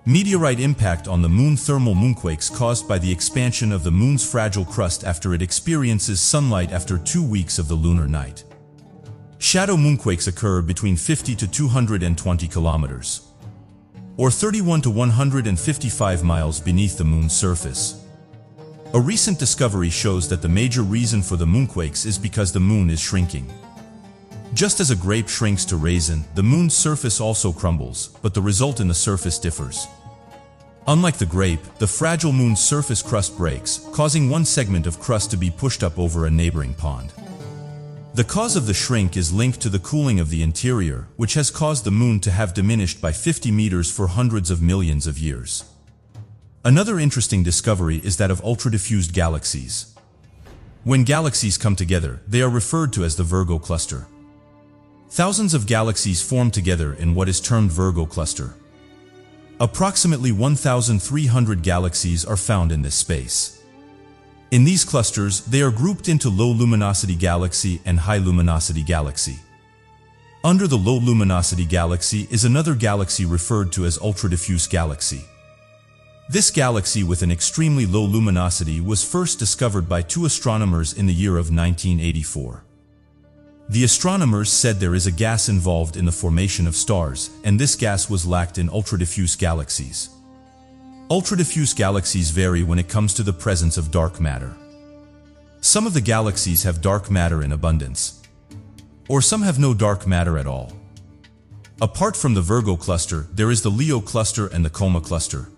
Meteorite impact on the moon, thermal moonquakes caused by the expansion of the moon's fragile crust after it experiences sunlight after 2 weeks of the lunar night. Shadow moonquakes occur between 50 to 220 kilometers. Or 31 to 155 miles beneath the moon's surface. A recent discovery shows that the major reason for the moonquakes is because the moon is shrinking. Just as a grape shrinks to raisin, the moon's surface also crumbles, but the result in the surface differs. Unlike the grape, the fragile moon's surface crust breaks, causing one segment of crust to be pushed up over a neighboring pond. The cause of the shrink is linked to the cooling of the interior, which has caused the moon to have diminished by 50 meters for hundreds of millions of years. Another interesting discovery is that of ultra-diffused galaxies. When galaxies come together, they are referred to as the Virgo cluster. Thousands of galaxies form together in what is termed Virgo cluster. Approximately 1,300 galaxies are found in this space. In these clusters, they are grouped into low-luminosity galaxy and high-luminosity galaxy. Under the low-luminosity galaxy is another galaxy referred to as ultra-diffuse galaxy. This galaxy with an extremely low luminosity was first discovered by 2 astronomers in the year of 1984. The astronomers said there is a gas involved in the formation of stars, and this gas was lacked in ultra-diffuse galaxies. Ultra-diffuse galaxies vary when it comes to the presence of dark matter. Some of the galaxies have dark matter in abundance, or some have no dark matter at all. Apart from the Virgo cluster, there is the Leo cluster and the Coma cluster.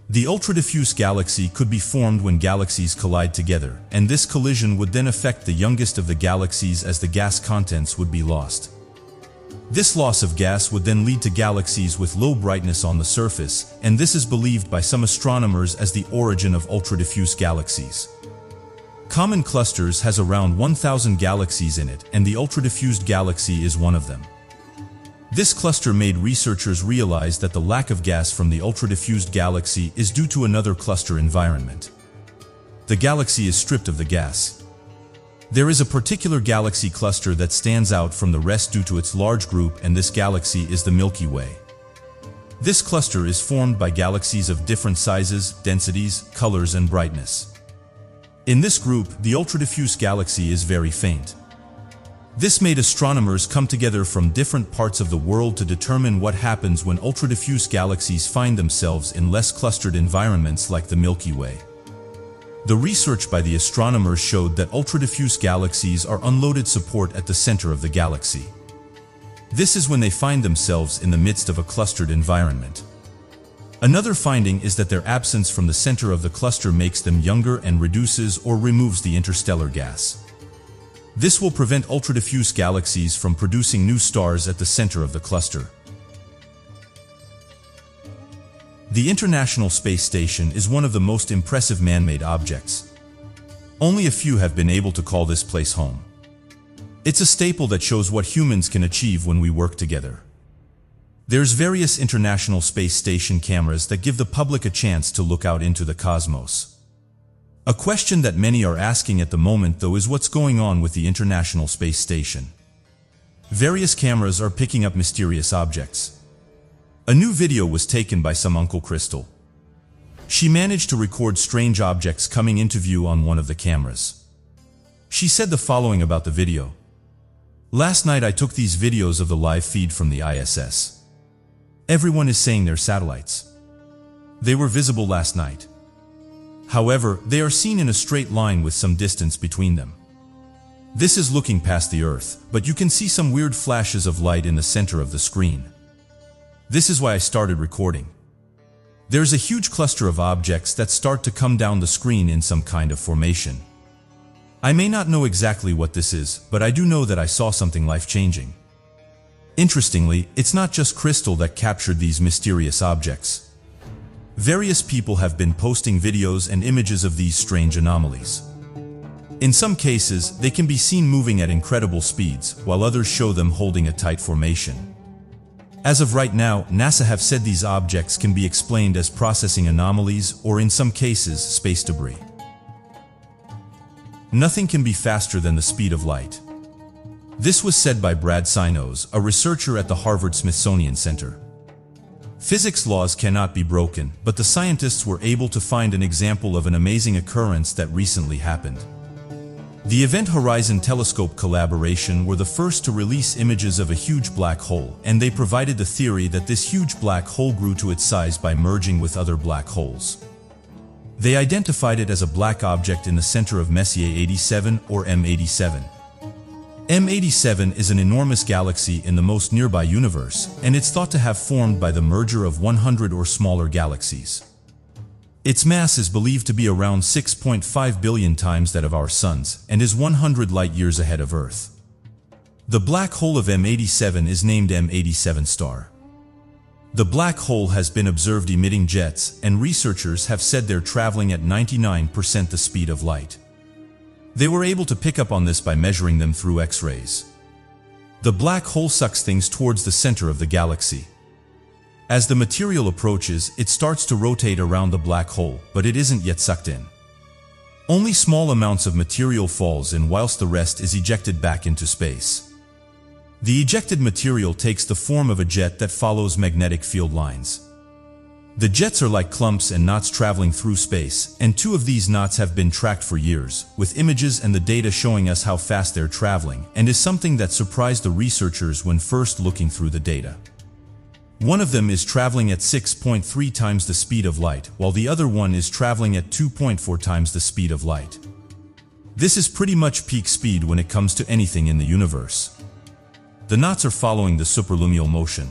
The ultra-diffuse galaxy could be formed when galaxies collide together, and this collision would then affect the youngest of the galaxies as the gas contents would be lost. This loss of gas would then lead to galaxies with low brightness on the surface, and this is believed by some astronomers as the origin of ultra-diffuse galaxies. Common clusters has around 1,000 galaxies in it, and the ultra-diffused galaxy is one of them. This cluster made researchers realize that the lack of gas from the ultra-diffused galaxy is due to another cluster environment. The galaxy is stripped of the gas. There is a particular galaxy cluster that stands out from the rest due to its large group, and this galaxy is the Milky Way. This cluster is formed by galaxies of different sizes, densities, colors, and brightness. In this group, the ultra-diffuse galaxy is very faint. This made astronomers come together from different parts of the world to determine what happens when ultra-diffuse galaxies find themselves in less clustered environments like the Milky Way. The research by the astronomers showed that ultra-diffuse galaxies are unloaded support at the center of the galaxy. This is when they find themselves in the midst of a clustered environment. Another finding is that their absence from the center of the cluster makes them younger and reduces or removes the interstellar gas. This will prevent ultra-diffuse galaxies from producing new stars at the center of the cluster. The International Space Station is one of the most impressive man-made objects. Only a few have been able to call this place home. It's a staple that shows what humans can achieve when we work together. There's various International Space Station cameras that give the public a chance to look out into the cosmos. A question that many are asking at the moment, though, is what's going on with the International Space Station. Various cameras are picking up mysterious objects. A new video was taken by some Uncle Crystal. She managed to record strange objects coming into view on one of the cameras. She said the following about the video. "Last night I took these videos of the live feed from the ISS. Everyone is saying they're satellites. They were visible last night. However, they are seen in a straight line with some distance between them. This is looking past the Earth, but you can see some weird flashes of light in the center of the screen. This is why I started recording. There's a huge cluster of objects that start to come down the screen in some kind of formation. I may not know exactly what this is, but I do know that I saw something life-changing." Interestingly, it's not just Crystal that captured these mysterious objects. Various people have been posting videos and images of these strange anomalies. In some cases, they can be seen moving at incredible speeds, while others show them holding a tight formation. As of right now, NASA have said these objects can be explained as processing anomalies or, in some cases, space debris. Nothing can be faster than the speed of light. This was said by Brad Sinos, a researcher at the Harvard-Smithsonian Center. Physics laws cannot be broken, but the scientists were able to find an example of an amazing occurrence that recently happened. The Event Horizon Telescope collaboration were the first to release images of a huge black hole, and they provided the theory that this huge black hole grew to its size by merging with other black holes. They identified it as a black object in the center of Messier 87, or M87. M87 is an enormous galaxy in the most nearby universe, and it's thought to have formed by the merger of 100 or smaller galaxies. Its mass is believed to be around 6.5 billion times that of our Sun's, and is 100 light-years ahead of Earth. The black hole of M87 is named M87 star. The black hole has been observed emitting jets, and researchers have said they're traveling at 99% the speed of light. They were able to pick up on this by measuring them through X-rays. The black hole sucks things towards the center of the galaxy. As the material approaches, it starts to rotate around the black hole, but it isn't yet sucked in. Only small amounts of material falls in, whilst the rest is ejected back into space. The ejected material takes the form of a jet that follows magnetic field lines. The jets are like clumps and knots traveling through space, and 2 of these knots have been tracked for years, with images and the data showing us how fast they're traveling, and is something that surprised the researchers when first looking through the data. One of them is traveling at 6.3 times the speed of light, while the other one is traveling at 2.4 times the speed of light. This is pretty much peak speed when it comes to anything in the universe. The knots are following the superluminal motion.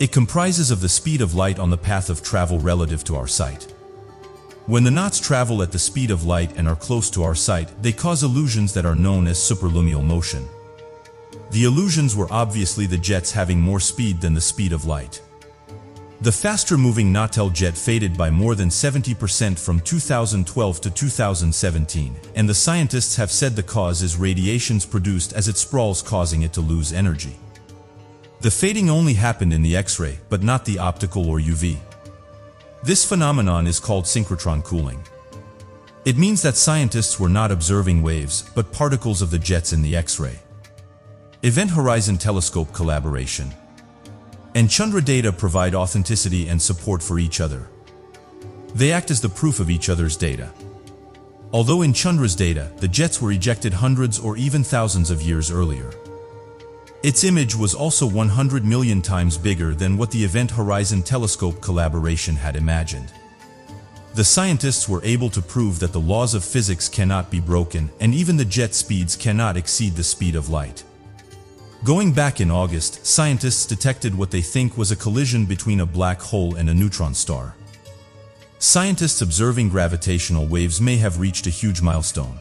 It comprises of the speed of light on the path of travel relative to our sight. When the knots travel at the speed of light and are close to our sight, they cause illusions that are known as superluminal motion. The illusions were obviously the jets having more speed than the speed of light. The faster-moving Nautel jet faded by more than 70% from 2012 to 2017, and the scientists have said the cause is radiations produced as it sprawls, causing it to lose energy. The fading only happened in the X-ray, but not the optical or UV. This phenomenon is called synchrotron cooling. It means that scientists were not observing waves, but particles of the jets in the X-ray. Event Horizon Telescope collaboration and Chandra data provide authenticity and support for each other. They act as the proof of each other's data. Although in Chandra's data, the jets were ejected hundreds or even thousands of years earlier. Its image was also 100 million times bigger than what the Event Horizon Telescope collaboration had imagined. The scientists were able to prove that the laws of physics cannot be broken, and even the jet speeds cannot exceed the speed of light. Going back in August, scientists detected what they think was a collision between a black hole and a neutron star. Scientists observing gravitational waves may have reached a huge milestone.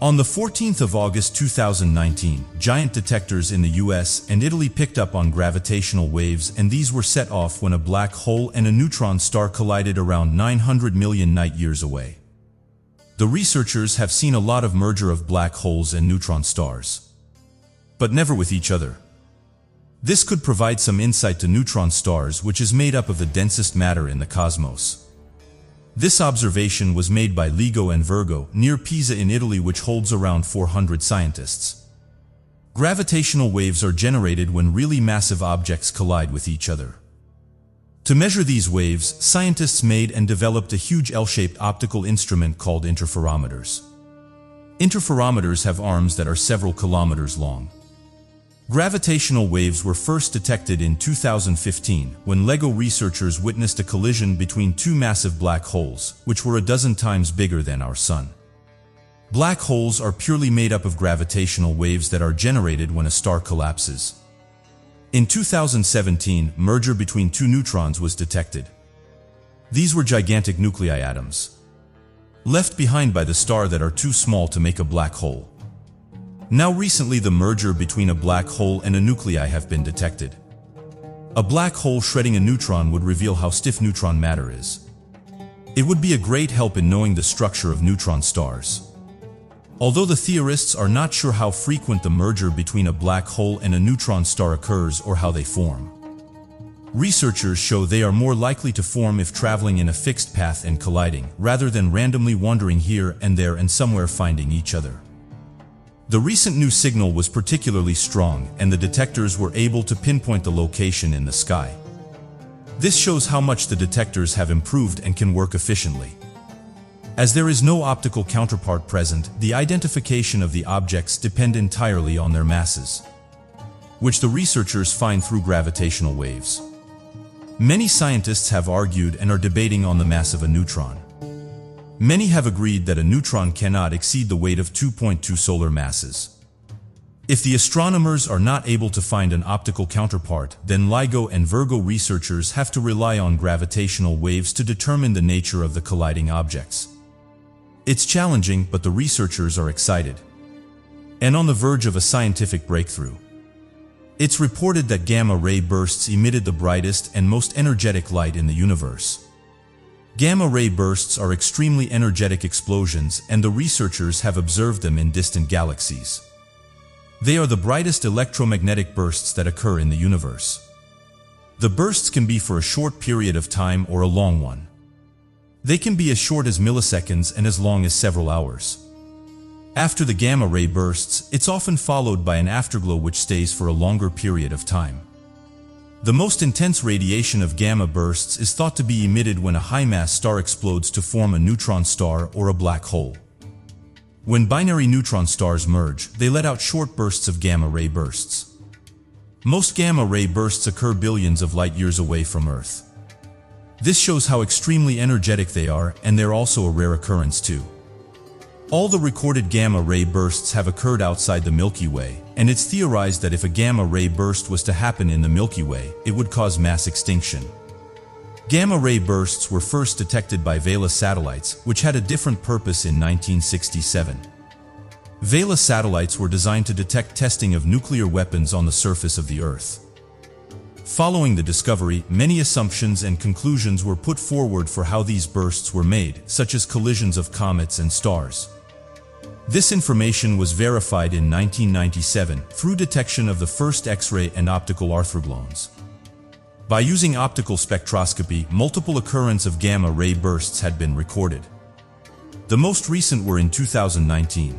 On the 14th of August 2019, giant detectors in the US and Italy picked up on gravitational waves, and these were set off when a black hole and a neutron star collided around 900 million light-years away. The researchers have seen a lot of merger of black holes and neutron stars, but never with each other. This could provide some insight to neutron stars, which is made up of the densest matter in the cosmos. This observation was made by LIGO and Virgo near Pisa in Italy, which holds around 400 scientists. Gravitational waves are generated when really massive objects collide with each other. To measure these waves, scientists made and developed a huge L-shaped optical instrument called interferometers. Interferometers have arms that are several kilometers long. Gravitational waves were first detected in 2015 when LIGO researchers witnessed a collision between 2 massive black holes, which were a dozen times bigger than our Sun. Black holes are purely made up of gravitational waves that are generated when a star collapses. In 2017, merger between 2 neutrons was detected. These were gigantic nuclei atoms, left behind by the star, that are too small to make a black hole. Now recently, the merger between a black hole and a nuclei have been detected. A black hole shredding a neutron would reveal how stiff neutron matter is. It would be a great help in knowing the structure of neutron stars. Although the theorists are not sure how frequent the merger between a black hole and a neutron star occurs or how they form. Researchers show they are more likely to form if traveling in a fixed path and colliding, rather than randomly wandering here and there and somewhere finding each other. The recent new signal was particularly strong, and the detectors were able to pinpoint the location in the sky. This shows how much the detectors have improved and can work efficiently. As there is no optical counterpart present, the identification of the objects depend entirely on their masses, which the researchers find through gravitational waves. Many scientists have argued and are debating on the mass of a neutron. Many have agreed that a neutron cannot exceed the weight of 2.2 solar masses. If the astronomers are not able to find an optical counterpart, then LIGO and Virgo researchers have to rely on gravitational waves to determine the nature of the colliding objects. It's challenging, but the researchers are excited and on the verge of a scientific breakthrough. It's reported that gamma-ray bursts emitted the brightest and most energetic light in the universe. Gamma-ray bursts are extremely energetic explosions, and the researchers have observed them in distant galaxies. They are the brightest electromagnetic bursts that occur in the universe. The bursts can be for a short period of time or a long one. They can be as short as milliseconds and as long as several hours. After the gamma-ray bursts, it's often followed by an afterglow which stays for a longer period of time. The most intense radiation of gamma bursts is thought to be emitted when a high-mass star explodes to form a neutron star or a black hole. When binary neutron stars merge, they let out short bursts of gamma-ray bursts. Most gamma-ray bursts occur billions of light-years away from Earth. This shows how extremely energetic they are, and they're also a rare occurrence too. All the recorded gamma-ray bursts have occurred outside the Milky Way, and it's theorized that if a gamma-ray burst was to happen in the Milky Way, it would cause mass extinction. Gamma-ray bursts were first detected by Vela satellites, which had a different purpose in 1967. Vela satellites were designed to detect testing of nuclear weapons on the surface of the Earth. Following the discovery, many assumptions and conclusions were put forward for how these bursts were made, such as collisions of comets and stars. This information was verified in 1997 through detection of the first X-ray and optical orthoglones. By using optical spectroscopy, multiple occurrences of gamma-ray bursts had been recorded. The most recent were in 2019.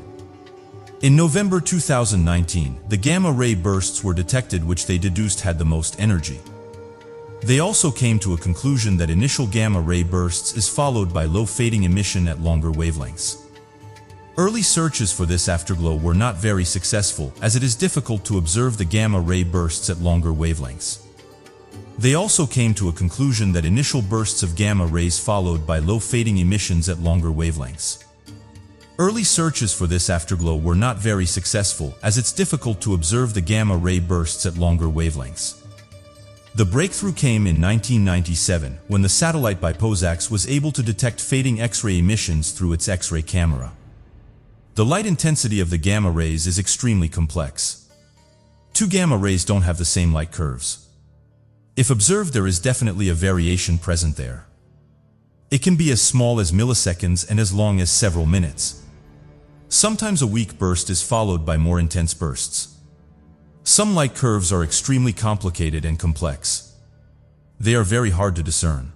In November 2019, the gamma-ray bursts were detected, which they deduced had the most energy. They also came to a conclusion that initial gamma-ray bursts is followed by low fading emission at longer wavelengths. Early searches for this afterglow were not very successful, as it is difficult to observe the gamma-ray bursts at longer wavelengths. They also came to a conclusion that initial bursts of gamma rays followed by low fading emissions at longer wavelengths. Early searches for this afterglow were not very successful, as it's difficult to observe the gamma-ray bursts at longer wavelengths. The breakthrough came in 1997, when the satellite BIPOSAX was able to detect fading X-ray emissions through its X-ray camera. The light intensity of the gamma rays is extremely complex. Two gamma rays don't have the same light curves. If observed, there is definitely a variation present there. It can be as small as milliseconds and as long as several minutes. Sometimes a weak burst is followed by more intense bursts. Some light curves are extremely complicated and complex. They are very hard to discern.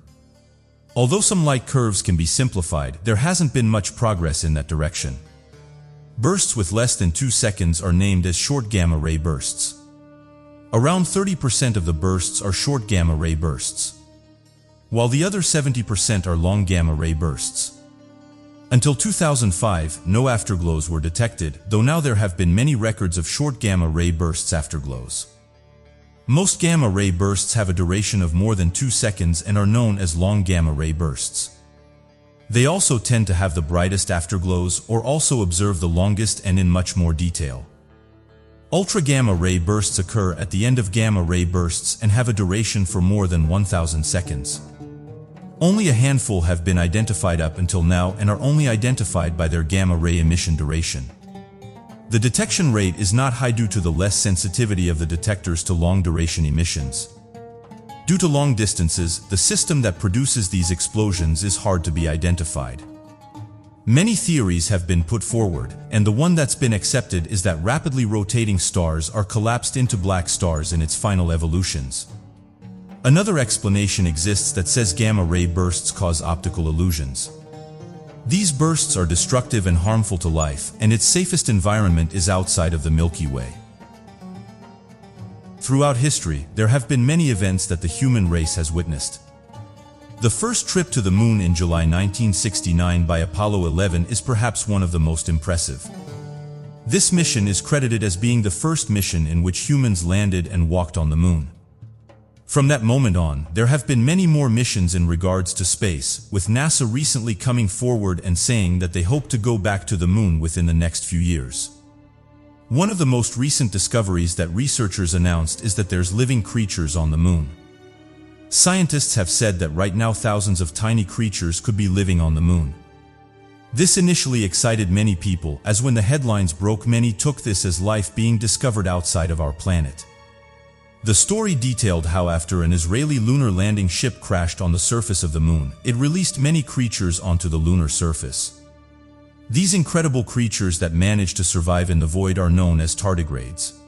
Although some light curves can be simplified, there hasn't been much progress in that direction. Bursts with less than 2 seconds are named as short gamma-ray bursts. Around 30% of the bursts are short gamma-ray bursts, while the other 70% are long gamma-ray bursts. Until 2005, no afterglows were detected, though now there have been many records of short gamma-ray bursts afterglows. Most gamma-ray bursts have a duration of more than 2 seconds and are known as long gamma-ray bursts. They also tend to have the brightest afterglows or also observe the longest and in much more detail. Ultra-gamma-ray bursts occur at the end of gamma-ray bursts and have a duration for more than 1,000 seconds. Only a handful have been identified up until now and are only identified by their gamma-ray emission duration. The detection rate is not high due to the less sensitivity of the detectors to long-duration emissions. Due to long distances, the system that produces these explosions is hard to be identified. Many theories have been put forward, and the one that's been accepted is that rapidly rotating stars are collapsed into black stars in its final evolutions. Another explanation exists that says gamma-ray bursts cause optical illusions. These bursts are destructive and harmful to life, and its safest environment is outside of the Milky Way. Throughout history, there have been many events that the human race has witnessed. The first trip to the moon in July 1969 by Apollo 11 is perhaps one of the most impressive. This mission is credited as being the first mission in which humans landed and walked on the moon. From that moment on, there have been many more missions in regards to space, with NASA recently coming forward and saying that they hope to go back to the moon within the next few years. One of the most recent discoveries that researchers announced is that there's living creatures on the moon. Scientists have said that right now thousands of tiny creatures could be living on the moon. This initially excited many people, as when the headlines broke, many took this as life being discovered outside of our planet. The story detailed how after an Israeli lunar landing ship crashed on the surface of the moon, it released many creatures onto the lunar surface. These incredible creatures that managed to survive in the void are known as tardigrades.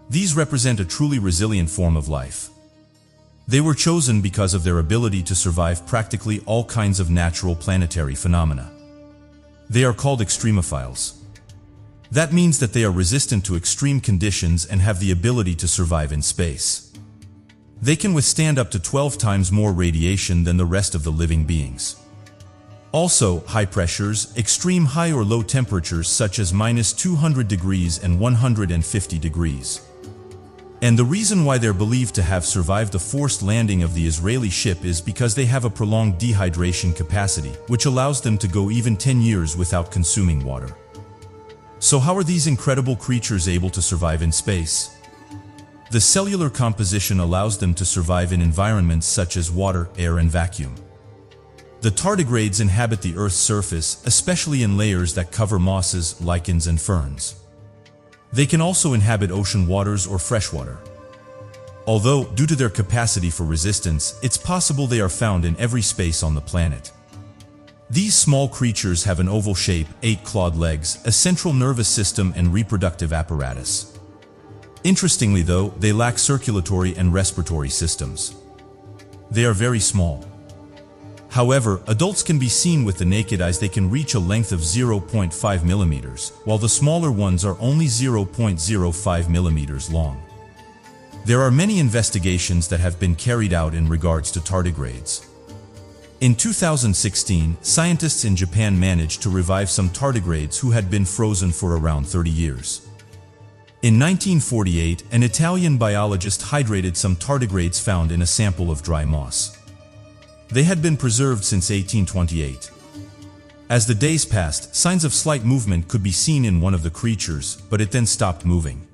These represent a truly resilient form of life. They were chosen because of their ability to survive practically all kinds of natural planetary phenomena. They are called extremophiles. That means that they are resistant to extreme conditions and have the ability to survive in space. They can withstand up to 12 times more radiation than the rest of the living beings. Also, high pressures, extreme high or low temperatures such as -200 degrees and 150 degrees. And the reason why they're believed to have survived the forced landing of the Israeli ship is because they have a prolonged dehydration capacity, which allows them to go even 10 years without consuming water. So how are these incredible creatures able to survive in space? The cellular composition allows them to survive in environments such as water, air, and vacuum. The tardigrades inhabit the Earth's surface, especially in layers that cover mosses, lichens, and ferns. They can also inhabit ocean waters or freshwater. Although, due to their capacity for resistance, it's possible they are found in every space on the planet. These small creatures have an oval shape, 8 clawed legs, a central nervous system, and reproductive apparatus. Interestingly though, they lack circulatory and respiratory systems. They are very small. However, adults can be seen with the naked eyes. They can reach a length of 0.5 millimeters, while the smaller ones are only 0.05 millimeters long. There are many investigations that have been carried out in regards to tardigrades. In 2016, scientists in Japan managed to revive some tardigrades who had been frozen for around 30 years. In 1948, an Italian biologist hydrated some tardigrades found in a sample of dry moss. They had been preserved since 1828. As the days passed, signs of slight movement could be seen in one of the creatures, but it then stopped moving.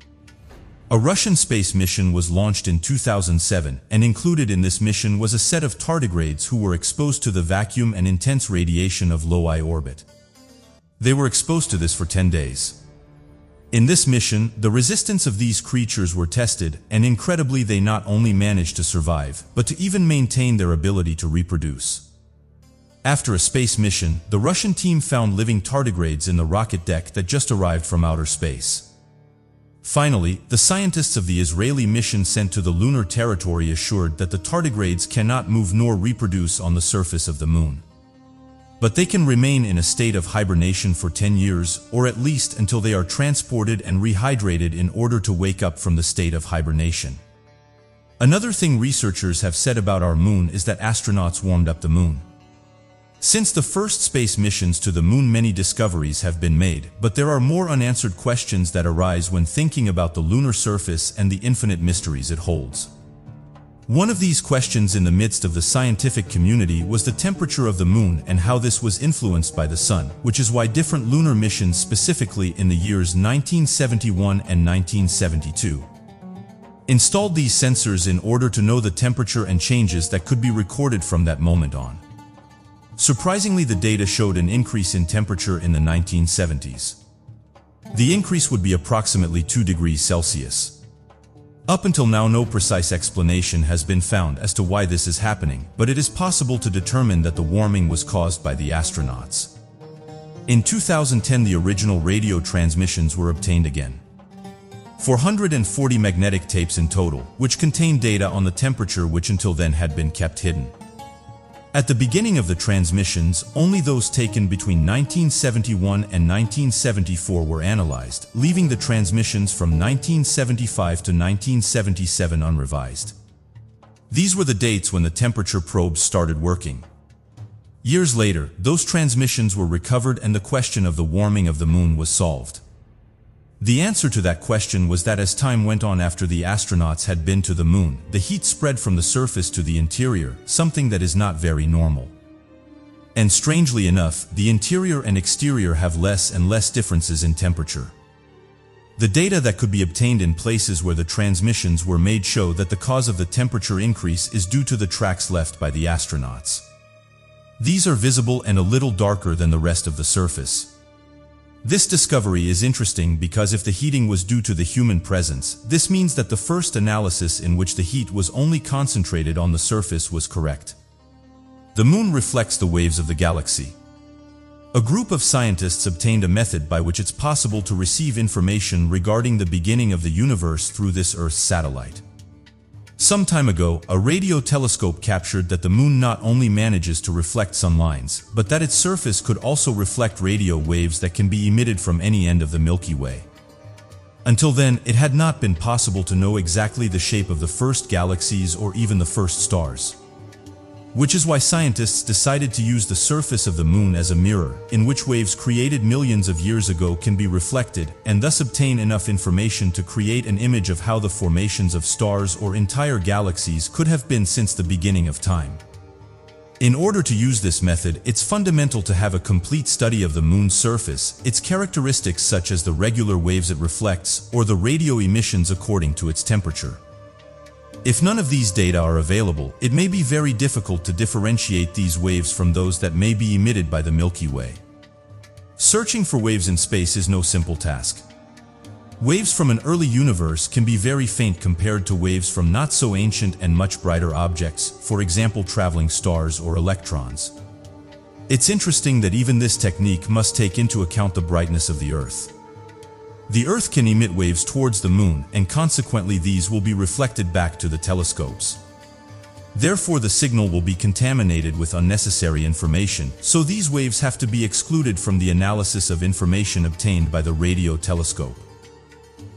A Russian space mission was launched in 2007, and included in this mission was a set of tardigrades who were exposed to the vacuum and intense radiation of low Earth orbit. They were exposed to this for 10 days. In this mission, the resistance of these creatures were tested, and incredibly they not only managed to survive, but to even maintain their ability to reproduce. After a space mission, the Russian team found living tardigrades in the rocket deck that just arrived from outer space. Finally, the scientists of the Israeli mission sent to the lunar territory assured that the tardigrades cannot move nor reproduce on the surface of the moon. But they can remain in a state of hibernation for 10 years, or at least until they are transported and rehydrated in order to wake up from the state of hibernation. Another thing researchers have said about our moon is that astronauts warmed up the moon. Since the first space missions to the moon, many discoveries have been made, but there are more unanswered questions that arise when thinking about the lunar surface and the infinite mysteries it holds. One of these questions in the midst of the scientific community was the temperature of the moon and how this was influenced by the sun, which is why different lunar missions, specifically in the years 1971 and 1972, installed these sensors in order to know the temperature and changes that could be recorded from that moment on. Surprisingly, the data showed an increase in temperature in the 1970s. The increase would be approximately 2 degrees Celsius. Up until now, no precise explanation has been found as to why this is happening, but it is possible to determine that the warming was caused by the astronauts. In 2010, the original radio transmissions were obtained again. 440 magnetic tapes in total, which contained data on the temperature which until then had been kept hidden. At the beginning of the transmissions, only those taken between 1971 and 1974 were analyzed, leaving the transmissions from 1975 to 1977 unrevised. These were the dates when the temperature probes started working. Years later, those transmissions were recovered and the question of the warming of the moon was solved. The answer to that question was that as time went on after the astronauts had been to the moon, the heat spread from the surface to the interior, something that is not very normal. And strangely enough, the interior and exterior have less and less differences in temperature. The data that could be obtained in places where the transmissions were made show that the cause of the temperature increase is due to the tracks left by the astronauts. These are visible and a little darker than the rest of the surface. This discovery is interesting because if the heating was due to the human presence, this means that the first analysis in which the heat was only concentrated on the surface was correct. The moon reflects the waves of the galaxy. A group of scientists obtained a method by which it's possible to receive information regarding the beginning of the universe through this Earth satellite. Some time ago, a radio telescope captured that the moon not only manages to reflect sun lines, but that its surface could also reflect radio waves that can be emitted from any end of the Milky Way. Until then, it had not been possible to know exactly the shape of the first galaxies or even the first stars. Which is why scientists decided to use the surface of the moon as a mirror, in which waves created millions of years ago can be reflected, and thus obtain enough information to create an image of how the formations of stars or entire galaxies could have been since the beginning of time. In order to use this method, it's fundamental to have a complete study of the moon's surface, its characteristics such as the regular waves it reflects, or the radio emissions according to its temperature. If none of these data are available, it may be very difficult to differentiate these waves from those that may be emitted by the Milky Way. Searching for waves in space is no simple task. Waves from an early universe can be very faint compared to waves from not so ancient and much brighter objects, for example traveling stars or electrons. It's interesting that even this technique must take into account the brightness of the Earth. The Earth can emit waves towards the moon, and consequently these will be reflected back to the telescopes. Therefore, the signal will be contaminated with unnecessary information, so these waves have to be excluded from the analysis of information obtained by the radio telescope.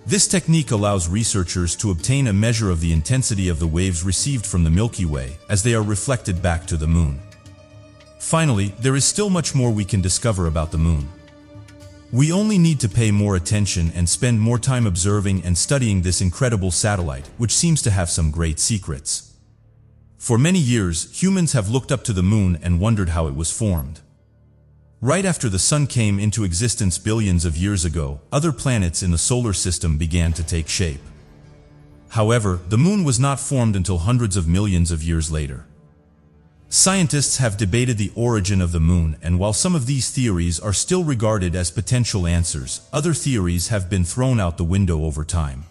This technique allows researchers to obtain a measure of the intensity of the waves received from the Milky Way as they are reflected back to the moon. Finally, there is still much more we can discover about the moon. We only need to pay more attention and spend more time observing and studying this incredible satellite, which seems to have some great secrets. For many years, humans have looked up to the moon and wondered how it was formed. Right after the Sun came into existence billions of years ago, other planets in the solar system began to take shape. However, the moon was not formed until hundreds of millions of years later. Scientists have debated the origin of the moon, and while some of these theories are still regarded as potential answers, other theories have been thrown out the window over time.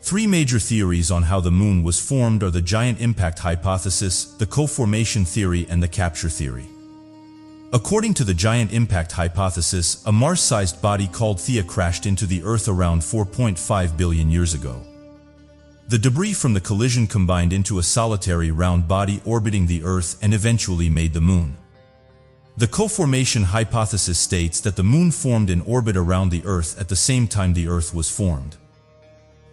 Three major theories on how the moon was formed are the giant impact hypothesis, the co-formation theory, and the capture theory. According to the giant impact hypothesis, a Mars-sized body called Theia crashed into the Earth around 4.5 billion years ago. The debris from the collision combined into a solitary round body orbiting the Earth and eventually made the moon. The co-formation hypothesis states that the moon formed in orbit around the Earth at the same time the Earth was formed.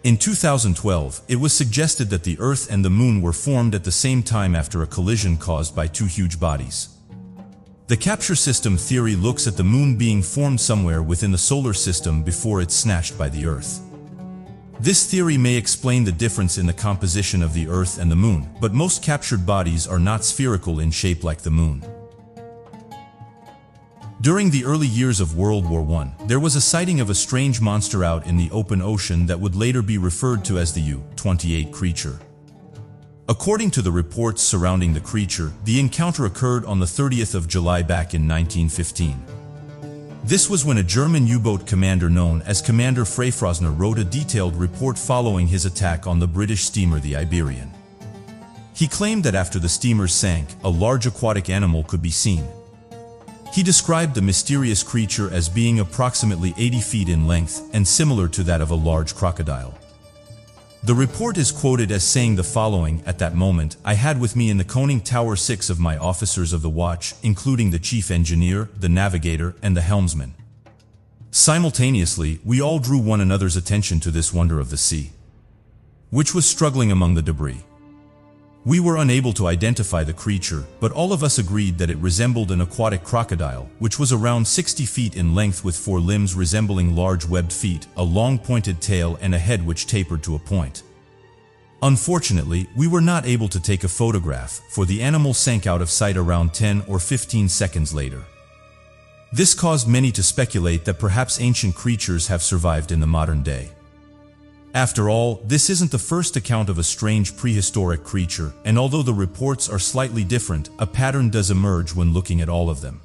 In 2012, it was suggested that the Earth and the moon were formed at the same time after a collision caused by two huge bodies. The capture system theory looks at the moon being formed somewhere within the solar system before it's snatched by the Earth. This theory may explain the difference in the composition of the Earth and the moon, but most captured bodies are not spherical in shape like the moon. During the early years of World War I, there was a sighting of a strange monster out in the open ocean that would later be referred to as the U-28 creature. According to the reports surrounding the creature, the encounter occurred on the 30th of July back in 1915. This was when a German U-boat commander known as Commander Freifrosner wrote a detailed report following his attack on the British steamer the Iberian. He claimed that after the steamer sank, a large aquatic animal could be seen. He described the mysterious creature as being approximately 80 feet in length and similar to that of a large crocodile. The report is quoted as saying the following: "At that moment, I had with me in the conning tower 6 of my officers of the watch, including the chief engineer, the navigator, and the helmsman. Simultaneously, we all drew one another's attention to this wonder of the sea, which was struggling among the debris. We were unable to identify the creature, but all of us agreed that it resembled an aquatic crocodile, which was around 60 feet in length with 4 limbs resembling large webbed feet, a long pointed tail, and a head which tapered to a point. Unfortunately, we were not able to take a photograph, for the animal sank out of sight around 10 or 15 seconds later. This caused many to speculate that perhaps ancient creatures have survived in the modern day. After all, this isn't the first account of a strange prehistoric creature, and although the reports are slightly different, a pattern does emerge when looking at all of them.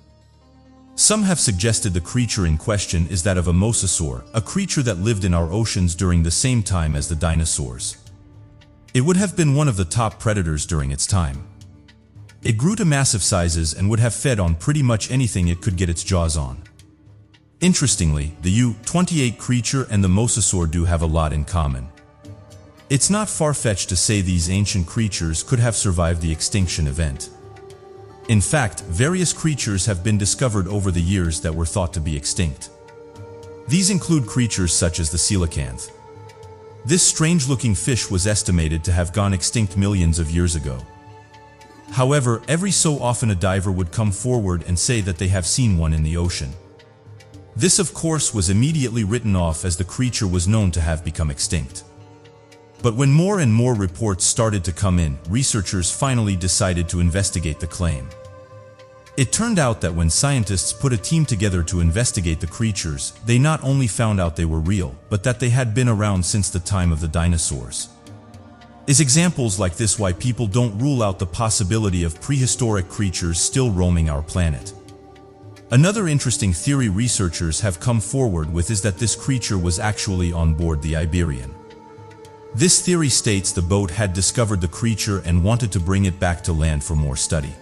Some have suggested the creature in question is that of a mosasaur, a creature that lived in our oceans during the same time as the dinosaurs. It would have been one of the top predators during its time. It grew to massive sizes and would have fed on pretty much anything it could get its jaws on. Interestingly, the U-28 creature and the mosasaur do have a lot in common. It's not far-fetched to say these ancient creatures could have survived the extinction event. In fact, various creatures have been discovered over the years that were thought to be extinct. These include creatures such as the coelacanth. This strange-looking fish was estimated to have gone extinct millions of years ago. However, every so often a diver would come forward and say that they have seen one in the ocean. This, of course, was immediately written off as the creature was known to have become extinct. But when more and more reports started to come in, researchers finally decided to investigate the claim. It turned out that when scientists put a team together to investigate the creatures, they not only found out they were real, but that they had been around since the time of the dinosaurs. Is examples like this why people don't rule out the possibility of prehistoric creatures still roaming our planet? Another interesting theory researchers have come forward with is that this creature was actually on board the Iberian. This theory states the boat had discovered the creature and wanted to bring it back to land for more study.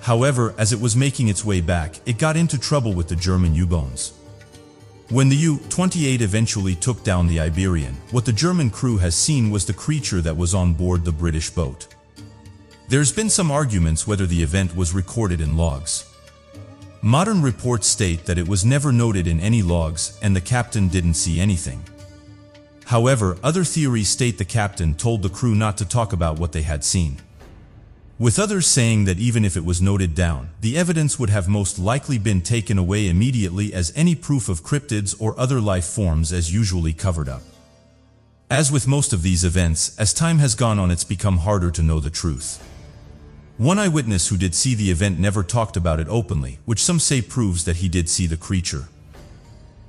However, as it was making its way back, it got into trouble with the German U-boats. When the U-28 eventually took down the Iberian, what the German crew has seen was the creature that was on board the British boat. There's been some arguments whether the event was recorded in logs. Modern reports state that it was never noted in any logs and the captain didn't see anything. However, other theories state the captain told the crew not to talk about what they had seen, with others saying that even if it was noted down, the evidence would have most likely been taken away immediately, as any proof of cryptids or other life forms is usually covered up. As with most of these events, as time has gone on, it's become harder to know the truth. One eyewitness who did see the event never talked about it openly, which some say proves that he did see the creature.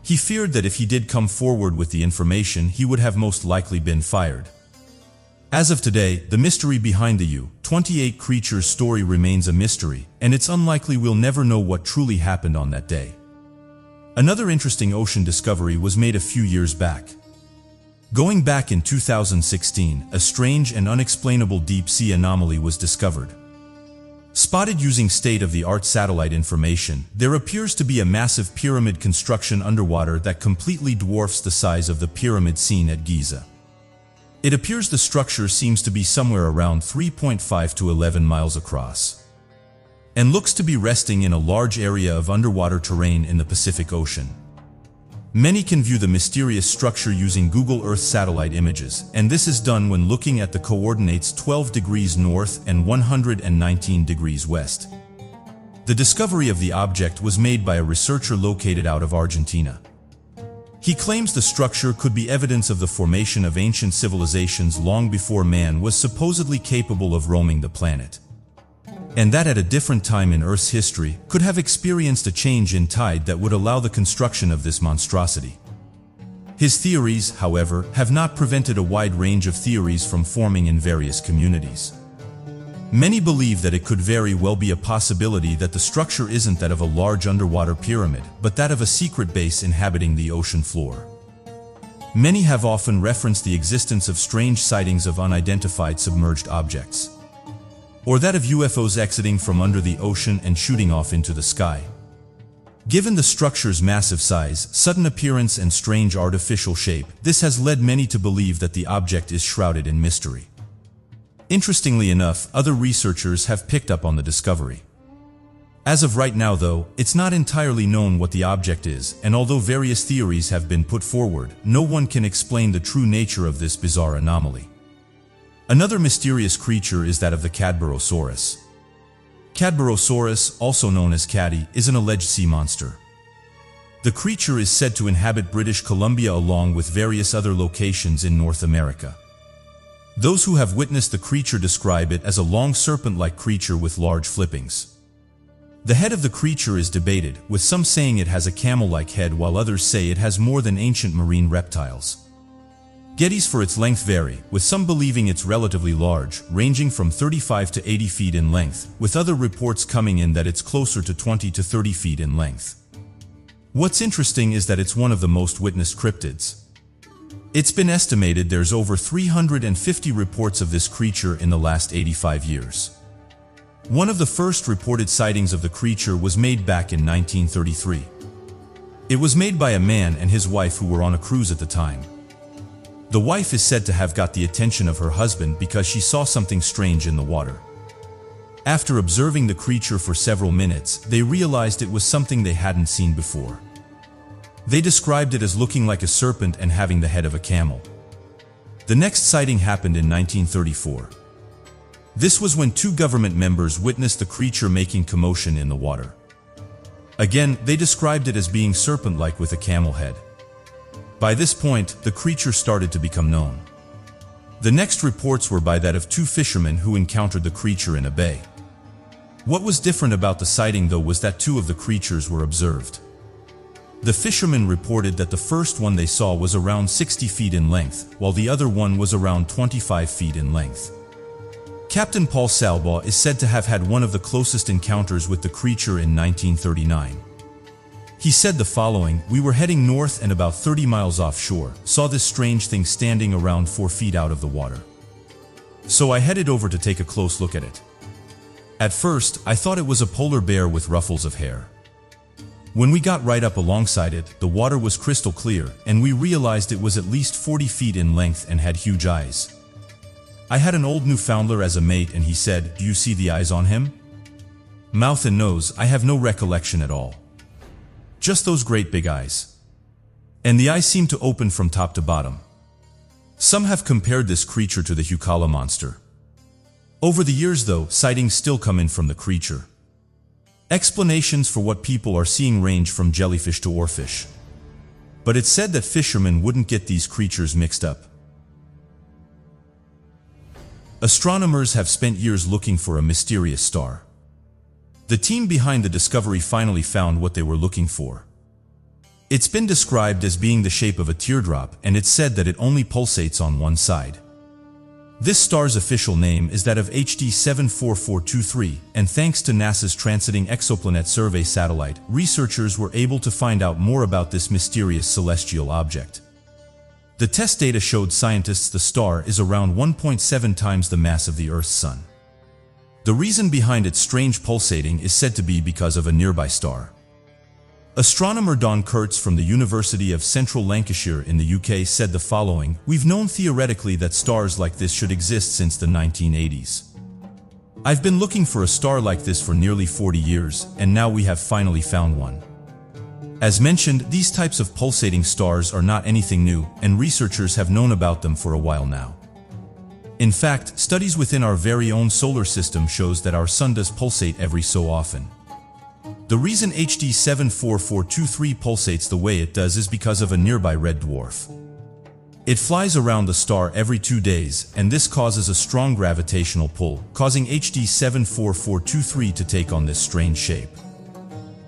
He feared that if he did come forward with the information, he would have most likely been fired. As of today, the mystery behind the U-28 creature's story remains a mystery, and it's unlikely we'll never know what truly happened on that day. Another interesting ocean discovery was made a few years back. Going back in 2016, a strange and unexplainable deep-sea anomaly was discovered. Spotted using state-of-the-art satellite information, there appears to be a massive pyramid construction underwater that completely dwarfs the size of the pyramid seen at Giza. It appears the structure seems to be somewhere around 3.5 to 11 miles across, and looks to be resting in a large area of underwater terrain in the Pacific Ocean. Many can view the mysterious structure using Google Earth satellite images, and this is done when looking at the coordinates 12 degrees north and 119 degrees west. The discovery of the object was made by a researcher located out of Argentina. He claims the structure could be evidence of the formation of ancient civilizations long before man was supposedly capable of roaming the planet, and that at a different time in Earth's history could have experienced a change in tide that would allow the construction of this monstrosity. His theories, however, have not prevented a wide range of theories from forming in various communities. Many believe that it could very well be a possibility that the structure isn't that of a large underwater pyramid, but that of a secret base inhabiting the ocean floor. Many have often referenced the existence of strange sightings of unidentified submerged objects, or that of UFOs exiting from under the ocean and shooting off into the sky. Given the structure's massive size, sudden appearance, and strange artificial shape, this has led many to believe that the object is shrouded in mystery. Interestingly enough, other researchers have picked up on the discovery. As of right now, though, it's not entirely known what the object is, and although various theories have been put forward, no one can explain the true nature of this bizarre anomaly. Another mysterious creature is that of the Cadborosaurus. Cadborosaurus, also known as Caddy, is an alleged sea monster. The creature is said to inhabit British Columbia along with various other locations in North America. Those who have witnessed the creature describe it as a long serpent-like creature with large flippings. The head of the creature is debated, with some saying it has a camel-like head while others say it has more than ancient marine reptiles. Guesses for its length vary, with some believing it's relatively large, ranging from 35 to 80 feet in length, with other reports coming in that it's closer to 20 to 30 feet in length. What's interesting is that it's one of the most witnessed cryptids. It's been estimated there's over 350 reports of this creature in the last 85 years. One of the first reported sightings of the creature was made back in 1933. It was made by a man and his wife who were on a cruise at the time. The wife is said to have got the attention of her husband because she saw something strange in the water. After observing the creature for several minutes, they realized it was something they hadn't seen before. They described it as looking like a serpent and having the head of a camel. The next sighting happened in 1934. This was when two government members witnessed the creature making commotion in the water. Again, they described it as being serpent-like with a camel head. By this point, the creature started to become known. The next reports were by that of two fishermen who encountered the creature in a bay. What was different about the sighting, though, was that two of the creatures were observed. The fishermen reported that the first one they saw was around 60 feet in length, while the other one was around 25 feet in length. Captain Paul Salbaugh is said to have had one of the closest encounters with the creature in 1939. He said the following: "We were heading north and about 30 miles offshore, saw this strange thing standing around 4 feet out of the water. So I headed over to take a close look at it. At first, I thought it was a polar bear with ruffles of hair. When we got right up alongside it, the water was crystal clear, and we realized it was at least 40 feet in length and had huge eyes. I had an old Newfoundlander as a mate, and he said, 'Do you see the eyes on him?' Mouth and nose, I have no recollection at all. Just those great big eyes. And the eyes seemed to open from top to bottom. Some have compared this creature to the Hucala monster. Over the years, though, sightings still come in from the creature. Explanations for what people are seeing range from jellyfish to oarfish. But it's said that fishermen wouldn't get these creatures mixed up. Astronomers have spent years looking for a mysterious star. The team behind the discovery finally found what they were looking for. It's been described as being the shape of a teardrop, and it's said that it only pulsates on one side. This star's official name is that of HD 74423, and thanks to NASA's Transiting Exoplanet Survey satellite, researchers were able to find out more about this mysterious celestial object. The test data showed scientists the star is around 1.7 times the mass of the Earth's sun. The reason behind its strange pulsating is said to be because of a nearby star. Astronomer Don Kurtz from the University of Central Lancashire in the UK said the following: "We've known theoretically that stars like this should exist since the 1980s. I've been looking for a star like this for nearly 40 years, and now we have finally found one." As mentioned, these types of pulsating stars are not anything new, and researchers have known about them for a while now. In fact, studies within our very own solar system shows that our sun does pulsate every so often. The reason HD 74423 pulsates the way it does is because of a nearby red dwarf. It flies around the star every 2 days, and this causes a strong gravitational pull, causing HD 74423 to take on this strange shape.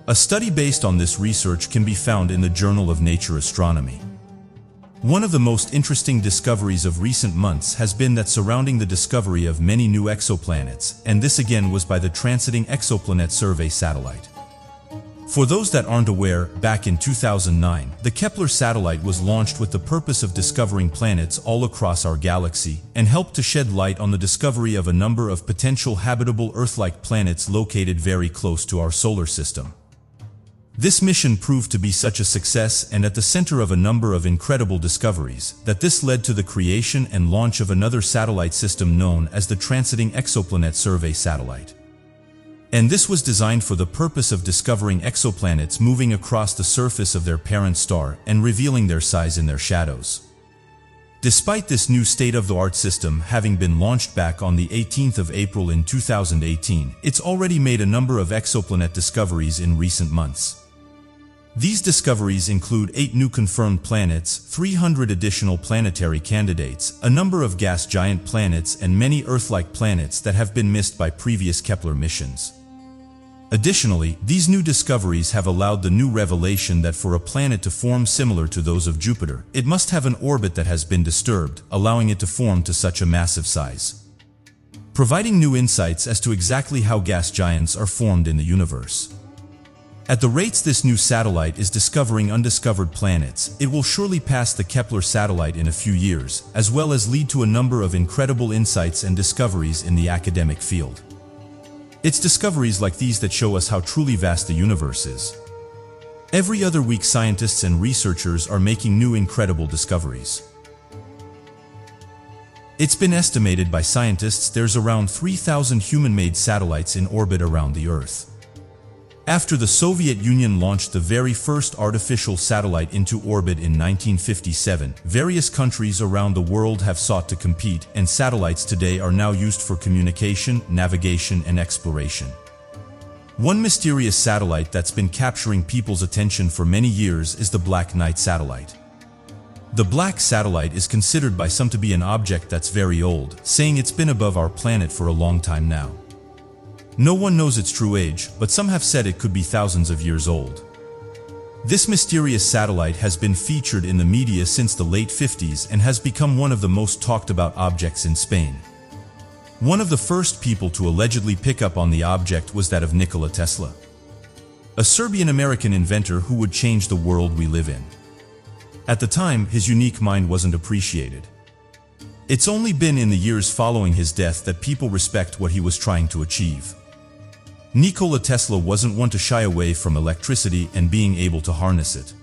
A study based on this research can be found in the Journal of Nature Astronomy. One of the most interesting discoveries of recent months has been that surrounding the discovery of many new exoplanets, and this again was by the Transiting Exoplanet Survey satellite. For those that aren't aware, back in 2009, the Kepler satellite was launched with the purpose of discovering planets all across our galaxy, and helped to shed light on the discovery of a number of potential habitable Earth-like planets located very close to our solar system. This mission proved to be such a success and at the center of a number of incredible discoveries that this led to the creation and launch of another satellite system known as the Transiting Exoplanet Survey satellite. And this was designed for the purpose of discovering exoplanets moving across the surface of their parent star and revealing their size in their shadows. Despite this new state-of-the-art system having been launched back on the 18th of April in 2018, it's already made a number of exoplanet discoveries in recent months. These discoveries include 8 new confirmed planets, 300 additional planetary candidates, a number of gas giant planets, and many Earth-like planets that have been missed by previous Kepler missions. Additionally, these new discoveries have allowed the new revelation that for a planet to form similar to those of Jupiter, it must have an orbit that has been disturbed, allowing it to form to such a massive size, providing new insights as to exactly how gas giants are formed in the universe. At the rates this new satellite is discovering undiscovered planets, it will surely pass the Kepler satellite in a few years, as well as lead to a number of incredible insights and discoveries in the academic field. It's discoveries like these that show us how truly vast the universe is. Every other week, scientists and researchers are making new incredible discoveries. It's been estimated by scientists there's around 3,000 human-made satellites in orbit around the Earth. After the Soviet Union launched the very first artificial satellite into orbit in 1957, various countries around the world have sought to compete, and satellites today are now used for communication, navigation, and exploration. One mysterious satellite that's been capturing people's attention for many years is the Black Knight satellite. The Black satellite is considered by some to be an object that's very old, saying it's been above our planet for a long time now. No one knows its true age, but some have said it could be thousands of years old. This mysterious satellite has been featured in the media since the late 50s and has become one of the most talked about objects in Spain. One of the first people to allegedly pick up on the object was that of Nikola Tesla, a Serbian-American inventor who would change the world we live in. At the time, his unique mind wasn't appreciated. It's only been in the years following his death that people respect what he was trying to achieve. Nikola Tesla wasn't one to shy away from electricity and being able to harness it.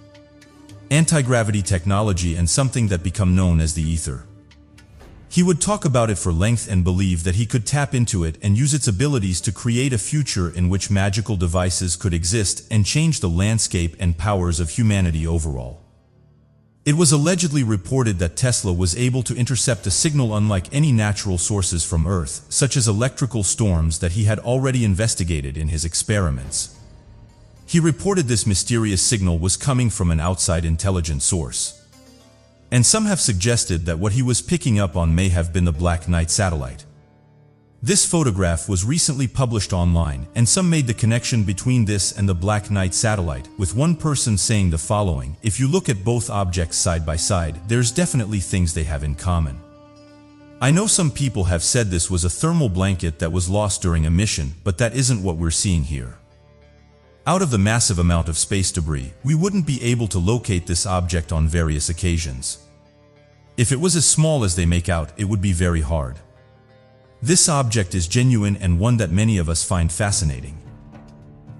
Anti-gravity technology and something that became known as the ether. He would talk about it for length and believe that he could tap into it and use its abilities to create a future in which magical devices could exist and change the landscape and powers of humanity overall. It was allegedly reported that Tesla was able to intercept a signal unlike any natural sources from Earth, such as electrical storms that he had already investigated in his experiments. He reported this mysterious signal was coming from an outside intelligent source. And some have suggested that what he was picking up on may have been the Black Knight satellite. This photograph was recently published online, and some made the connection between this and the Black Knight satellite, with one person saying the following: if you look at both objects side by side, there's definitely things they have in common. I know some people have said this was a thermal blanket that was lost during a mission, but that isn't what we're seeing here. Out of the massive amount of space debris, we wouldn't be able to locate this object on various occasions. If it was as small as they make out, it would be very hard. This object is genuine and one that many of us find fascinating.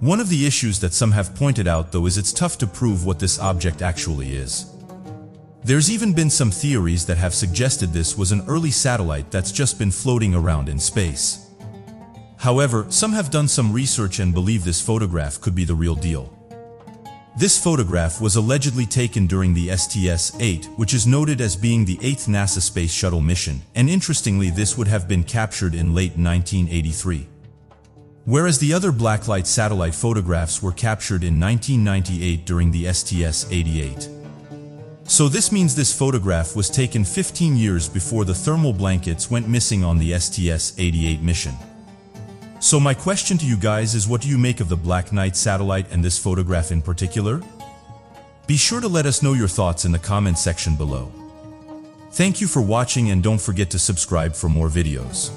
One of the issues that some have pointed out, though, is it's tough to prove what this object actually is. There's even been some theories that have suggested this was an early satellite that's just been floating around in space. However, some have done some research and believe this photograph could be the real deal. This photograph was allegedly taken during the STS-8, which is noted as being the 8th NASA Space Shuttle mission, and interestingly this would have been captured in late 1983. Whereas the other blacklight satellite photographs were captured in 1998 during the STS-88. So this means this photograph was taken 15 years before the thermal blankets went missing on the STS-88 mission. So my question to you guys is, what do you make of the Black Knight satellite and this photograph in particular? Be sure to let us know your thoughts in the comment section below. Thank you for watching, and don't forget to subscribe for more videos.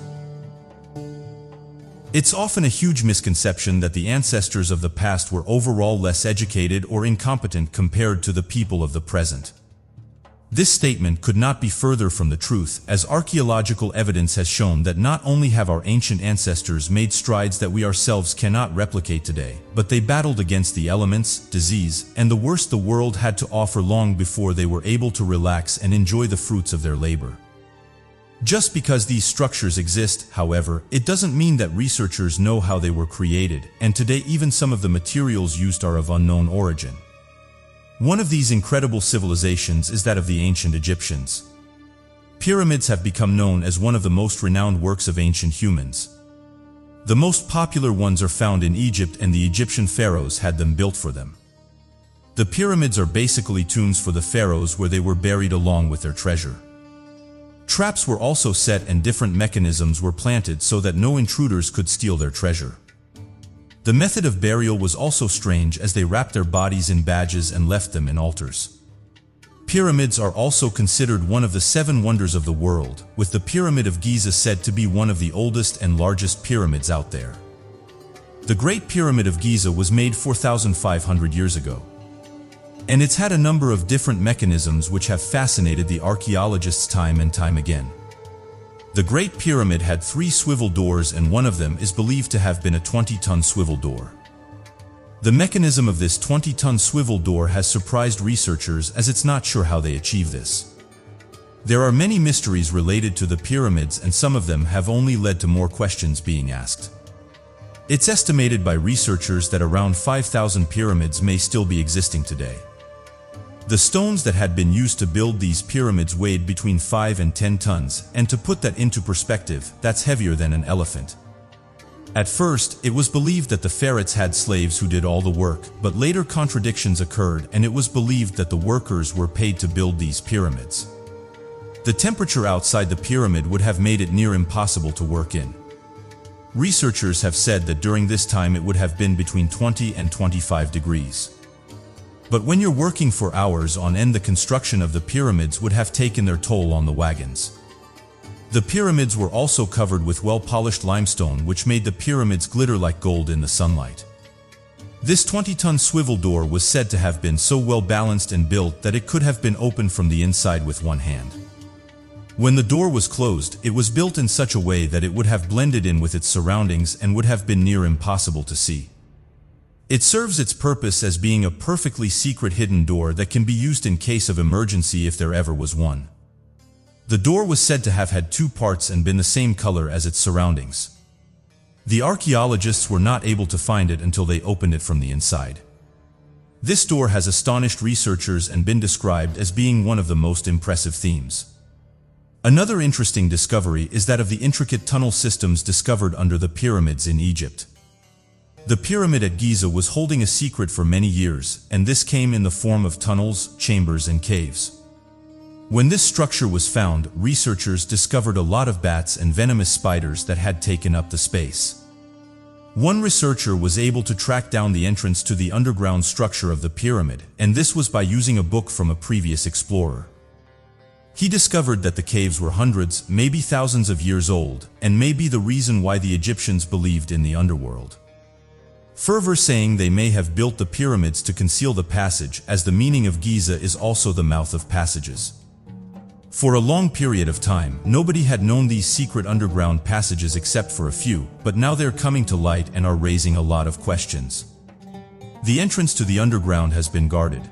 It's often a huge misconception that the ancestors of the past were overall less educated or incompetent compared to the people of the present. This statement could not be further from the truth, as archaeological evidence has shown that not only have our ancient ancestors made strides that we ourselves cannot replicate today, but they battled against the elements, disease, and the worst the world had to offer long before they were able to relax and enjoy the fruits of their labor. Just because these structures exist, however, it doesn't mean that researchers know how they were created, and today even some of the materials used are of unknown origin. One of these incredible civilizations is that of the ancient Egyptians. Pyramids have become known as one of the most renowned works of ancient humans. The most popular ones are found in Egypt, and the Egyptian pharaohs had them built for them. The pyramids are basically tombs for the pharaohs where they were buried along with their treasure. Traps were also set and different mechanisms were planted so that no intruders could steal their treasure. The method of burial was also strange, as they wrapped their bodies in badges and left them in altars. Pyramids are also considered one of the 7 wonders of the world, with the Pyramid of Giza said to be one of the oldest and largest pyramids out there. The Great Pyramid of Giza was made 4,500 years ago. And it's had a number of different mechanisms which have fascinated the archaeologists time and time again. The Great Pyramid had 3 swivel doors, and one of them is believed to have been a 20-ton swivel door. The mechanism of this 20-ton swivel door has surprised researchers, as it's not sure how they achieve this. There are many mysteries related to the pyramids, and some of them have only led to more questions being asked. It's estimated by researchers that around 5,000 pyramids may still be existing today. The stones that had been used to build these pyramids weighed between 5 and 10 tons, and to put that into perspective, that's heavier than an elephant. At first, it was believed that the pharaohs had slaves who did all the work, but later contradictions occurred and it was believed that the workers were paid to build these pyramids. The temperature outside the pyramid would have made it near impossible to work in. Researchers have said that during this time it would have been between 20 and 25 degrees. But when you're working for hours on end, the construction of the pyramids would have taken their toll on the wagons. The pyramids were also covered with well-polished limestone, which made the pyramids glitter like gold in the sunlight. This 20-ton swivel door was said to have been so well balanced and built that it could have been opened from the inside with one hand. When the door was closed, it was built in such a way that it would have blended in with its surroundings and would have been near impossible to see. It serves its purpose as being a perfectly secret hidden door that can be used in case of emergency if there ever was one. The door was said to have had 2 parts and been the same color as its surroundings. The archaeologists were not able to find it until they opened it from the inside. This door has astonished researchers and been described as being one of the most impressive themes. Another interesting discovery is that of the intricate tunnel systems discovered under the pyramids in Egypt. The pyramid at Giza was holding a secret for many years, and this came in the form of tunnels, chambers, and caves. When this structure was found, researchers discovered a lot of bats and venomous spiders that had taken up the space. One researcher was able to track down the entrance to the underground structure of the pyramid, and this was by using a book from a previous explorer. He discovered that the caves were hundreds, maybe thousands of years old, and may be the reason why the Egyptians believed in the underworld. Further saying they may have built the pyramids to conceal the passage, as the meaning of Giza is also the mouth of passages. For a long period of time, nobody had known these secret underground passages except for a few, but now they're coming to light and are raising a lot of questions. The entrance to the underground has been guarded.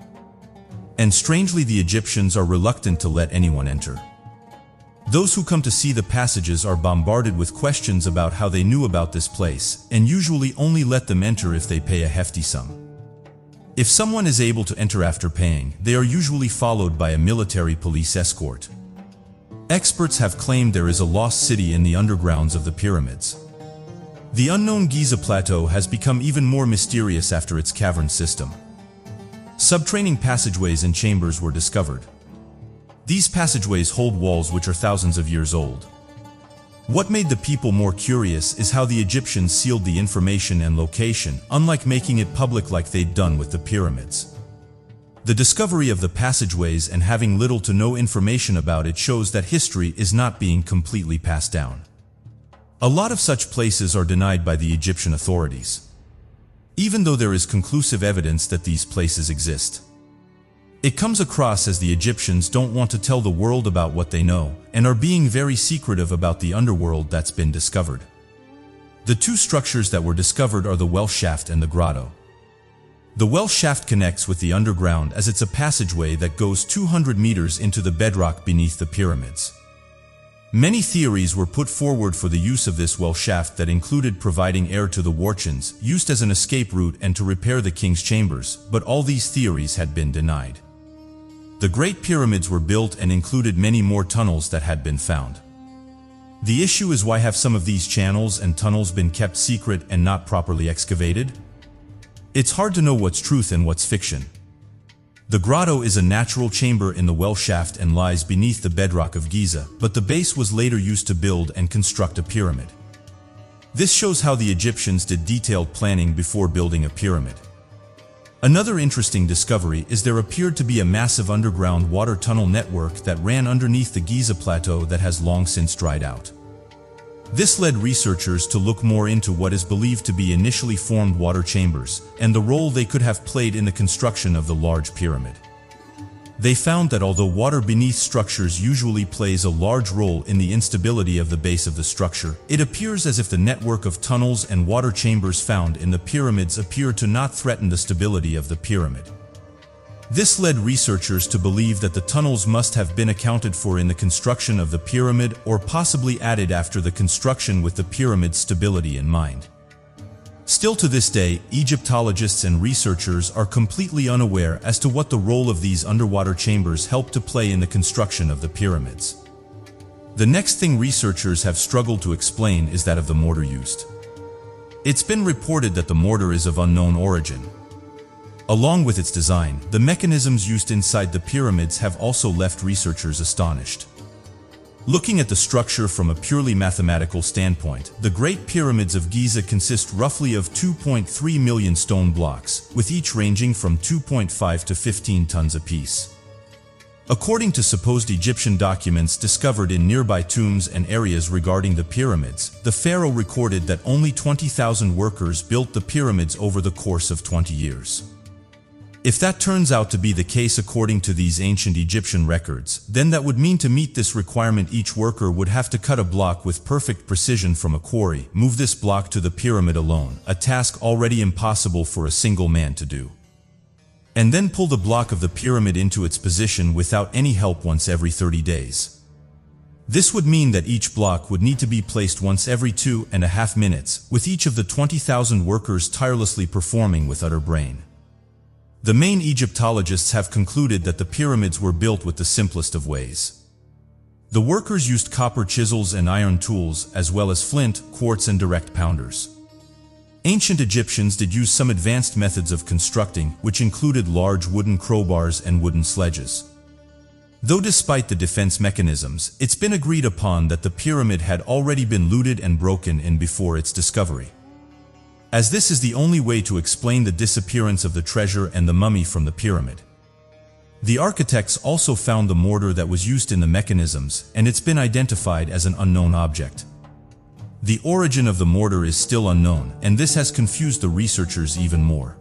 And strangely, the Egyptians are reluctant to let anyone enter. Those who come to see the passages are bombarded with questions about how they knew about this place, and usually only let them enter if they pay a hefty sum. If someone is able to enter after paying, they are usually followed by a military police escort. Experts have claimed there is a lost city in the undergrounds of the pyramids. The unknown Giza Plateau has become even more mysterious after its cavern system. Subterranean passageways and chambers were discovered. These passageways hold walls which are thousands of years old. What made the people more curious is how the Egyptians sealed the information and location, unlike making it public like they'd done with the pyramids. The discovery of the passageways and having little to no information about it shows that history is not being completely passed down. A lot of such places are denied by the Egyptian authorities, even though there is conclusive evidence that these places exist. It comes across as the Egyptians don't want to tell the world about what they know, and are being very secretive about the underworld that's been discovered. The 2 structures that were discovered are the well shaft and the grotto. The well shaft connects with the underground as it's a passageway that goes 200 meters into the bedrock beneath the pyramids. Many theories were put forward for the use of this well shaft that included providing air to the Warchans, used as an escape route, and to repair the king's chambers, but all these theories had been denied. The Great Pyramids were built and included many more tunnels that had been found. The issue is, why have some of these channels and tunnels been kept secret and not properly excavated? It's hard to know what's truth and what's fiction. The grotto is a natural chamber in the well shaft and lies beneath the bedrock of Giza, but the base was later used to build and construct a pyramid. This shows how the Egyptians did detailed planning before building a pyramid. Another interesting discovery is there appeared to be a massive underground water tunnel network that ran underneath the Giza Plateau that has long since dried out. This led researchers to look more into what is believed to be initially formed water chambers, and the role they could have played in the construction of the large pyramid. They found that although water beneath structures usually plays a large role in the instability of the base of the structure, it appears as if the network of tunnels and water chambers found in the pyramids appear to not threaten the stability of the pyramid. This led researchers to believe that the tunnels must have been accounted for in the construction of the pyramid, or possibly added after the construction with the pyramid's stability in mind. Still to this day, Egyptologists and researchers are completely unaware as to what the role of these underwater chambers helped to play in the construction of the pyramids. The next thing researchers have struggled to explain is that of the mortar used. It's been reported that the mortar is of unknown origin. Along with its design, the mechanisms used inside the pyramids have also left researchers astonished. Looking at the structure from a purely mathematical standpoint, the Great Pyramids of Giza consist roughly of 2.3 million stone blocks, with each ranging from 2.5 to 15 tons apiece. According to supposed Egyptian documents discovered in nearby tombs and areas regarding the pyramids, the pharaoh recorded that only 20,000 workers built the pyramids over the course of 20 years. If that turns out to be the case according to these ancient Egyptian records, then that would mean to meet this requirement each worker would have to cut a block with perfect precision from a quarry, move this block to the pyramid alone, a task already impossible for a single man to do, and then pull the block of the pyramid into its position without any help once every 30 days. This would mean that each block would need to be placed once every 2.5 minutes, with each of the 20,000 workers tirelessly performing with utter brain. The main Egyptologists have concluded that the pyramids were built with the simplest of ways. The workers used copper chisels and iron tools, as well as flint, quartz, and direct pounders. Ancient Egyptians did use some advanced methods of constructing, which included large wooden crowbars and wooden sledges. Though despite the defense mechanisms, it's been agreed upon that the pyramid had already been looted and broken in before its discovery, as this is the only way to explain the disappearance of the treasure and the mummy from the pyramid. The architects also found the mortar that was used in the mechanisms, and it's been identified as an unknown object. The origin of the mortar is still unknown, and this has confused the researchers even more.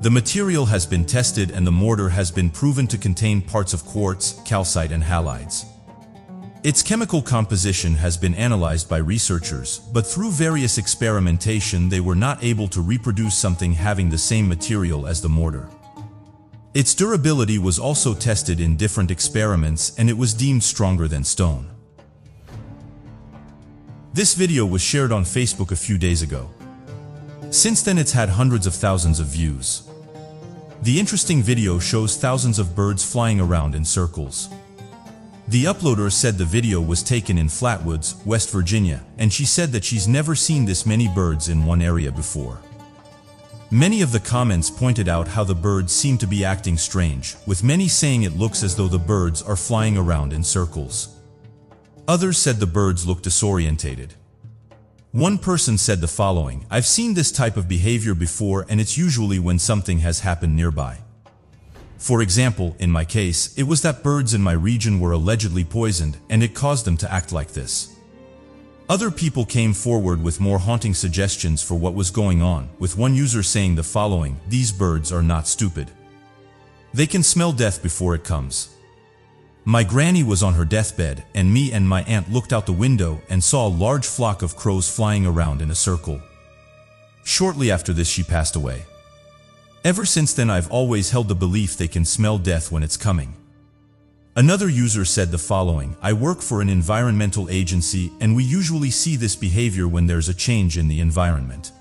The material has been tested and the mortar has been proven to contain parts of quartz, calcite, and halides. Its chemical composition has been analyzed by researchers, but through various experimentation they were not able to reproduce something having the same material as the mortar. Its durability was also tested in different experiments and it was deemed stronger than stone. This video was shared on Facebook a few days ago. Since then it's had hundreds of thousands of views. The interesting video shows thousands of birds flying around in circles. The uploader said the video was taken in Flatwoods, West Virginia, and she said that she's never seen this many birds in one area before. Many of the comments pointed out how the birds seem to be acting strange, with many saying it looks as though the birds are flying around in circles. Others said the birds look disorientated. One person said the following: "I've seen this type of behavior before and it's usually when something has happened nearby. For example, in my case, it was that birds in my region were allegedly poisoned, and it caused them to act like this." Other people came forward with more haunting suggestions for what was going on, with one user saying the following: "These birds are not stupid. They can smell death before it comes. My granny was on her deathbed, and me and my aunt looked out the window and saw a large flock of crows flying around in a circle. Shortly after this she passed away. Ever since then I've always held the belief they can smell death when it's coming." Another user said the following: "I work for an environmental agency and we usually see this behavior when there's a change in the environment.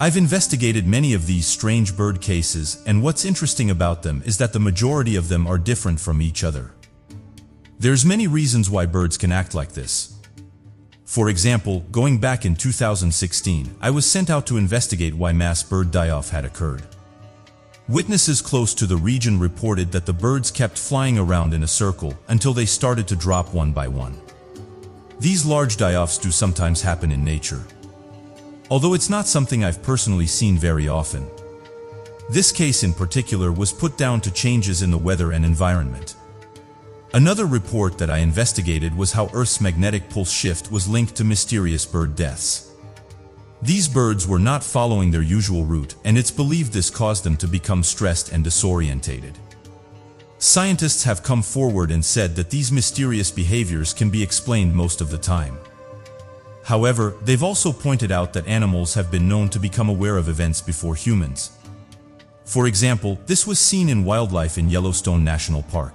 I've investigated many of these strange bird cases, and what's interesting about them is that the majority of them are different from each other. There's many reasons why birds can act like this. For example, going back in 2016, I was sent out to investigate why mass bird die-off had occurred. Witnesses close to the region reported that the birds kept flying around in a circle until they started to drop one by one. These large die-offs do sometimes happen in nature, although it's not something I've personally seen very often. This case in particular was put down to changes in the weather and environment. Another report that I investigated was how Earth's magnetic pulse shift was linked to mysterious bird deaths. These birds were not following their usual route, and it's believed this caused them to become stressed and disorientated. Scientists have come forward and said that these mysterious behaviors can be explained most of the time. However, they've also pointed out that animals have been known to become aware of events before humans. For example, this was seen in wildlife in Yellowstone National Park.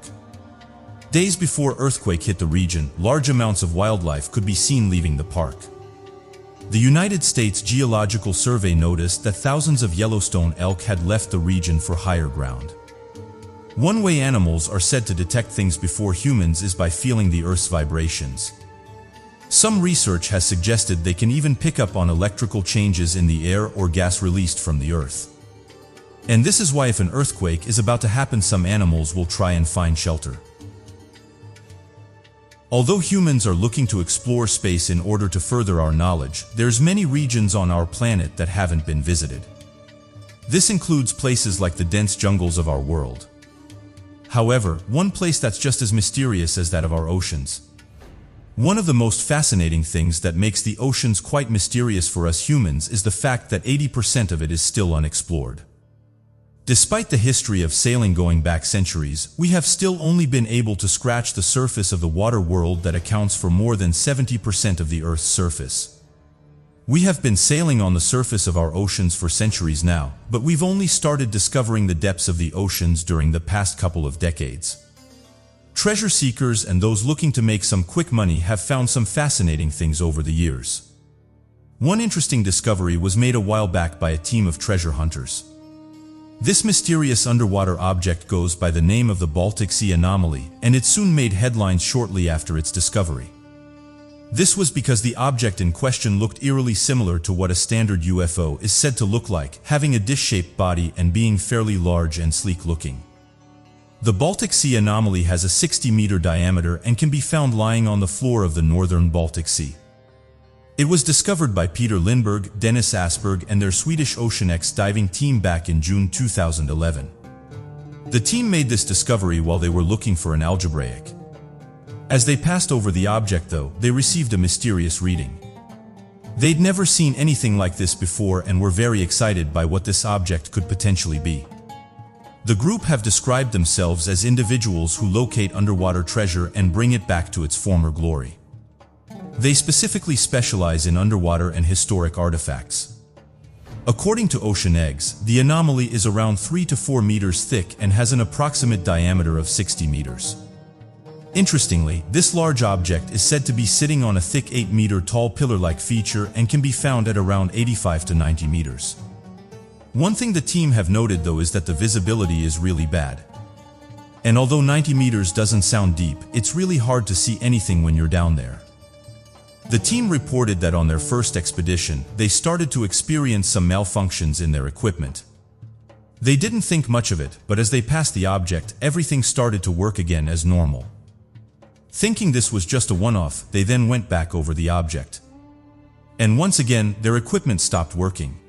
Days before earthquake hit the region, large amounts of wildlife could be seen leaving the park. The United States Geological Survey noticed that thousands of Yellowstone elk had left the region for higher ground. One way animals are said to detect things before humans is by feeling the Earth's vibrations. Some research has suggested they can even pick up on electrical changes in the air or gas released from the Earth. And this is why if an earthquake is about to happen, some animals will try and find shelter. Although humans are looking to explore space in order to further our knowledge, there's many regions on our planet that haven't been visited. This includes places like the dense jungles of our world. However, one place that's just as mysterious as that of our oceans. One of the most fascinating things that makes the oceans quite mysterious for us humans is the fact that 80% of it is still unexplored. Despite the history of sailing going back centuries, we have still only been able to scratch the surface of the water world that accounts for more than 70% of the Earth's surface. We have been sailing on the surface of our oceans for centuries now, but we've only started discovering the depths of the oceans during the past couple of decades. Treasure seekers and those looking to make some quick money have found some fascinating things over the years. One interesting discovery was made a while back by a team of treasure hunters. This mysterious underwater object goes by the name of the Baltic Sea Anomaly, and it soon made headlines shortly after its discovery. This was because the object in question looked eerily similar to what a standard UFO is said to look like, having a dish-shaped body and being fairly large and sleek-looking. The Baltic Sea Anomaly has a 60-meter diameter and can be found lying on the floor of the northern Baltic Sea. It was discovered by Peter Lindberg, Dennis Asperg, and their Swedish OceanX diving team back in June 2011. The team made this discovery while they were looking for an algebraic. As they passed over the object, though, they received a mysterious reading. They'd never seen anything like this before and were very excited by what this object could potentially be. The group have described themselves as individuals who locate underwater treasure and bring it back to its former glory. They specifically specialize in underwater and historic artifacts. According to OceanX, the anomaly is around 3 to 4 meters thick and has an approximate diameter of 60 meters. Interestingly, this large object is said to be sitting on a thick 8-meter tall pillar-like feature and can be found at around 85 to 90 meters. One thing the team have noted, though, is that the visibility is really bad. And although 90 meters doesn't sound deep, it's really hard to see anything when you're down there. The team reported that on their first expedition, they started to experience some malfunctions in their equipment. They didn't think much of it, but as they passed the object, everything started to work again as normal. Thinking this was just a one-off, they then went back over the object. And once again, their equipment stopped working.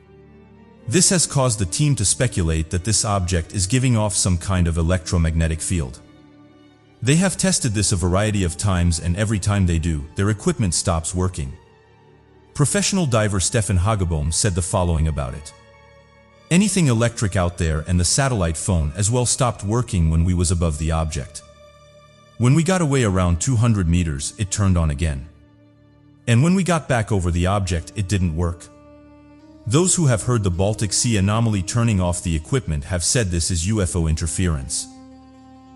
This has caused the team to speculate that this object is giving off some kind of electromagnetic field. They have tested this a variety of times, and every time they do, their equipment stops working. Professional diver Stefan Hageboom said the following about it. Anything electric out there, and the satellite phone as well, stopped working when we was above the object. When we got away around 200 meters, it turned on again. And when we got back over the object, it didn't work. Those who have heard the Baltic Sea Anomaly turning off the equipment have said this is UFO interference.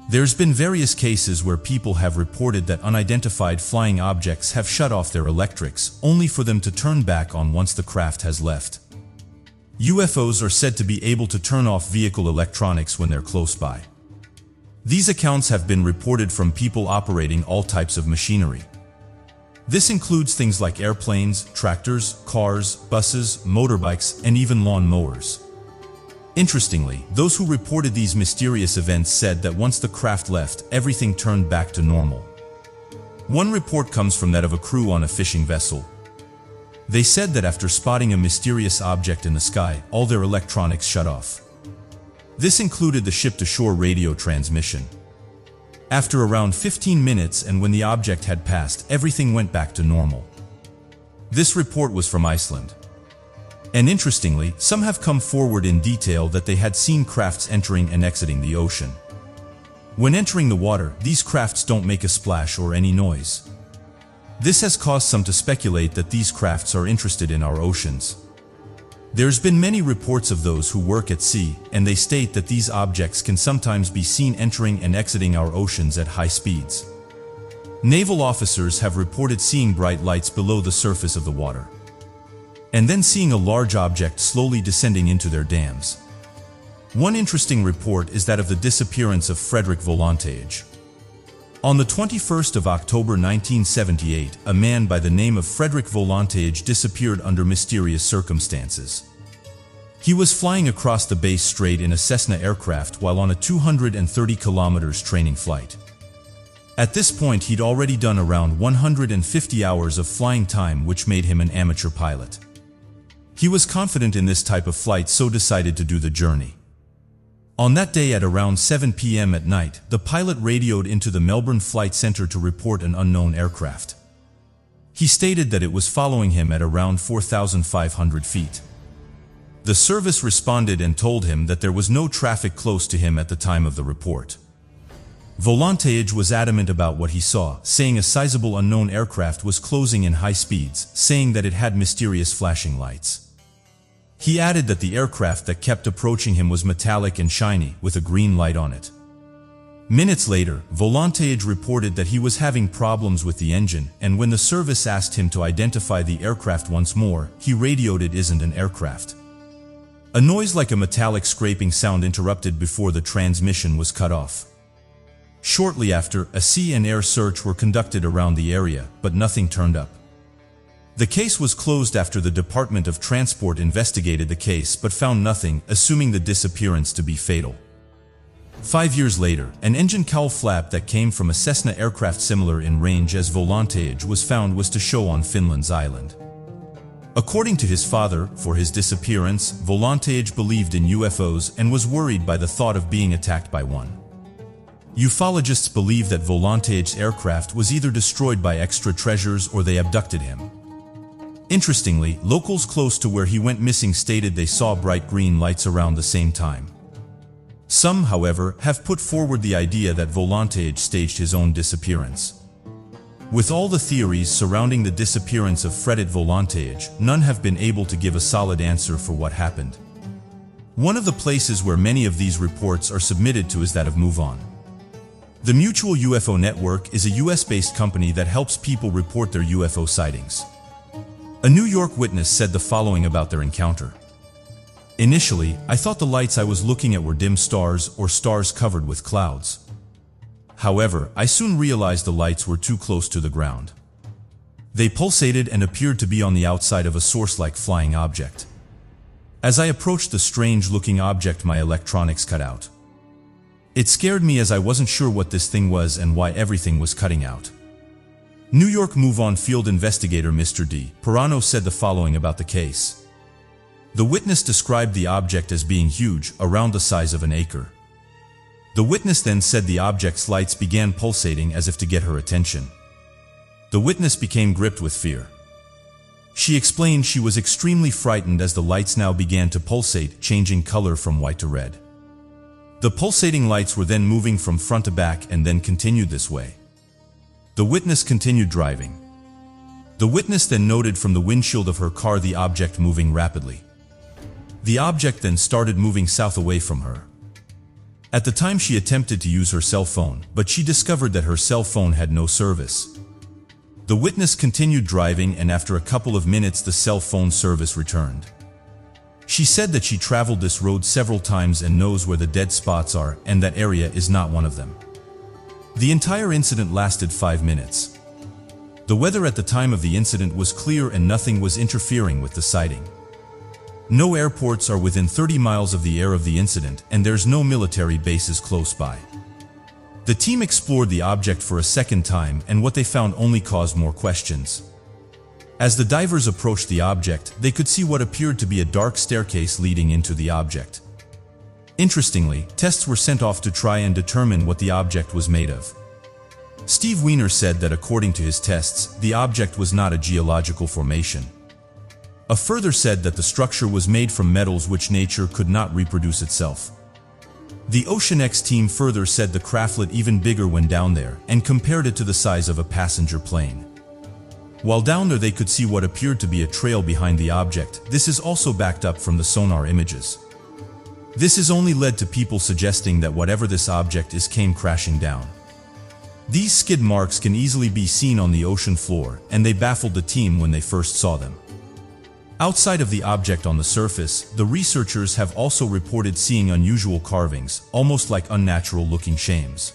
There's been various cases where people have reported that unidentified flying objects have shut off their electrics, only for them to turn back on once the craft has left. UFOs are said to be able to turn off vehicle electronics when they're close by. These accounts have been reported from people operating all types of machinery. This includes things like airplanes, tractors, cars, buses, motorbikes, and even lawn mowers. Interestingly, those who reported these mysterious events said that once the craft left, everything turned back to normal. One report comes from that of a crew on a fishing vessel. They said that after spotting a mysterious object in the sky, all their electronics shut off. This included the ship-to-shore radio transmission. After around 15 minutes, and when the object had passed, everything went back to normal. This report was from Iceland. And interestingly, some have come forward in detail that they had seen crafts entering and exiting the ocean. When entering the water, these crafts don't make a splash or any noise. This has caused some to speculate that these crafts are interested in our oceans. There's been many reports of those who work at sea, and they state that these objects can sometimes be seen entering and exiting our oceans at high speeds. Naval officers have reported seeing bright lights below the surface of the water. and then seeing a large object slowly descending into their dams. One interesting report is that of the disappearance of Frederick Volantage. On the 21st of October 1978, a man by the name of Frederick Volantage disappeared under mysterious circumstances. He was flying across the Bass Strait in a Cessna aircraft while on a 230 kilometers training flight. At this point, he'd already done around 150 hours of flying time, which made him an amateur pilot. He was confident in this type of flight, so decided to do the journey. On that day at around 7 p.m. at night, the pilot radioed into the Melbourne Flight Centre to report an unknown aircraft. He stated that it was following him at around 4,500 feet. The service responded and told him that there was no traffic close to him at the time of the report. Volantage was adamant about what he saw, saying a sizable unknown aircraft was closing in high speeds, saying that it had mysterious flashing lights. He added that the aircraft that kept approaching him was metallic and shiny, with a green light on it. Minutes later, Volantage reported that he was having problems with the engine, and when the service asked him to identify the aircraft once more, he radioed it isn't an aircraft. A noise like a metallic scraping sound interrupted before the transmission was cut off. Shortly after, a sea and air search were conducted around the area, but nothing turned up. The case was closed after the Department of Transport investigated the case but found nothing, assuming the disappearance to be fatal. 5 years later, an engine cowl flap that came from a Cessna aircraft similar in range as Volantage was found to show on Finland's island. According to his father, for his disappearance, Volantage believed in UFOs and was worried by the thought of being attacked by one. Ufologists believe that Volantage's aircraft was either destroyed by extra treasures or they abducted him. Interestingly, locals close to where he went missing stated they saw bright green lights around the same time. Some, however, have put forward the idea that Volantage staged his own disappearance. With all the theories surrounding the disappearance of Frederick Volantage, none have been able to give a solid answer for what happened. One of the places where many of these reports are submitted to is that of MoveOn. The Mutual UFO Network is a US-based company that helps people report their UFO sightings. A New York witness said the following about their encounter. Initially, I thought the lights I was looking at were dim stars or stars covered with clouds. However, I soon realized the lights were too close to the ground. They pulsated and appeared to be on the outside of a source-like flying object. As I approached the strange-looking object, my electronics cut out. It scared me as I wasn't sure what this thing was and why everything was cutting out. New York MoveOn field investigator Mr. D. Pirano said the following about the case. The witness described the object as being huge, around the size of an acre. The witness then said the object's lights began pulsating as if to get her attention. The witness became gripped with fear. She explained she was extremely frightened as the lights now began to pulsate, changing color from white to red. The pulsating lights were then moving from front to back and then continued this way. The witness continued driving. The witness then noted from the windshield of her car the object moving rapidly. The object then started moving south away from her. At the time she attempted to use her cell phone, but she discovered that her cell phone had no service. The witness continued driving and after a couple of minutes the cell phone service returned. She said that she traveled this road several times and knows where the dead spots are, and that area is not one of them. The entire incident lasted 5 minutes. The weather at the time of the incident was clear and nothing was interfering with the sighting. No airports are within 30 miles of the area of the incident, and there's no military bases close by. The team explored the object for a second time, and what they found only caused more questions. As the divers approached the object, they could see what appeared to be a dark staircase leading into the object. Interestingly, tests were sent off to try and determine what the object was made of. Steve Weiner said that according to his tests, the object was not a geological formation. A further said that the structure was made from metals which nature could not reproduce itself. The OceanX team further said the craft looked even bigger when down there and compared it to the size of a passenger plane. While down there they could see what appeared to be a trail behind the object. This is also backed up from the sonar images. This has only led to people suggesting that whatever this object is came crashing down. These skid marks can easily be seen on the ocean floor, and they baffled the team when they first saw them. Outside of the object on the surface, the researchers have also reported seeing unusual carvings, almost like unnatural-looking shames.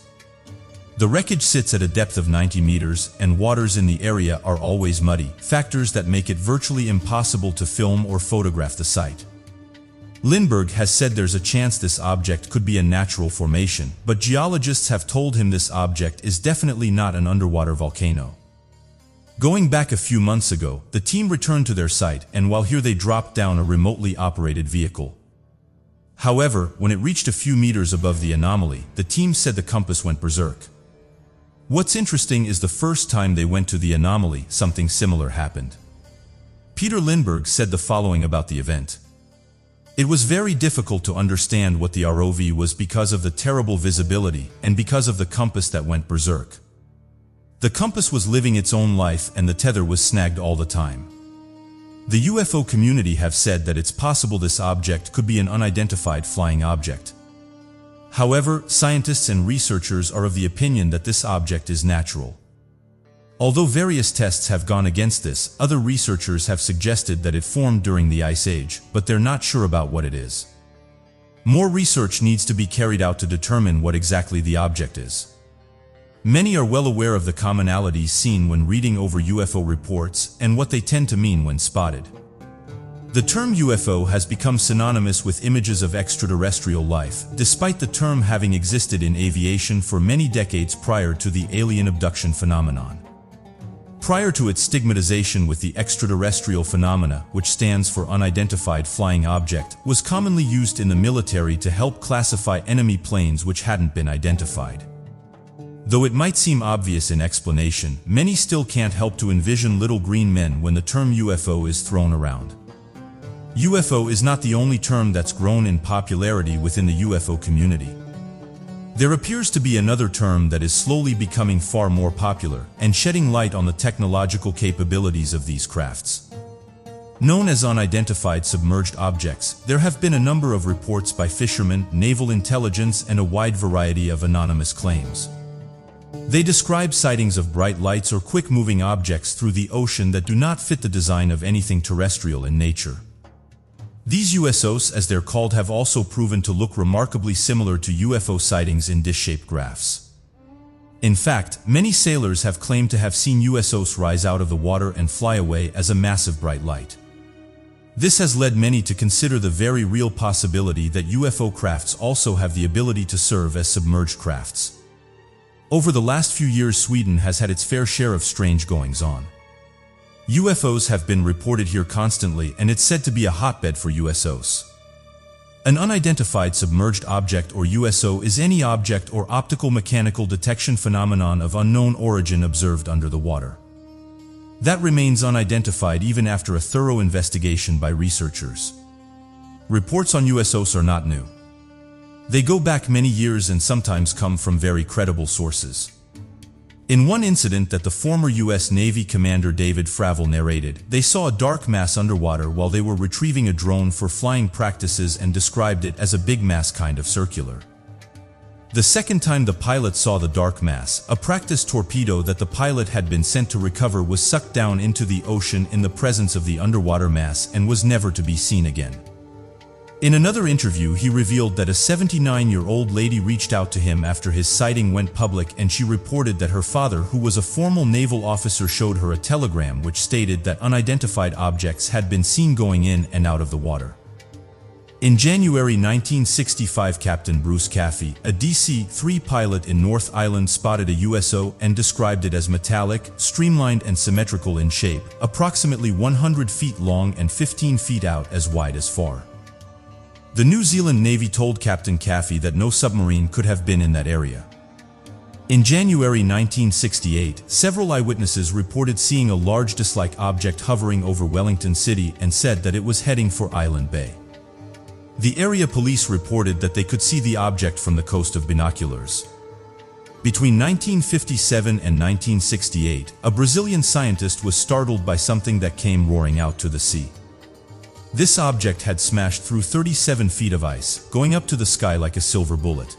The wreckage sits at a depth of 90 meters, and waters in the area are always muddy, factors that make it virtually impossible to film or photograph the site. Lindbergh has said there's a chance this object could be a natural formation, but geologists have told him this object is definitely not an underwater volcano. Going back a few months ago, the team returned to their site, and while here they dropped down a remotely operated vehicle. However, when it reached a few meters above the anomaly, the team said the compass went berserk. What's interesting is the first time they went to the anomaly, something similar happened. Peter Lindbergh said the following about the event. It was very difficult to understand what the ROV was because of the terrible visibility and because of the compass that went berserk. The compass was living its own life and the tether was snagged all the time. The UFO community have said that it's possible this object could be an unidentified flying object. However, scientists and researchers are of the opinion that this object is natural. Although various tests have gone against this, other researchers have suggested that it formed during the Ice Age, but they're not sure about what it is. More research needs to be carried out to determine what exactly the object is. Many are well aware of the commonalities seen when reading over UFO reports and what they tend to mean when spotted. The term UFO has become synonymous with images of extraterrestrial life, despite the term having existed in aviation for many decades prior to the alien abduction phenomenon. Prior to its stigmatization with the extraterrestrial phenomena, which stands for unidentified flying object, was commonly used in the military to help classify enemy planes which hadn't been identified. Though it might seem obvious in explanation, many still can't help to envision little green men when the term UFO is thrown around. UFO is not the only term that's grown in popularity within the UFO community. There appears to be another term that is slowly becoming far more popular and shedding light on the technological capabilities of these crafts. Known as unidentified submerged objects, there have been a number of reports by fishermen, naval intelligence, and a wide variety of anonymous claims. They describe sightings of bright lights or quick-moving objects through the ocean that do not fit the design of anything terrestrial in nature. These USOs, as they're called, have also proven to look remarkably similar to UFO sightings in dish-shaped graphs. In fact, many sailors have claimed to have seen USOs rise out of the water and fly away as a massive bright light. This has led many to consider the very real possibility that UFO crafts also have the ability to serve as submerged crafts. Over the last few years, Sweden has had its fair share of strange goings-on. UFOs have been reported here constantly, and it's said to be a hotbed for USOs. An unidentified submerged object, or USO, is any object or optical mechanical detection phenomenon of unknown origin observed under the water. That remains unidentified even after a thorough investigation by researchers. Reports on USOs are not new. They go back many years and sometimes come from very credible sources. In one incident that the former U.S. Navy commander David Fravell narrated, they saw a dark mass underwater while they were retrieving a drone for flying practices and described it as a big mass, kind of circular. The second time the pilot saw the dark mass, a practice torpedo that the pilot had been sent to recover was sucked down into the ocean in the presence of the underwater mass and was never to be seen again. In another interview, he revealed that a 79-year-old lady reached out to him after his sighting went public, and she reported that her father, who was a former naval officer, showed her a telegram which stated that unidentified objects had been seen going in and out of the water. In January 1965, Captain Bruce Caffey, a DC-3 pilot in North Island, spotted a USO and described it as metallic, streamlined and symmetrical in shape, approximately 100 feet long and 15 feet out as wide as far. The New Zealand Navy told Captain Caffey that no submarine could have been in that area. In January 1968, several eyewitnesses reported seeing a large disk-like object hovering over Wellington City and said that it was heading for Island Bay. The area police reported that they could see the object from the coast of binoculars. Between 1957 and 1968, a Brazilian scientist was startled by something that came roaring out to the sea. This object had smashed through 37 feet of ice, going up to the sky like a silver bullet.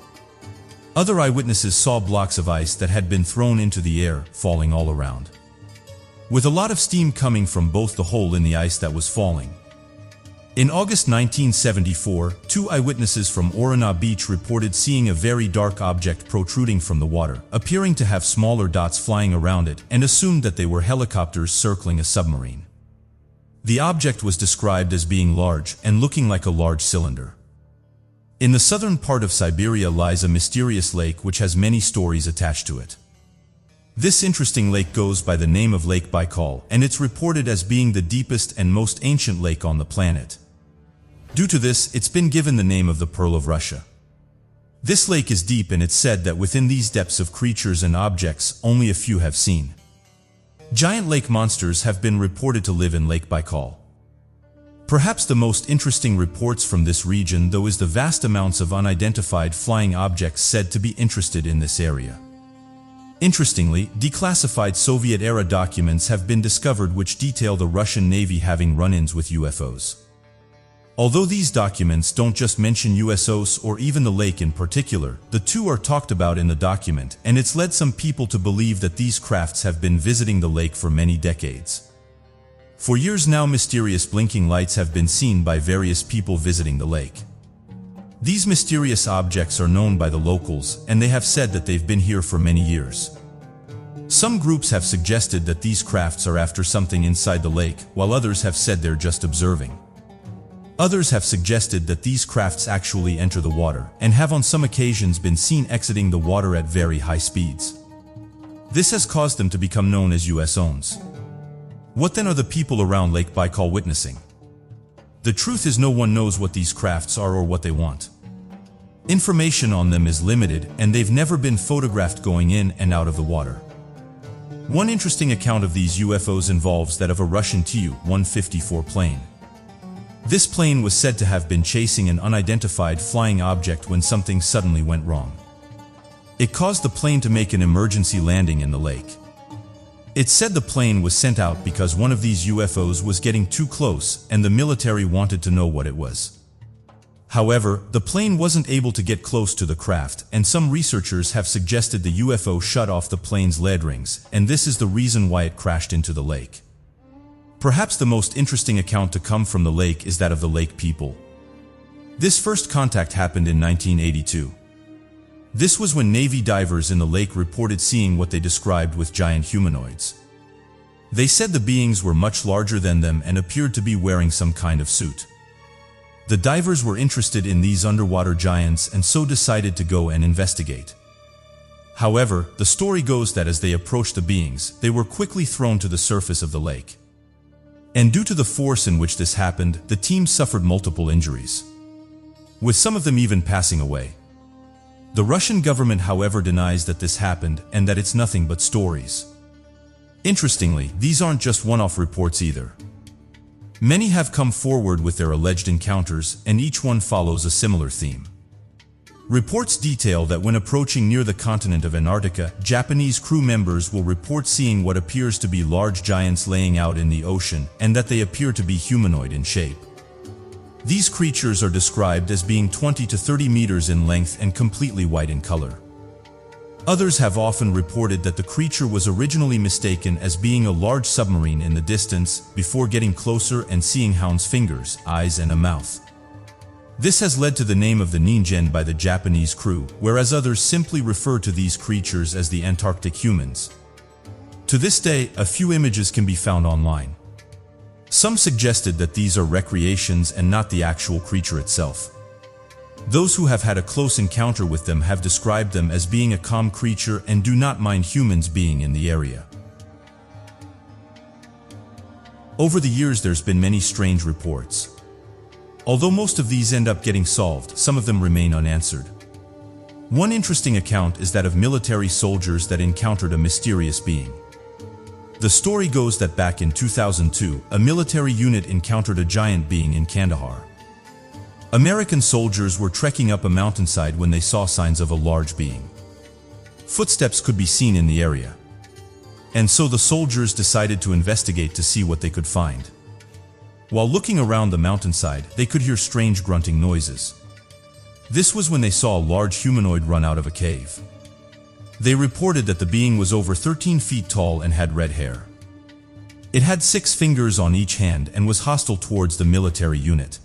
Other eyewitnesses saw blocks of ice that had been thrown into the air, falling all around. with a lot of steam coming from both the hole in the ice that was falling. In August 1974, 2 eyewitnesses from Orana Beach reported seeing a very dark object protruding from the water, appearing to have smaller dots flying around it, and assumed that they were helicopters circling a submarine. The object was described as being large and looking like a large cylinder. In the southern part of Siberia lies a mysterious lake which has many stories attached to it. This interesting lake goes by the name of Lake Baikal, and it's reported as being the deepest and most ancient lake on the planet. Due to this, it's been given the name of the Pearl of Russia. This lake is deep, and it's said that within these depths of creatures and objects only a few have seen. Giant lake monsters have been reported to live in Lake Baikal. Perhaps the most interesting reports from this region, though, is the vast amounts of unidentified flying objects said to be interested in this area. Interestingly, declassified Soviet-era documents have been discovered which detail the Russian Navy having run-ins with UFOs. Although these documents don't just mention USOs or even the lake in particular, the two are talked about in the document, and it's led some people to believe that these crafts have been visiting the lake for many decades. For years now, mysterious blinking lights have been seen by various people visiting the lake. These mysterious objects are known by the locals, and they have said that they've been here for many years. Some groups have suggested that these crafts are after something inside the lake, while others have said they're just observing. Others have suggested that these crafts actually enter the water, and have on some occasions been seen exiting the water at very high speeds. This has caused them to become known as USOs. What then are the people around Lake Baikal witnessing? The truth is, no one knows what these crafts are or what they want. Information on them is limited, and they've never been photographed going in and out of the water. One interesting account of these UFOs involves that of a Russian Tu-154 plane. This plane was said to have been chasing an unidentified flying object when something suddenly went wrong. It caused the plane to make an emergency landing in the lake. It's said the plane was sent out because one of these UFOs was getting too close and the military wanted to know what it was. However, the plane wasn't able to get close to the craft, and some researchers have suggested the UFO shut off the plane's lead rings, and this is the reason why it crashed into the lake. Perhaps the most interesting account to come from the lake is that of the lake people. This first contact happened in 1982. This was when Navy divers in the lake reported seeing what they described with giant humanoids. They said the beings were much larger than them and appeared to be wearing some kind of suit. The divers were interested in these underwater giants and so decided to go and investigate. However, the story goes that as they approached the beings, they were quickly thrown to the surface of the lake. And due to the force in which this happened, the team suffered multiple injuries, with some of them even passing away. The Russian government, however, denies that this happened and that it's nothing but stories. Interestingly, these aren't just one-off reports either. Many have come forward with their alleged encounters, and each one follows a similar theme. Reports detail that when approaching near the continent of Antarctica, Japanese crew members will report seeing what appears to be large giants laying out in the ocean, and that they appear to be humanoid in shape. These creatures are described as being 20 to 30 meters in length and completely white in color. Others have often reported that the creature was originally mistaken as being a large submarine in the distance before getting closer and seeing hound's fingers, eyes, and a mouth. This has led to the name of the Ningen by the Japanese crew, whereas others simply refer to these creatures as the Antarctic humans. To this day, a few images can be found online. Some suggested that these are recreations and not the actual creature itself. Those who have had a close encounter with them have described them as being a calm creature and do not mind humans being in the area. Over the years, there's been many strange reports. Although most of these end up getting solved, some of them remain unanswered. One interesting account is that of military soldiers that encountered a mysterious being. The story goes that back in 2002, a military unit encountered a giant being in Kandahar. American soldiers were trekking up a mountainside when they saw signs of a large being. Footsteps could be seen in the area. And so the soldiers decided to investigate to see what they could find. While looking around the mountainside, they could hear strange grunting noises. This was when they saw a large humanoid run out of a cave. They reported that the being was over 13 feet tall and had red hair. It had 6 fingers on each hand and was hostile towards the military unit.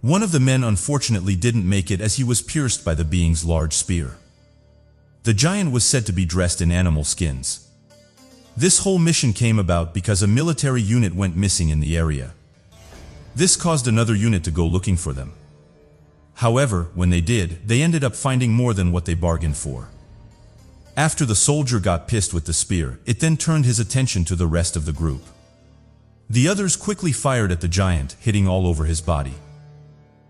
One of the men unfortunately didn't make it as he was pierced by the being's large spear. The giant was said to be dressed in animal skins. This whole mission came about because a military unit went missing in the area. This caused another unit to go looking for them. However, when they did, they ended up finding more than what they bargained for. After the soldier got pissed with the spear, it then turned his attention to the rest of the group. The others quickly fired at the giant, hitting all over his body.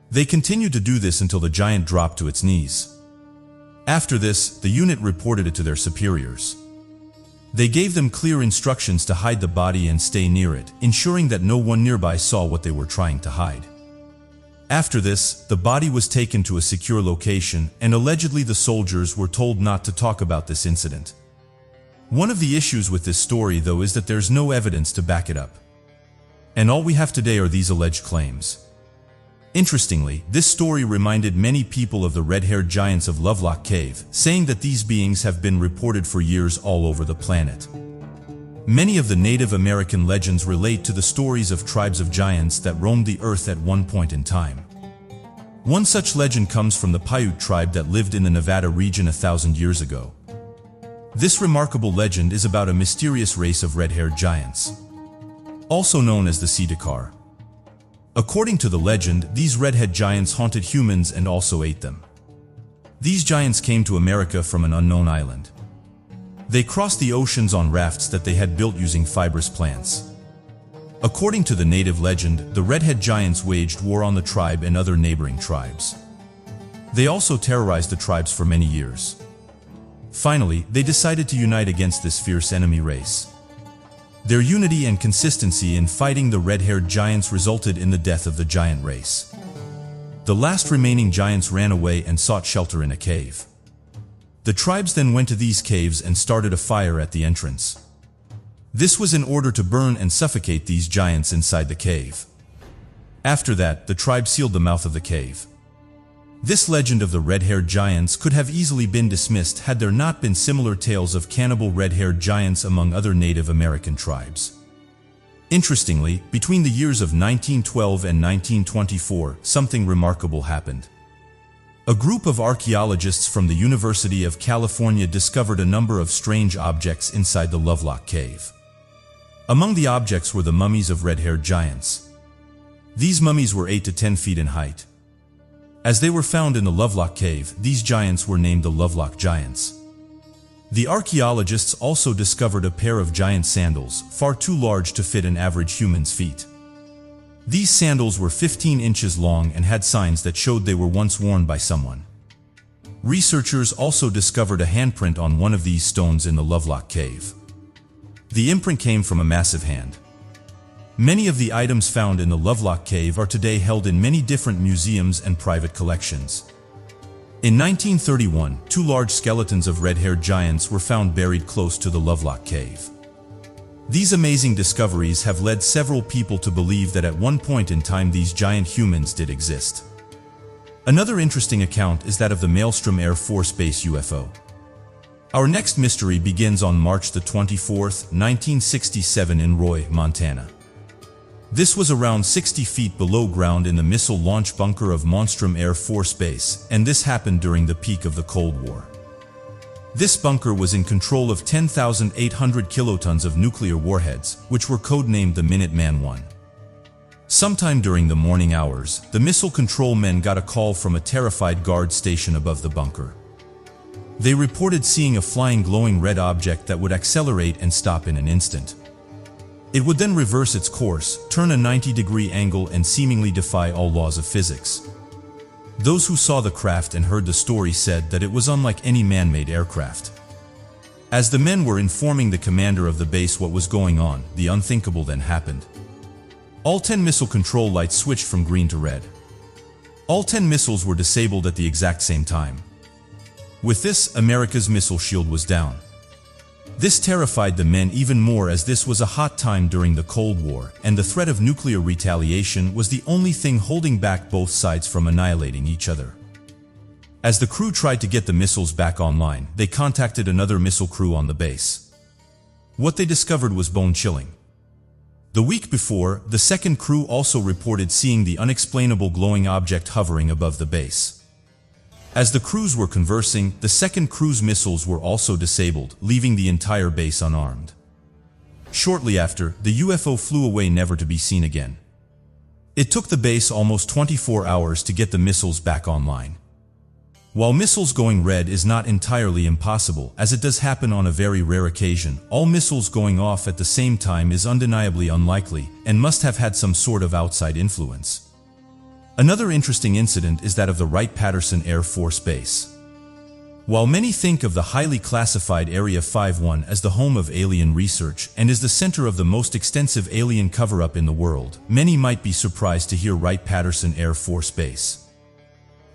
They continued to do this until the giant dropped to its knees. After this, the unit reported it to their superiors. They gave them clear instructions to hide the body and stay near it, ensuring that no one nearby saw what they were trying to hide. After this, the body was taken to a secure location, and allegedly the soldiers were told not to talk about this incident. One of the issues with this story, though, is that there's no evidence to back it up. And all we have today are these alleged claims. Interestingly, this story reminded many people of the red-haired giants of Lovelock Cave, saying that these beings have been reported for years all over the planet. Many of the Native American legends relate to the stories of tribes of giants that roamed the earth at one point in time. One such legend comes from the Paiute tribe that lived in the Nevada region 1,000 years ago. This remarkable legend is about a mysterious race of red-haired giants, also known as the Sidikar. According to the legend, these redhead giants haunted humans and also ate them. These giants came to America from an unknown island. They crossed the oceans on rafts that they had built using fibrous plants. According to the native legend, the redhead giants waged war on the tribe and other neighboring tribes. They also terrorized the tribes for many years. Finally, they decided to unite against this fierce enemy race. Their unity and consistency in fighting the red-haired giants resulted in the death of the giant race. The last remaining giants ran away and sought shelter in a cave. The tribes then went to these caves and started a fire at the entrance. This was in order to burn and suffocate these giants inside the cave. After that, the tribe sealed the mouth of the cave. This legend of the red-haired giants could have easily been dismissed had there not been similar tales of cannibal red-haired giants among other Native American tribes. Interestingly, between the years of 1912 and 1924, something remarkable happened. A group of archaeologists from the University of California discovered a number of strange objects inside the Lovelock Cave. Among the objects were the mummies of red-haired giants. These mummies were 8 to 10 feet in height. As they were found in the Lovelock Cave, these giants were named the Lovelock Giants. The archaeologists also discovered a pair of giant sandals, far too large to fit an average human's feet. These sandals were 15 inches long and had signs that showed they were once worn by someone. Researchers also discovered a handprint on one of these stones in the Lovelock Cave. The imprint came from a massive hand. Many of the items found in the Lovelock Cave are today held in many different museums and private collections. In 1931, 2 large skeletons of red-haired giants were found buried close to the Lovelock Cave. These amazing discoveries have led several people to believe that at one point in time these giant humans did exist. Another interesting account is that of the Maelstrom Air Force Base UFO. Our next mystery begins on March the 24th, 1967 in Roy, Montana. This was around 60 feet below ground in the missile launch bunker of Maelstrom Air Force Base, and this happened during the peak of the Cold War. This bunker was in control of 10,800 kilotons of nuclear warheads, which were codenamed the Minuteman I. Sometime during the morning hours, the missile control men got a call from a terrified guard station above the bunker. They reported seeing a flying glowing red object that would accelerate and stop in an instant. It would then reverse its course, turn a 90-degree angle and seemingly defy all laws of physics. Those who saw the craft and heard the story said that it was unlike any man-made aircraft. As the men were informing the commander of the base what was going on, the unthinkable then happened. All 10 missile control lights switched from green to red. All 10 missiles were disabled at the exact same time. With this, America's missile shield was down. This terrified the men even more as this was a hot time during the Cold War, and the threat of nuclear retaliation was the only thing holding back both sides from annihilating each other. As the crew tried to get the missiles back online, they contacted another missile crew on the base. What they discovered was bone-chilling. The week before, the second crew also reported seeing the unexplainable glowing object hovering above the base. As the crews were conversing, the second crew's missiles were also disabled, leaving the entire base unarmed. Shortly after, the UFO flew away never to be seen again. It took the base almost 24 hours to get the missiles back online. While missiles going red is not entirely impossible, as it does happen on a very rare occasion, all missiles going off at the same time is undeniably unlikely and must have had some sort of outside influence. Another interesting incident is that of the Wright-Patterson Air Force Base. While many think of the highly classified Area 51 as the home of alien research and is the center of the most extensive alien cover-up in the world, many might be surprised to hear Wright-Patterson Air Force Base.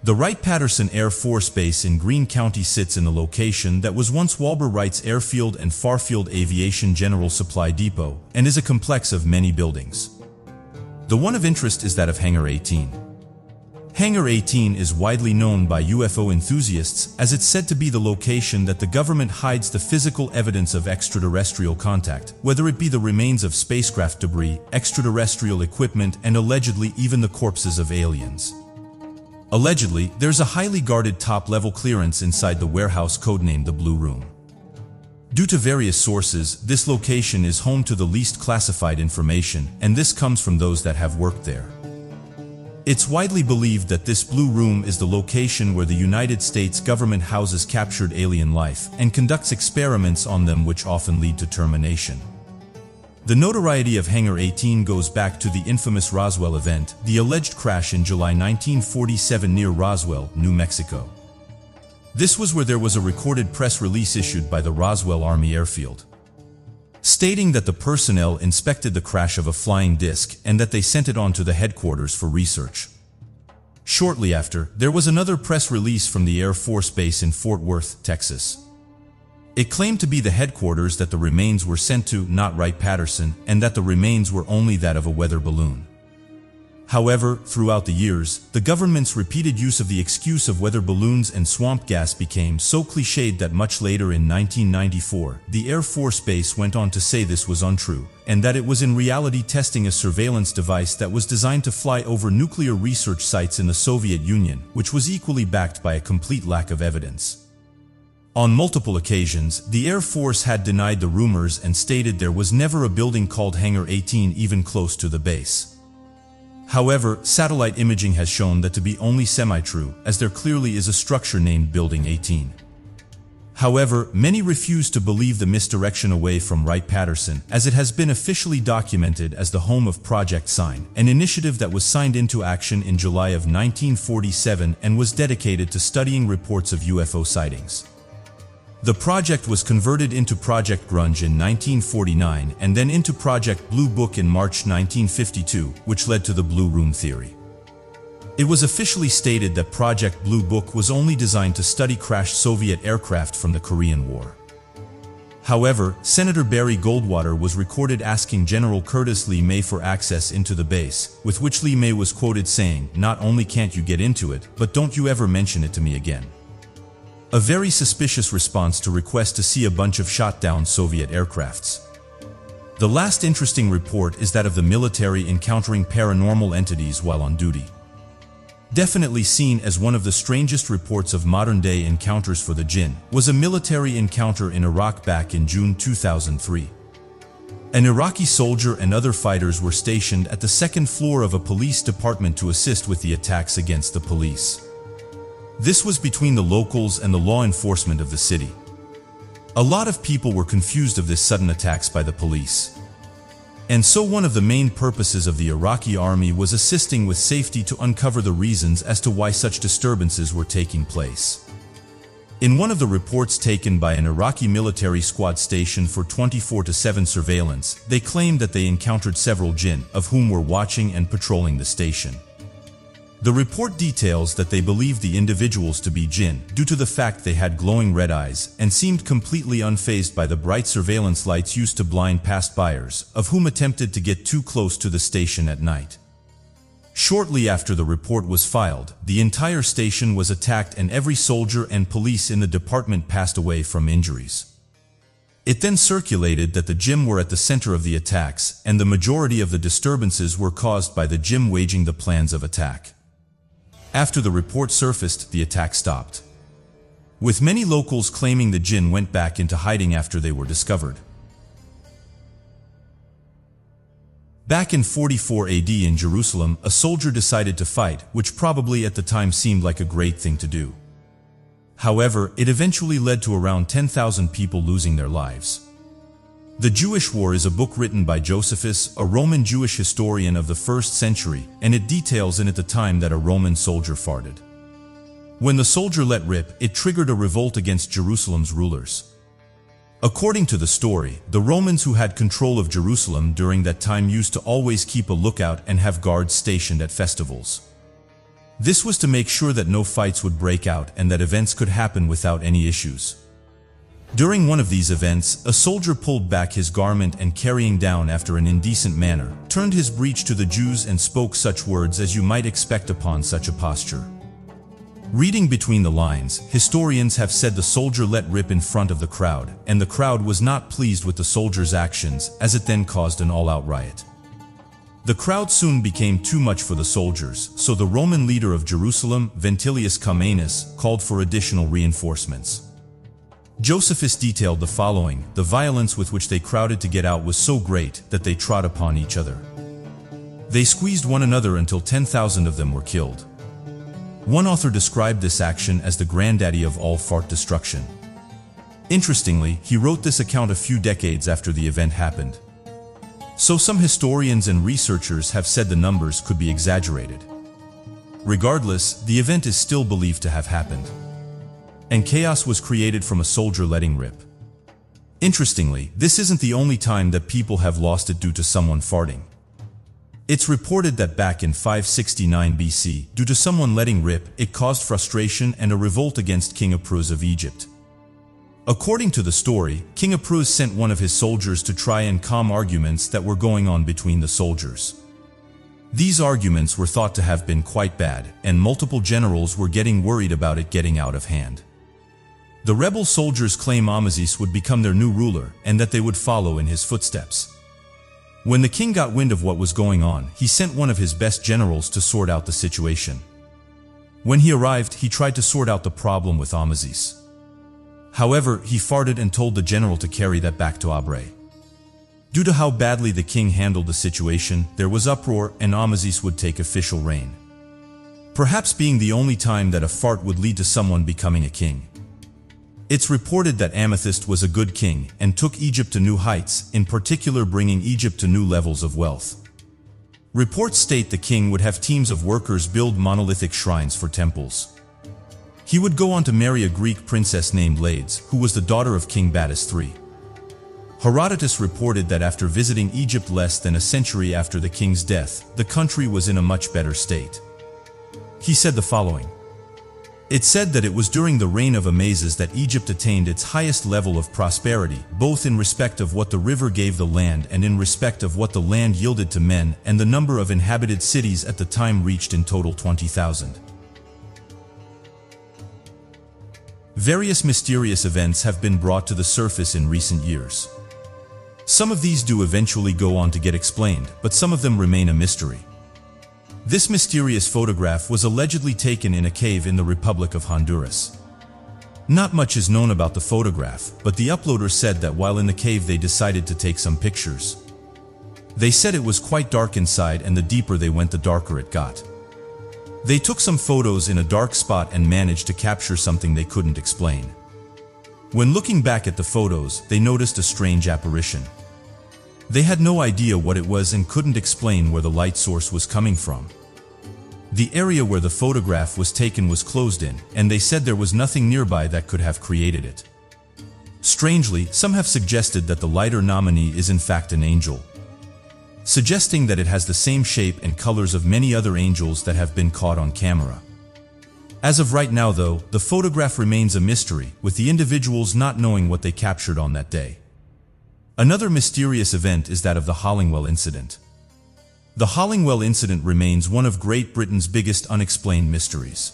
The Wright-Patterson Air Force Base in Greene County sits in the location that was once Walter Wright's Airfield and Farfield Aviation General Supply Depot and is a complex of many buildings. The one of interest is that of Hangar 18. Hangar 18 is widely known by UFO enthusiasts as it's said to be the location that the government hides the physical evidence of extraterrestrial contact, whether it be the remains of spacecraft debris, extraterrestrial equipment, and allegedly even the corpses of aliens. Allegedly, there's a highly guarded top-level clearance inside the warehouse codenamed the Blue Room. Due to various sources, this location is home to the least classified information, and this comes from those that have worked there. It's widely believed that this Blue Room is the location where the United States government houses captured alien life and conducts experiments on them which often lead to termination. The notoriety of Hangar 18 goes back to the infamous Roswell event, the alleged crash in July 1947 near Roswell, New Mexico. This was where there was a recorded press release issued by the Roswell Army Airfield, stating that the personnel inspected the crash of a flying disc and that they sent it on to the headquarters for research. Shortly after, there was another press release from the Air Force Base in Fort Worth, Texas. It claimed to be the headquarters that the remains were sent to, not Wright-Patterson, and that the remains were only that of a weather balloon. However, throughout the years, the government's repeated use of the excuse of weather balloons and swamp gas became so cliched that much later in 1994, the Air Force Base went on to say this was untrue, and that it was in reality testing a surveillance device that was designed to fly over nuclear research sites in the Soviet Union, which was equally backed by a complete lack of evidence. On multiple occasions, the Air Force had denied the rumors and stated there was never a building called Hangar 18 even close to the base. However, satellite imaging has shown that to be only semi-true, as there clearly is a structure named Building 18. However, many refuse to believe the misdirection away from Wright-Patterson, as it has been officially documented as the home of Project Sign, an initiative that was signed into action in July of 1947 and was dedicated to studying reports of UFO sightings. The project was converted into Project Grunge in 1949 and then into Project Blue Book in March 1952, which led to the Blue Room theory. It was officially stated that Project Blue Book was only designed to study crashed Soviet aircraft from the Korean War. However, Senator Barry Goldwater was recorded asking General Curtis Lee May for access into the base, with which Lee May was quoted saying, "Not only can't you get into it, but don't you ever mention it to me again." A very suspicious response to request to see a bunch of shot-down Soviet aircrafts. The last interesting report is that of the military encountering paranormal entities while on duty. Definitely seen as one of the strangest reports of modern-day encounters for the jinn, was a military encounter in Iraq back in June 2003. An Iraqi soldier and other fighters were stationed at the second floor of a police department to assist with the attacks against the police. This was between the locals and the law enforcement of the city. A lot of people were confused of this sudden attacks by the police. And so one of the main purposes of the Iraqi army was assisting with safety to uncover the reasons as to why such disturbances were taking place. In one of the reports taken by an Iraqi military squad stationed for 24/7 surveillance, they claimed that they encountered several jinn, of whom were watching and patrolling the station. The report details that they believed the individuals to be jinn due to the fact they had glowing red eyes and seemed completely unfazed by the bright surveillance lights used to blind passers, of whom attempted to get too close to the station at night. Shortly after the report was filed, the entire station was attacked and every soldier and police in the department passed away from injuries. It then circulated that the Jim were at the center of the attacks, and the majority of the disturbances were caused by the Jim waging the plans of attack. After the report surfaced, the attack stopped, with many locals claiming the Jinn went back into hiding after they were discovered. Back in 44 AD in Jerusalem, a soldier decided to fight, which probably at the time seemed like a great thing to do. However, it eventually led to around 10,000 people losing their lives. The Jewish War is a book written by Josephus, a Roman Jewish historian of the 1st century, and it details in it the time that a Roman soldier farted. When the soldier let rip, it triggered a revolt against Jerusalem's rulers. According to the story, the Romans who had control of Jerusalem during that time used to always keep a lookout and have guards stationed at festivals. This was to make sure that no fights would break out and that events could happen without any issues. During one of these events, a soldier pulled back his garment and, carrying down after an indecent manner, turned his breech to the Jews and spoke such words as you might expect upon such a posture. Reading between the lines, historians have said the soldier let rip in front of the crowd, and the crowd was not pleased with the soldier's actions, as it then caused an all-out riot. The crowd soon became too much for the soldiers, so the Roman leader of Jerusalem, Ventilius Commanus, called for additional reinforcements. Josephus detailed the following: the violence with which they crowded to get out was so great that they trod upon each other. They squeezed one another until 10,000 of them were killed. One author described this action as the granddaddy of all fart destruction. Interestingly, he wrote this account a few decades after the event happened. So some historians and researchers have said the numbers could be exaggerated. Regardless, the event is still believed to have happened, and chaos was created from a soldier letting rip. Interestingly, this isn't the only time that people have lost it due to someone farting. It's reported that back in 569 BC, due to someone letting rip, it caused frustration and a revolt against King Apruz of Egypt. According to the story, King Apruz sent one of his soldiers to try and calm arguments that were going on between the soldiers. These arguments were thought to have been quite bad, and multiple generals were getting worried about it getting out of hand. The rebel soldiers claim Amasis would become their new ruler, and that they would follow in his footsteps. When the king got wind of what was going on, he sent one of his best generals to sort out the situation. When he arrived, he tried to sort out the problem with Amasis. However, he farted and told the general to carry that back to Abre. Due to how badly the king handled the situation, there was uproar and Amasis would take official reign. Perhaps being the only time that a fart would lead to someone becoming a king. It's reported that Amethyst was a good king and took Egypt to new heights, in particular bringing Egypt to new levels of wealth. Reports state the king would have teams of workers build monolithic shrines for temples. He would go on to marry a Greek princess named Lades, who was the daughter of King Battus III. Herodotus reported that after visiting Egypt less than a century after the king's death, the country was in a much better state. He said the following: "It said that it was during the reign of Amasis that Egypt attained its highest level of prosperity, both in respect of what the river gave the land and in respect of what the land yielded to men, and the number of inhabited cities at the time reached in total 20,000. Various mysterious events have been brought to the surface in recent years. Some of these do eventually go on to get explained, but some of them remain a mystery. This mysterious photograph was allegedly taken in a cave in the Republic of Honduras. Not much is known about the photograph, but the uploader said that while in the cave they decided to take some pictures. They said it was quite dark inside, and the deeper they went the darker it got. They took some photos in a dark spot and managed to capture something they couldn't explain. When looking back at the photos, they noticed a strange apparition. They had no idea what it was and couldn't explain where the light source was coming from. The area where the photograph was taken was closed in, and they said there was nothing nearby that could have created it. Strangely, some have suggested that the lighter nominee is in fact an angel, suggesting that it has the same shape and colors of many other angels that have been caught on camera. As of right now though, the photograph remains a mystery, with the individuals not knowing what they captured on that day. Another mysterious event is that of the Hollingwell incident. The Hollingwell incident remains one of Great Britain's biggest unexplained mysteries.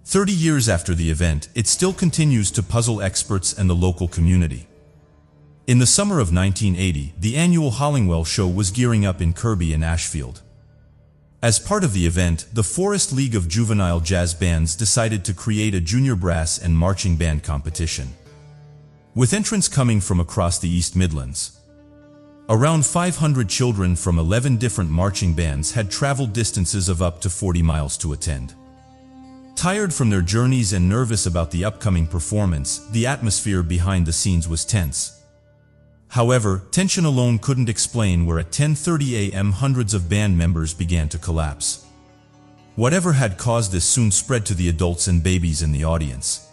30 years after the event, it still continues to puzzle experts and the local community. In the summer of 1980, the annual Hollingwell Show was gearing up in Kirby and Ashfield. As part of the event, the Forest League of Juvenile Jazz Bands decided to create a junior brass and marching band competition, with entrants coming from across the East Midlands. Around 500 children from 11 different marching bands had traveled distances of up to 40 miles to attend. Tired from their journeys and nervous about the upcoming performance, the atmosphere behind the scenes was tense. However, tension alone couldn't explain where at 10:30 a.m. hundreds of band members began to collapse. Whatever had caused this soon spread to the adults and babies in the audience.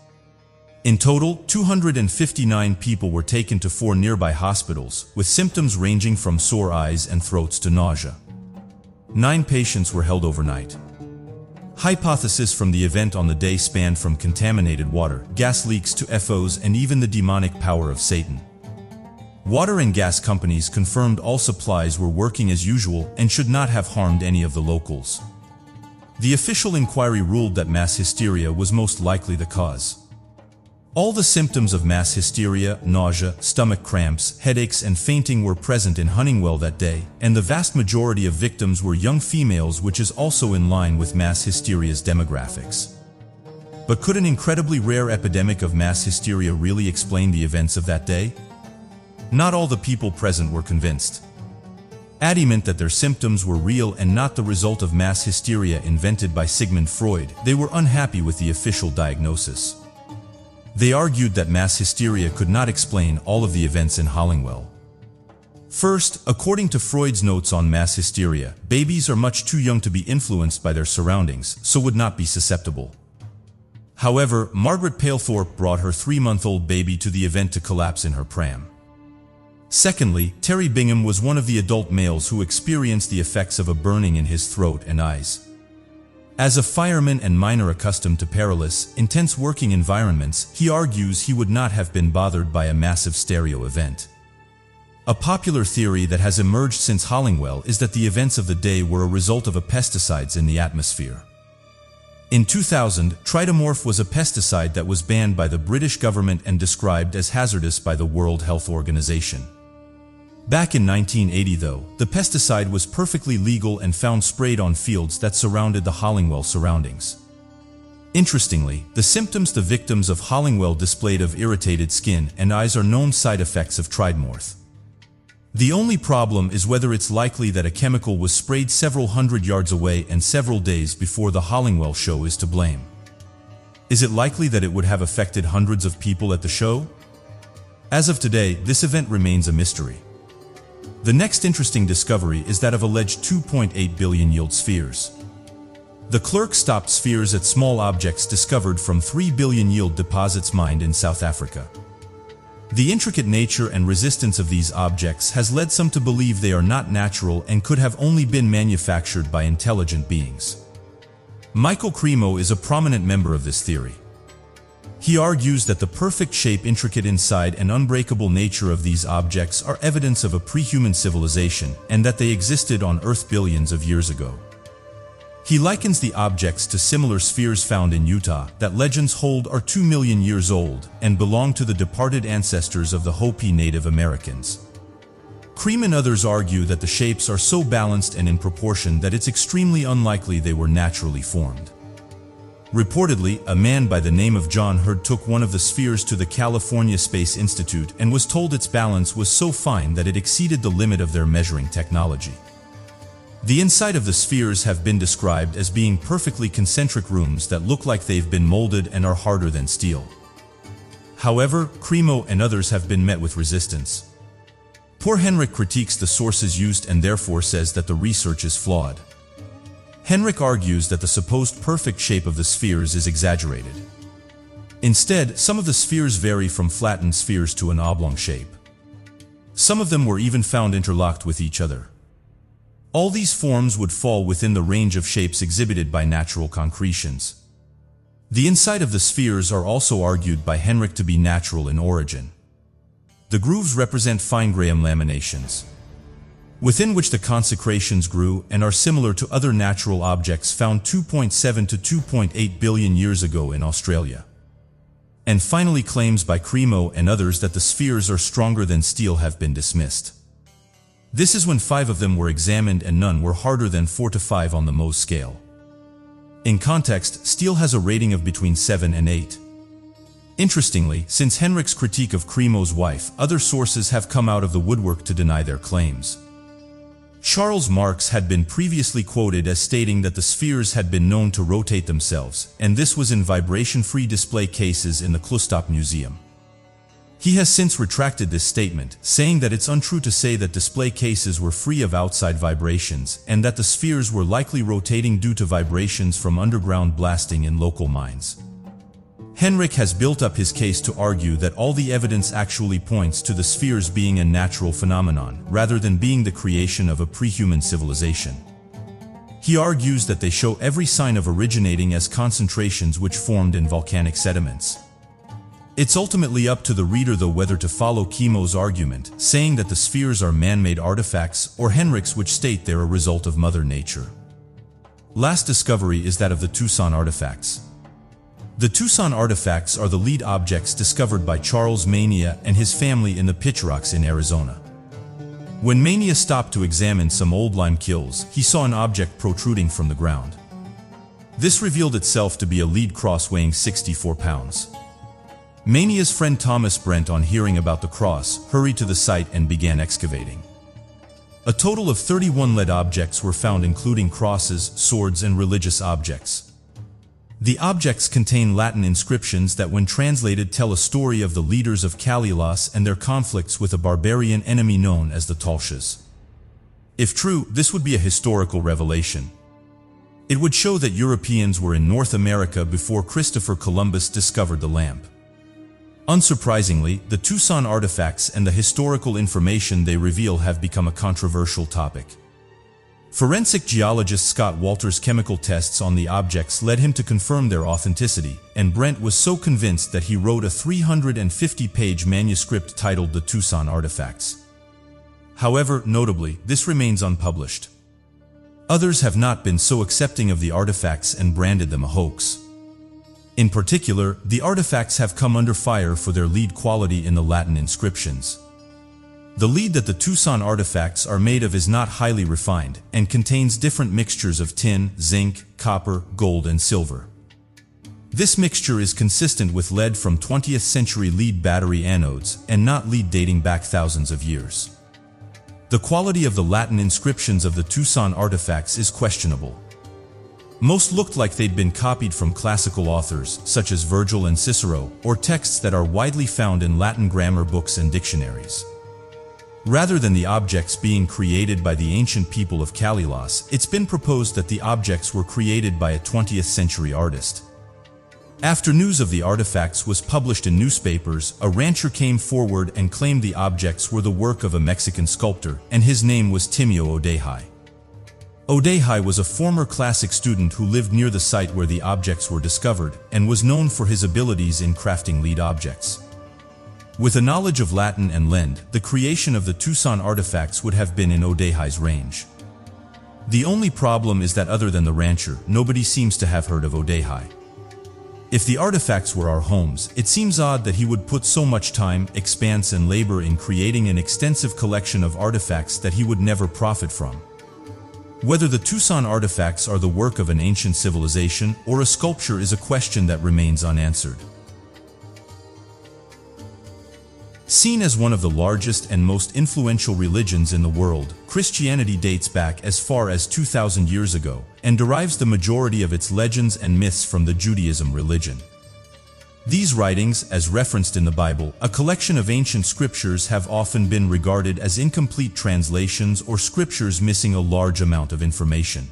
In total, 259 people were taken to 4 nearby hospitals, with symptoms ranging from sore eyes and throats to nausea. 9 patients were held overnight. Hypotheses from the event on the day spanned from contaminated water, gas leaks to UFOs, and even the demonic power of Satan. Water and gas companies confirmed all supplies were working as usual and should not have harmed any of the locals. The official inquiry ruled that mass hysteria was most likely the cause. All the symptoms of mass hysteria, nausea, stomach cramps, headaches, and fainting were present in Hollingwell that day, and the vast majority of victims were young females, which is also in line with mass hysteria's demographics. But could an incredibly rare epidemic of mass hysteria really explain the events of that day? Not all the people present were convinced. Adamant that their symptoms were real and not the result of mass hysteria invented by Sigmund Freud, they were unhappy with the official diagnosis. They argued that mass hysteria could not explain all of the events in Hollingwell. First, according to Freud's notes on mass hysteria, babies are much too young to be influenced by their surroundings, so would not be susceptible. However, Margaret Palethorpe brought her 3-month-old baby to the event to collapse in her pram. Secondly, Terry Bingham was one of the adult males who experienced the effects of a burning in his throat and eyes. As a fireman and miner accustomed to perilous, intense working environments, he argues he would not have been bothered by a massive stereo event. A popular theory that has emerged since Hollingwell is that the events of the day were a result of pesticides in the atmosphere. In 2000, tridomorph was a pesticide that was banned by the British government and described as hazardous by the World Health Organization. Back in 1980 though, the pesticide was perfectly legal and found sprayed on fields that surrounded the Hollingwell surroundings. Interestingly, the symptoms the victims of Hollingwell displayed of irritated skin and eyes are known side effects of tridomorph. The only problem is whether it's likely that a chemical was sprayed several hundred yards away and several days before the Hollingwell show is to blame. Is it likely that it would have affected hundreds of people at the show? As of today, this event remains a mystery. The next interesting discovery is that of alleged 2.8 billion yield spheres. The clerk stopped spheres at small objects discovered from 3 billion yield deposits mined in South Africa. The intricate nature and resistance of these objects has led some to believe they are not natural and could have only been manufactured by intelligent beings. Michael Cremo is a prominent member of this theory. He argues that the perfect shape, intricate inside, and unbreakable nature of these objects are evidence of a pre-human civilization and that they existed on Earth billions of years ago. He likens the objects to similar spheres found in Utah that legends hold are 2 million years old and belong to the departed ancestors of the Hopi Native Americans. Cream and others argue that the shapes are so balanced and in proportion that it's extremely unlikely they were naturally formed. Reportedly, a man by the name of John Hurd took one of the spheres to the California Space Institute and was told its balance was so fine that it exceeded the limit of their measuring technology. The inside of the spheres have been described as being perfectly concentric rooms that look like they've been molded and are harder than steel. However, Cremo and others have been met with resistance. Poor Henrik critiques the sources used and therefore says that the research is flawed. Henrik argues that the supposed perfect shape of the spheres is exaggerated. Instead, some of the spheres vary from flattened spheres to an oblong shape. Some of them were even found interlocked with each other. All these forms would fall within the range of shapes exhibited by natural concretions. The inside of the spheres are also argued by Henrik to be natural in origin. The grooves represent fine Graham laminations, within which the consecrations grew and are similar to other natural objects found 2.7 to 2.8 billion years ago in Australia. And finally, claims by Cremo and others that the spheres are stronger than steel have been dismissed. This is when 5 of them were examined and none were harder than 4 to 5 on the Mohs scale. In context, steel has a rating of between 7 and 8. Interestingly, since Henrik's critique of Cremo's wife, other sources have come out of the woodwork to deny their claims. Charles Marx had been previously quoted as stating that the spheres had been known to rotate themselves, and this was in vibration-free display cases in the Clostopp Museum. He has since retracted this statement, saying that it's untrue to say that display cases were free of outside vibrations, and that the spheres were likely rotating due to vibrations from underground blasting in local mines. Henrik has built up his case to argue that all the evidence actually points to the spheres being a natural phenomenon, rather than being the creation of a pre-human civilization. He argues that they show every sign of originating as concentrations which formed in volcanic sediments. It's ultimately up to the reader though whether to follow Cremo's argument, saying that the spheres are man-made artifacts, or Henrik's which state they're a result of Mother Nature. Last discovery is that of the Tucson artifacts. The Tucson artifacts are the lead objects discovered by Charles Mania and his family in the Pitch Rocks in Arizona. When Mania stopped to examine some old lime kilns, he saw an object protruding from the ground. This revealed itself to be a lead cross weighing 64 pounds. Mania's friend Thomas Brent, on hearing about the cross, hurried to the site and began excavating. A total of 31 lead objects were found, including crosses, swords, and religious objects. The objects contain Latin inscriptions that, when translated, tell a story of the leaders of Kalilas and their conflicts with a barbarian enemy known as the Talshas. If true, this would be a historical revelation. It would show that Europeans were in North America before Christopher Columbus discovered the lamp. Unsurprisingly, the Tucson artifacts and the historical information they reveal have become a controversial topic. Forensic geologist Scott Walters' chemical tests on the objects led him to confirm their authenticity, and Brent was so convinced that he wrote a 350-page manuscript titled The Tucson Artifacts. However, notably, this remains unpublished. Others have not been so accepting of the artifacts and branded them a hoax. In particular, the artifacts have come under fire for their lead quality in the Latin inscriptions. The lead that the Tucson artifacts are made of is not highly refined and contains different mixtures of tin, zinc, copper, gold, and silver. This mixture is consistent with lead from 20th century lead battery anodes and not lead dating back thousands of years. The quality of the Latin inscriptions of the Tucson artifacts is questionable. Most looked like they'd been copied from classical authors such as Virgil and Cicero, or texts that are widely found in Latin grammar books and dictionaries. Rather than the objects being created by the ancient people of Kalilas, it's been proposed that the objects were created by a 20th century artist. After news of the artifacts was published in newspapers, a rancher came forward and claimed the objects were the work of a Mexican sculptor, and his name was Timio Odehai. Odehai was a former classic student who lived near the site where the objects were discovered, and was known for his abilities in crafting lead objects. With a knowledge of Latin and Lend, the creation of the Tucson artifacts would have been in Odehai's range. The only problem is that other than the rancher, nobody seems to have heard of Odehai. If the artifacts were our homes, it seems odd that he would put so much time, expense, and labor in creating an extensive collection of artifacts that he would never profit from. Whether the Tucson artifacts are the work of an ancient civilization or a sculpture is a question that remains unanswered. Seen as one of the largest and most influential religions in the world, Christianity dates back as far as 2,000 years ago and derives the majority of its legends and myths from the Judaism religion. These writings, as referenced in the Bible, a collection of ancient scriptures, have often been regarded as incomplete translations or scriptures missing a large amount of information.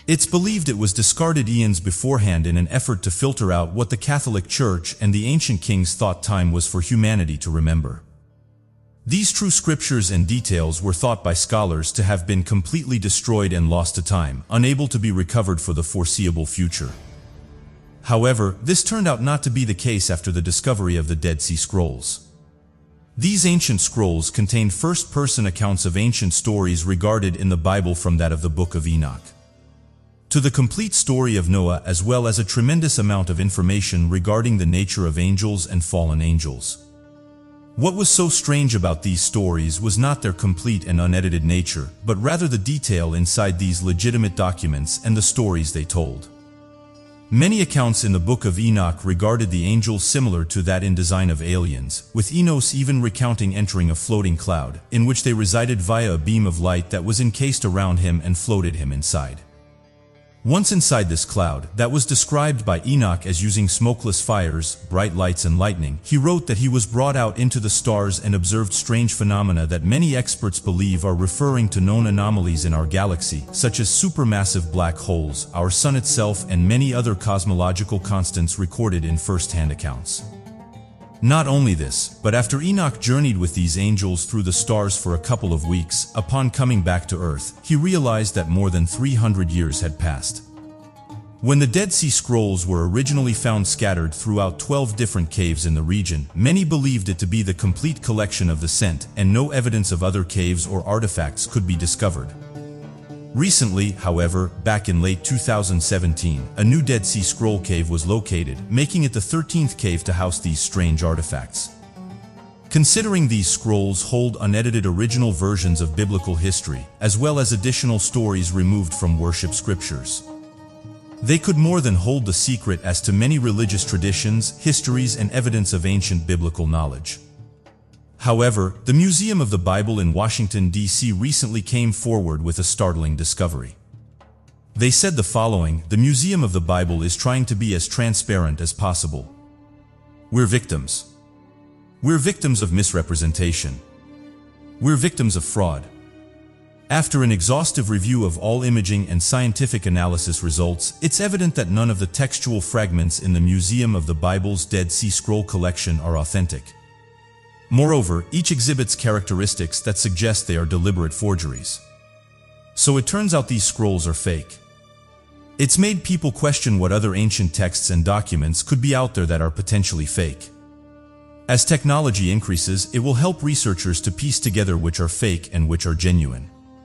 It's believed it was discarded eons beforehand in an effort to filter out what the Catholic Church and the ancient kings thought time was for humanity to remember. These true scriptures and details were thought by scholars to have been completely destroyed and lost to time, unable to be recovered for the foreseeable future. However, this turned out not to be the case after the discovery of the Dead Sea Scrolls. These ancient scrolls contained first-person accounts of ancient stories regarded in the Bible from that of the Book of Enoch. to the complete story of Noah, as well as a tremendous amount of information regarding the nature of angels and fallen angels. What was so strange about these stories was not their complete and unedited nature, but rather the detail inside these legitimate documents and the stories they told. Many accounts in the Book of Enoch regarded the angels similar to that in design of aliens, with Enos even recounting entering a floating cloud, in which they resided via a beam of light that was encased around him and floated him inside. Once inside this cloud, that was described by Enoch as using smokeless fires, bright lights and lightning, he wrote that he was brought out into the stars and observed strange phenomena that many experts believe are referring to known anomalies in our galaxy, such as supermassive black holes, our sun itself, and many other cosmological constants recorded in first-hand accounts. Not only this, but after Enoch journeyed with these angels through the stars for a couple of weeks, upon coming back to Earth, he realized that more than 300 years had passed. When the Dead Sea Scrolls were originally found scattered throughout 12 different caves in the region, many believed it to be the complete collection of the sent, and no evidence of other caves or artifacts could be discovered. Recently, however, back in late 2017, a new Dead Sea Scroll cave was located, making it the 13th cave to house these strange artifacts. Considering these scrolls hold unedited original versions of biblical history, as well as additional stories removed from worship scriptures, they could more than hold the secret as to many religious traditions, histories, and evidence of ancient biblical knowledge. However, the Museum of the Bible in Washington, D.C. recently came forward with a startling discovery. They said the following: the Museum of the Bible is trying to be as transparent as possible. We're victims. We're victims of misrepresentation. We're victims of fraud. After an exhaustive review of all imaging and scientific analysis results, it's evident that none of the textual fragments in the Museum of the Bible's Dead Sea Scroll collection are authentic. Moreover, each exhibits characteristics that suggest they are deliberate forgeries. So it turns out these scrolls are fake. It's made people question what other ancient texts and documents could be out there that are potentially fake. As technology increases, it will help researchers to piece together which are fake and which are genuine.